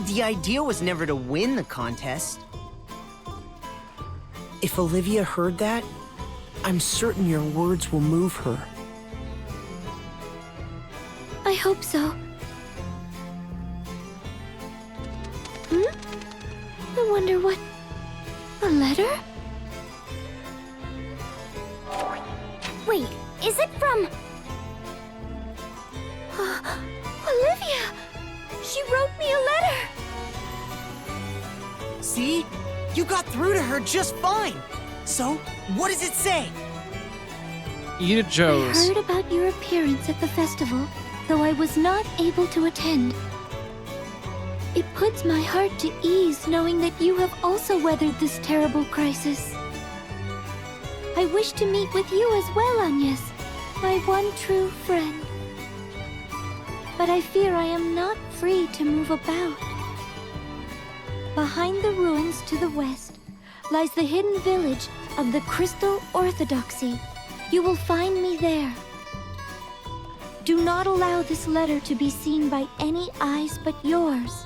The idea was never to win the contest. If Olivia heard that, I'm certain your words will move her. I hope so. I wonder what... A letter? Wait, is it from... Olivia! She wrote me a letter! See? You got through to her just fine. So, what does it say? Eat at Joe's. I heard about your appearance at the festival, though I was not able to attend. It puts my heart to ease knowing that you have also weathered this terrible crisis. I wish to meet with you as well, Agnes, my one true friend. But I fear I am not free to move about. Behind the ruins to the west lies the hidden village of the Crystal Orthodoxy. You will find me there. Do not allow this letter to be seen by any eyes but yours.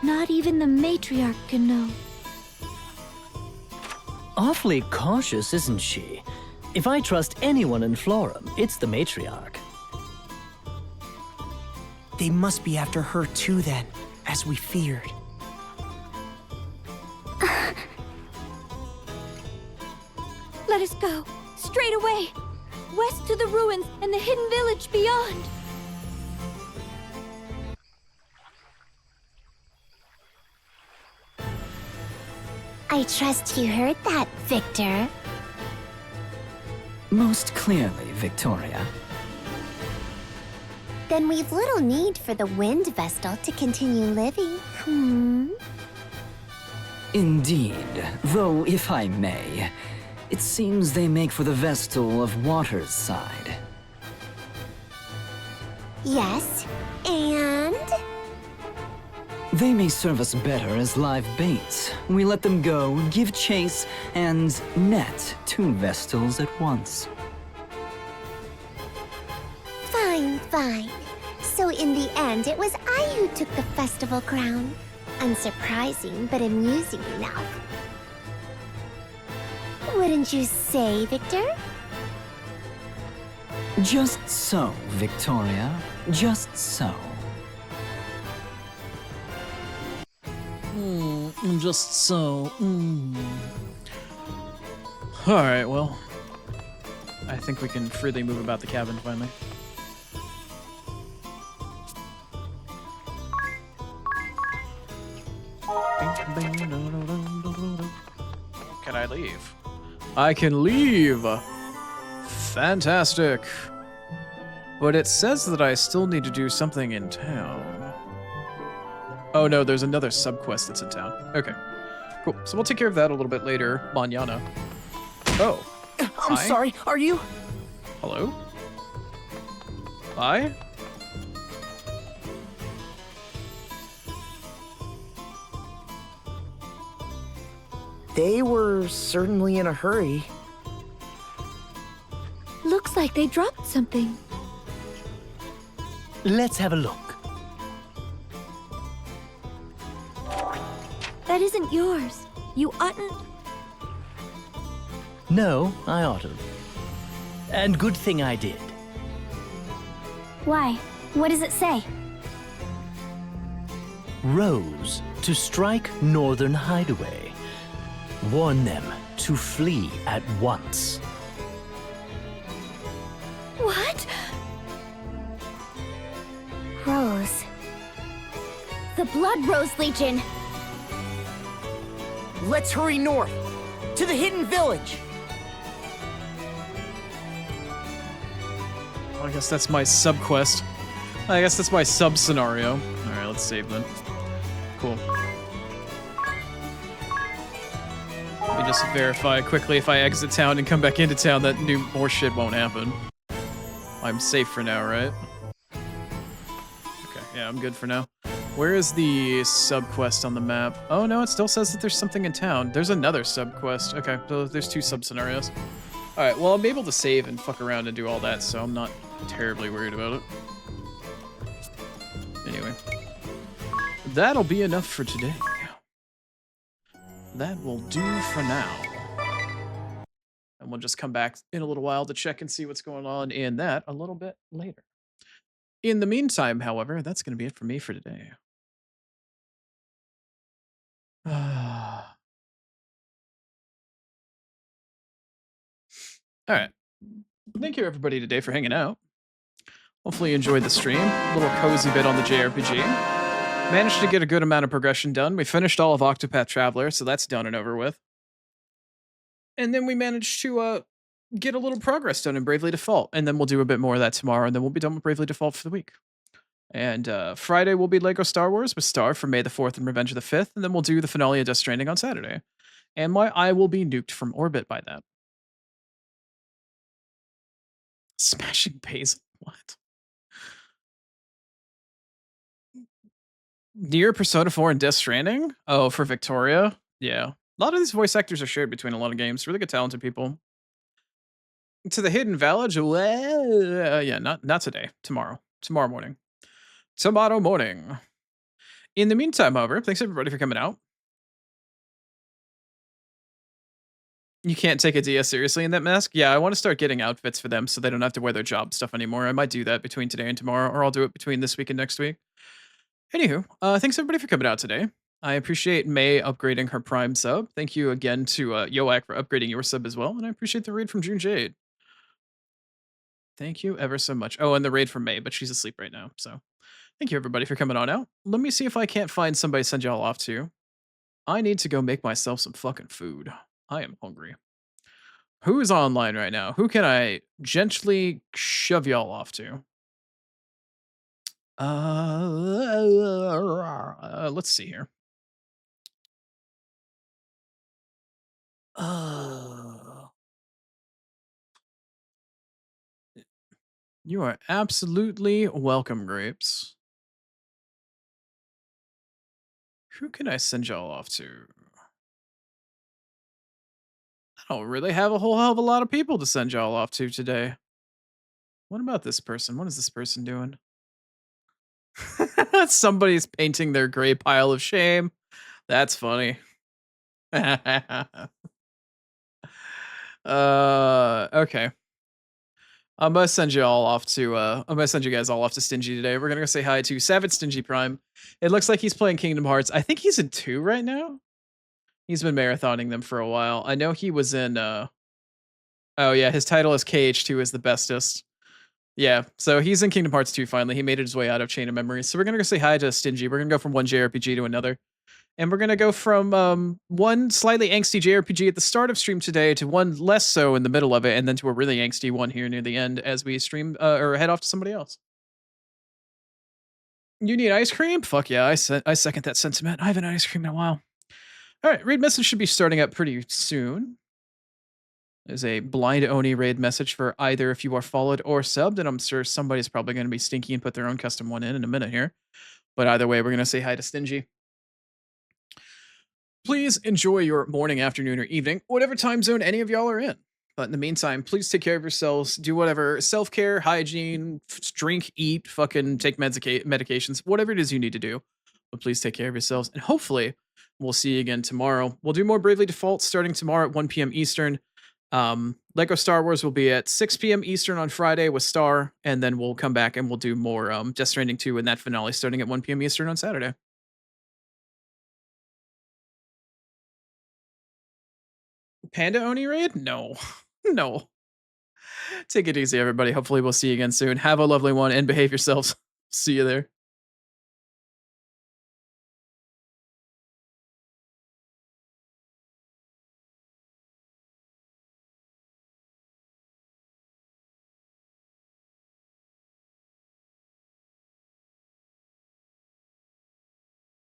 Not even the matriarch can know. Awfully cautious, isn't she? If I trust anyone in Florum, it's the matriarch. They must be after her too then, as we feared. Let us go, straight away, west to the ruins and the hidden village beyond. I trust you heard that, Victor. Most clearly, Victoria. Then we've little need for the Wind Vestal to continue living, Indeed, though if I may, it seems they make for the Vestal of Water's side. Yes, and... They may serve us better as live bait. We let them go, give chase, and net two Vestals at once. Fine, fine. So in the end, it was I who took the festival crown. Unsurprising, but amusing enough. Wouldn't you say, Victor? Just so, Victoria. Just so. Just so. Alright, well. I think we can freely move about the cabin finally. Can I leave? I can leave! Fantastic! But it says that I still need to do something in town. Oh no, there's another subquest that's in town. Okay, cool. So we'll take care of that a little bit later, mañana. Oh. I'm Hi? sorry, are you? Hello? Hi? They were certainly in a hurry. Looks like they dropped something. Let's have a look. That isn't yours. You oughtn't. No, I oughtn't. And good thing I did. Why? What does it say? Rose to strike Northern Hideaway. Warn them to flee at once. What? Rose. The Blood Rose Legion. Let's hurry north, to the hidden village. Well, I guess that's my sub-quest. I guess that's my sub-scenario. Alright, let's save then. Cool. Let me just verify quickly if I exit town and come back into town that more shit won't happen. I'm safe for now, right? Okay, yeah, I'm good for now. Where is the sub-quest on the map? Oh no, it still says that there's something in town. There's another sub-quest. Okay, so there's 2 sub-scenarios. Alright, well, I'm able to save and fuck around and do all that, so I'm not terribly worried about it. Anyway. That'll be enough for today. That will do for now. And we'll just come back in a little while to check and see what's going on in that a little bit later. In the meantime, however, that's going to be it for me for today. All right. Thank you, everybody, today for hanging out. Hopefully you enjoyed the stream. A little cozy bit on the JRPG. Managed to get a good amount of progression done. We finished all of Octopath Traveler, so that's done and over with. And then we managed to get a little progress done in Bravely Default. And then we'll do a bit more of that tomorrow, and then we'll be done with Bravely Default for the week. And Friday will be Lego Star Wars with Star for May the 4th and Revenge of the 5th, and then we'll do the finale of Death Stranding on Saturday. And my eye will be nuked from orbit by that. Smashing Basil? What? Near Persona 4 and Death Stranding? Oh, for Victoria? Yeah. A lot of these voice actors are shared between a lot of games. Really good, talented people. To the Hidden Village? Well, yeah, not today. Tomorrow. Tomorrow morning. Tomorrow morning. In the meantime, however, thanks everybody for coming out. You can't take a DS seriously in that mask? Yeah, I want to start getting outfits for them so they don't have to wear their job stuff anymore. I might do that between today and tomorrow, or I'll do it between this week and next week. Anywho, thanks everybody for coming out today. I appreciate May upgrading her Prime sub. Thank you again to Yoak for upgrading your sub as well, and I appreciate the raid from June Jade. Thank you ever so much. Oh, and the raid from May, but she's asleep right now, so thank you everybody for coming on out. Let me see if I can't find somebody to send y'all off to. I need to go make myself some fucking food. I am hungry. Who is online right now? Who can I gently shove y'all off to? Let's see here. You are absolutely welcome, Grapes. Who can I send y'all off to? I don't really have a whole hell of a lot of people to send y'all off to today. What about this person? What is this person doing? Somebody's painting their gray pile of shame. That's funny. Okay. I'm gonna send you all off to I'm gonna send you guys all off to Stingy today. We're gonna go say hi to Savage Stingy Prime. It looks like he's playing Kingdom Hearts. I think he's in 2 right now. He's been marathoning them for a while. I know he was in oh yeah, his title is KH2 is the bestest. Yeah, so he's in Kingdom Hearts 2 finally. He made his way out of Chain of Memories. So we're gonna go say hi to Stingy. We're gonna go from one JRPG to another. And we're going to go from one slightly angsty JRPG at the start of stream today to one less so in the middle of it, and then to a really angsty one here near the end as we stream or head off to somebody else. You need ice cream? Fuck yeah, I second that sentiment. I haven't had ice cream in a while. All right, raid message should be starting up pretty soon. There's a blind Oni raid message for either if you are followed or subbed, and I'm sure somebody's probably going to be stinky and put their own custom one in a minute here. But either way, we're going to say hi to Stingy. Please enjoy your morning, afternoon, or evening, whatever time zone any of y'all are in. But in the meantime, please take care of yourselves. Do whatever self-care, hygiene, drink, eat, fucking take medications, whatever it is you need to do. But please take care of yourselves. And hopefully, We'll see you again tomorrow. We'll do more Bravely Default starting tomorrow at 1 p.m. Eastern. Lego Star Wars will be at 6 p.m. Eastern on Friday with Star, and then we'll come back and we'll do more Death Stranding 2 and that finale starting at 1 p.m. Eastern on Saturday. Panda Oni raid? No. No. Take it easy, everybody. Hopefully we'll see you again soon. Have a lovely one and behave yourselves. See you there.